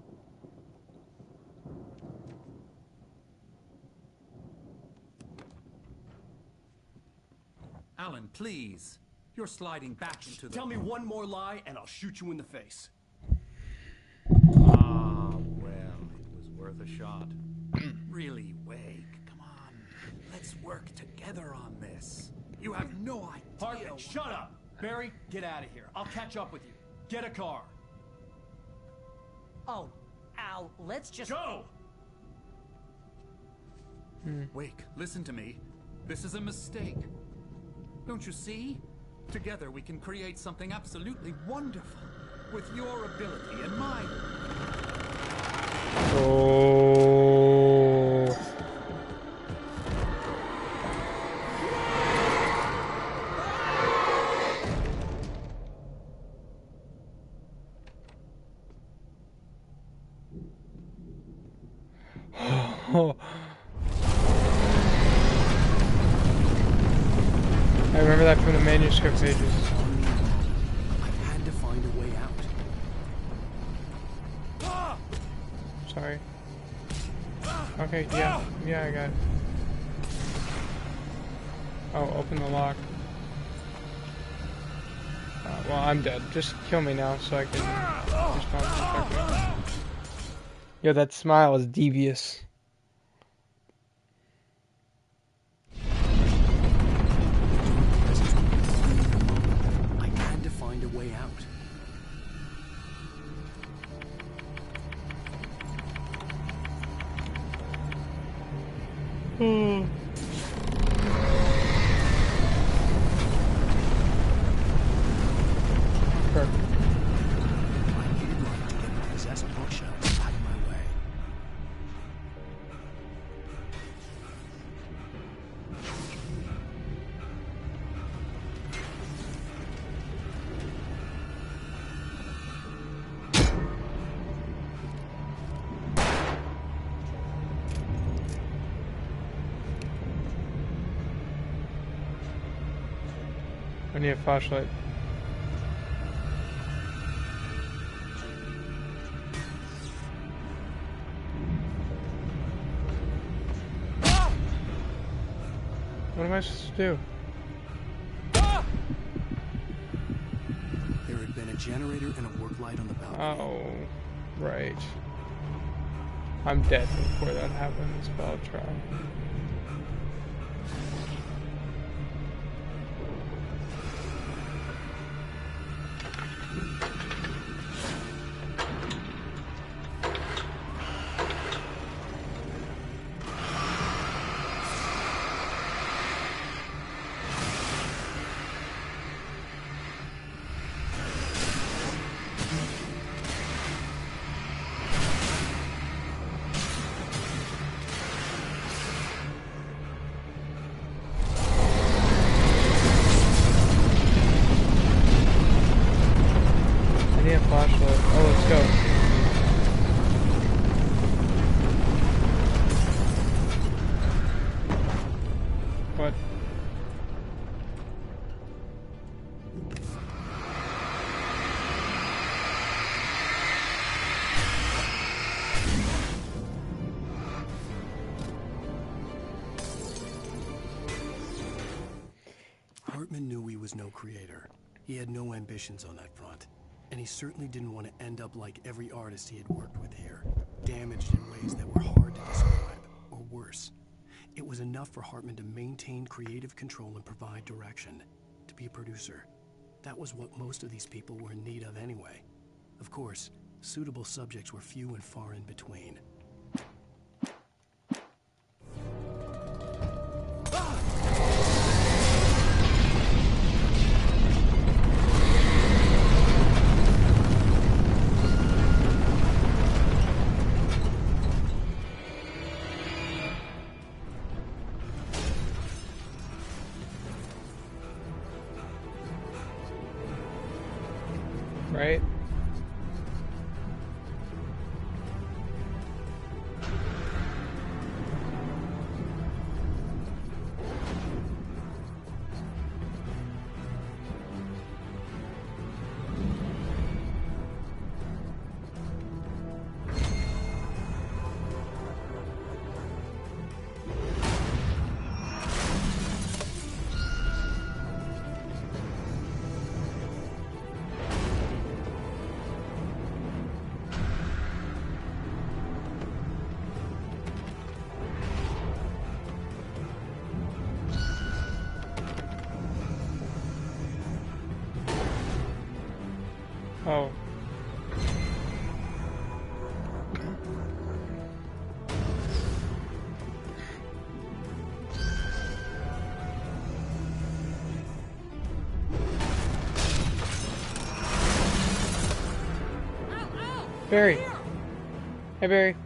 Alan, please. You're sliding back into the... Tell me one more lie and I'll shoot you in the face. Ah, well, it was worth a shot. Really, Wake, come on. Let's work together on this. You have no idea... Hartman, shut up! Barry, get out of here. I'll catch up with you. Get a car. Oh, Al, let's just... Go! Wake, listen to me. This is a mistake. Don't you see? Together we can create something absolutely wonderful. With your ability and mine. Oh. I remember that from the manuscript pages. I had to find a way out. Sorry. Okay, yeah, I got it. Oh, open the lock. Well, I'm dead. Just kill me now so I can respond to the. Yo, that smile is devious. I had to find a way out. Perfect. I needed light to get my possessed bookshelves out of my way. I need a flashlight. What am I supposed to do? There had been a generator and a work light on the balcony. Oh, right. I'm dead before that happens, but I'll try. I need a flashlight. Oh, let's go. What? Hartman knew he was no creator. He had no ambitions on that front. And he certainly didn't want to end up like every artist he had worked with here, damaged in ways that were hard to describe, or worse. It was enough for Hartman to maintain creative control and provide direction, to be a producer. That was what most of these people were in need of anyway. Of course, suitable subjects were few and far in between. Right? Oh. Barry. Hey, Barry.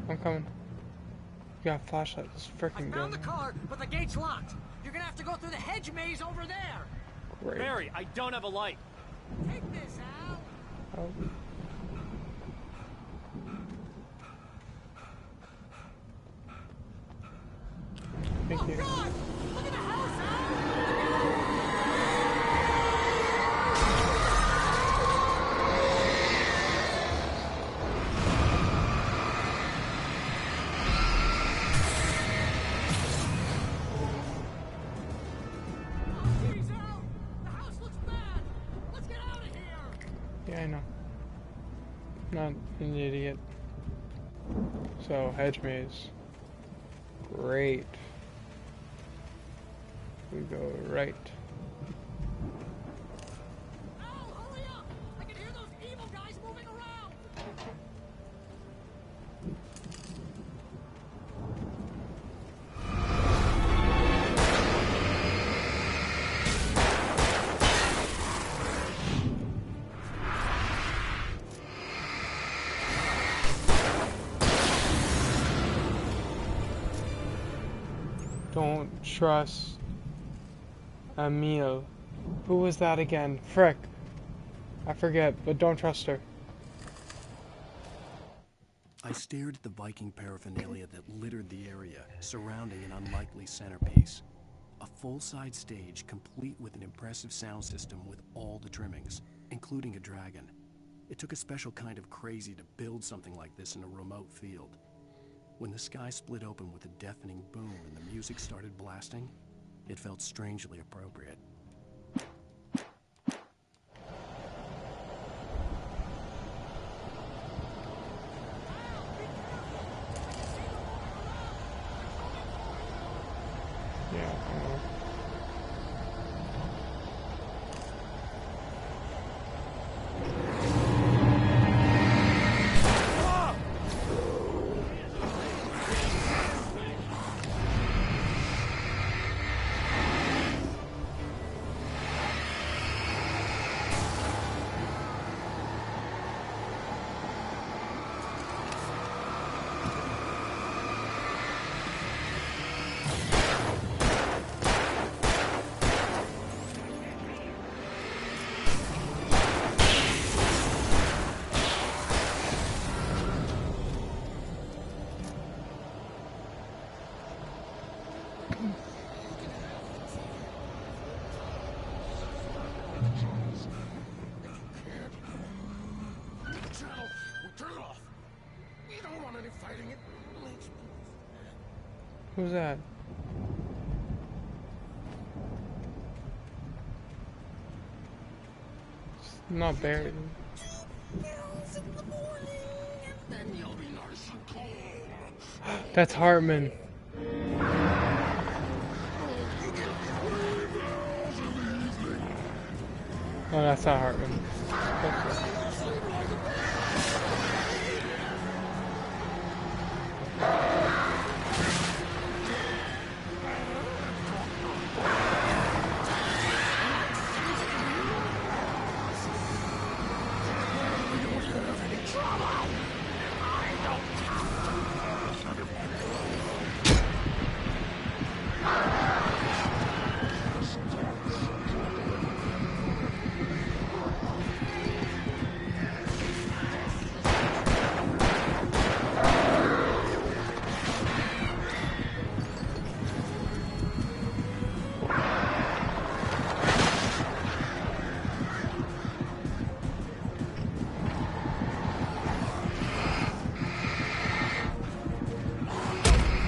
I'm coming. You got a flashlight. Let's freaking go. Found the car, but the gate's locked. You're gonna have to go through the hedge maze over there. Great. Barry, I don't have a light. Take this, Al. Oh. Thank you. God! Look at the house, Al! Yeah, I know. Not an idiot. So, hedge maze. Great. We go right. Hurry up! I can hear those evil guys moving around! Don't trust Emil. Who was that again? Frick. I forget, but don't trust her. I stared at the Viking paraphernalia that littered the area, surrounding an unlikely centerpiece. A full-size stage complete with an impressive sound system with all the trimmings, including a dragon. It took a special kind of crazy to build something like this in a remote field. When the sky split open with a deafening boom and the music started blasting, it felt strangely appropriate. Yeah, I know. Who's that? I'm not buried. That's Hartman. No, that's not Hartman.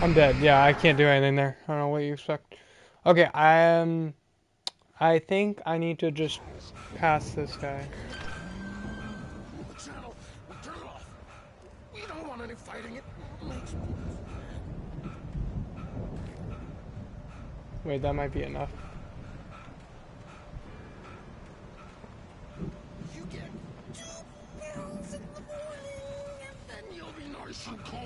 I'm dead. Yeah, I can't do anything there. I don't know what you expect. Okay, I think I need to just pass this guy. The channel. Turn it off. We don't want any fighting. It makes me. Wait, that might be enough. You get 2 pills in the morning, and then you'll be nice and cold.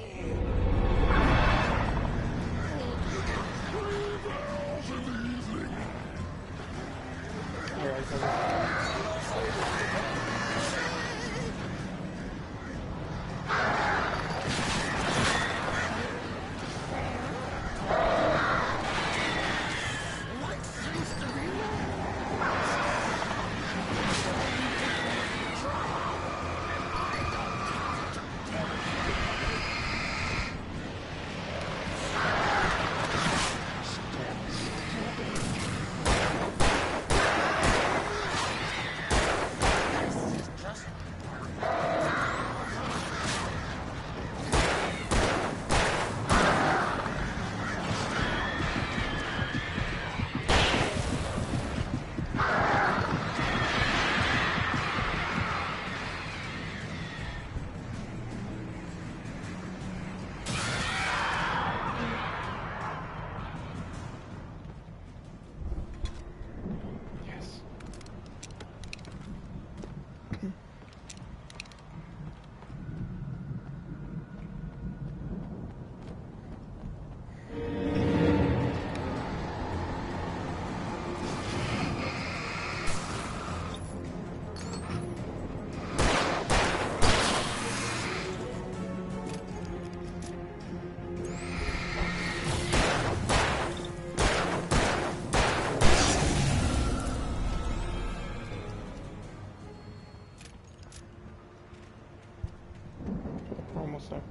Almost there.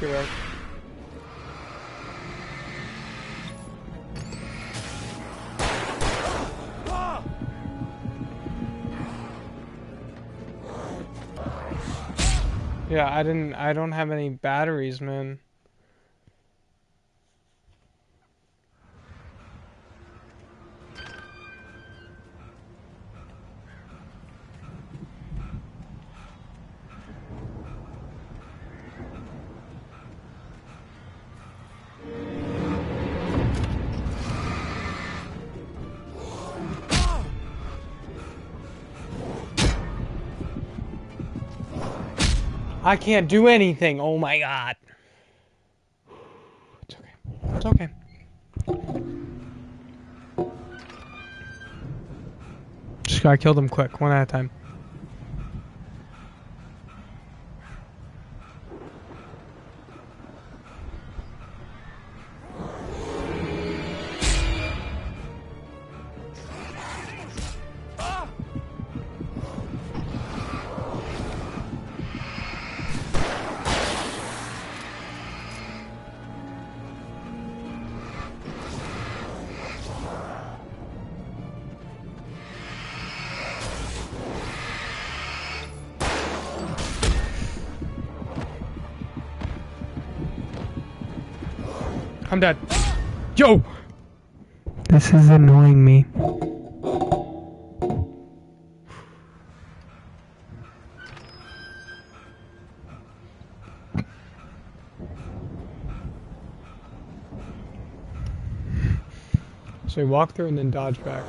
You're right. Yeah, I don't have any batteries, man. I can't do anything. Oh my god. It's okay. It's okay. Just gotta kill them quick, one at a time. I'm dead. Yo! This is annoying me. So we walk through and then dodge back.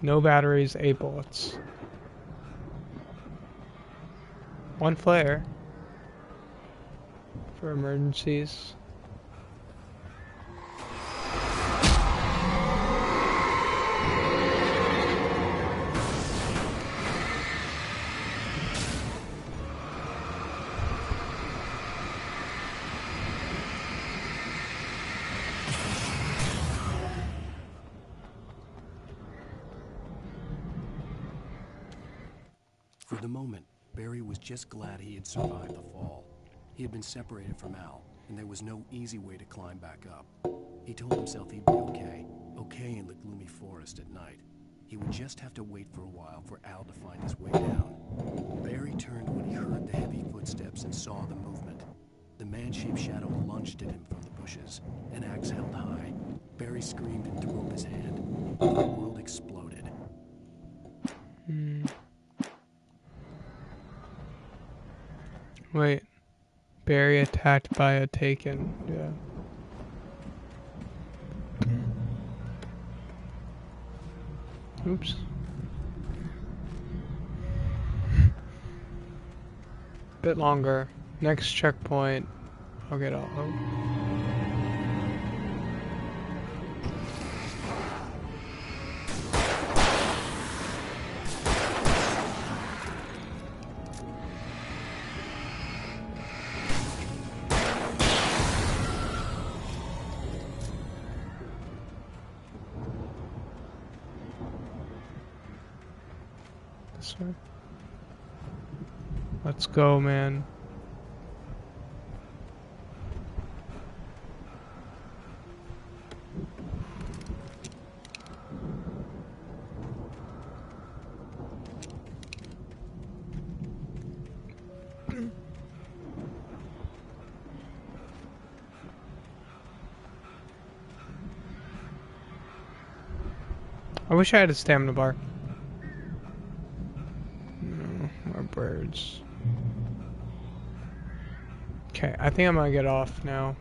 No batteries, 8 bullets. 1 flare for emergencies. For the moment, Barry was just glad he had survived the fall. He had been separated from Al, and there was no easy way to climb back up. He told himself he'd be okay in the gloomy forest at night. He would just have to wait for a while for Al to find his way down. Barry turned when he heard the heavy footsteps and saw the movement. The man-shaped shadow lunged at him from the bushes, an axe held high. Barry screamed and threw up his hand. The world exploded. Wait. Barry attacked by a Taken. Yeah. Oops. Bit longer. Next checkpoint. I'll get all. Oh. Let's go, man. I wish I had a stamina bar. No, more birds. Okay, I think I'm gonna get off now.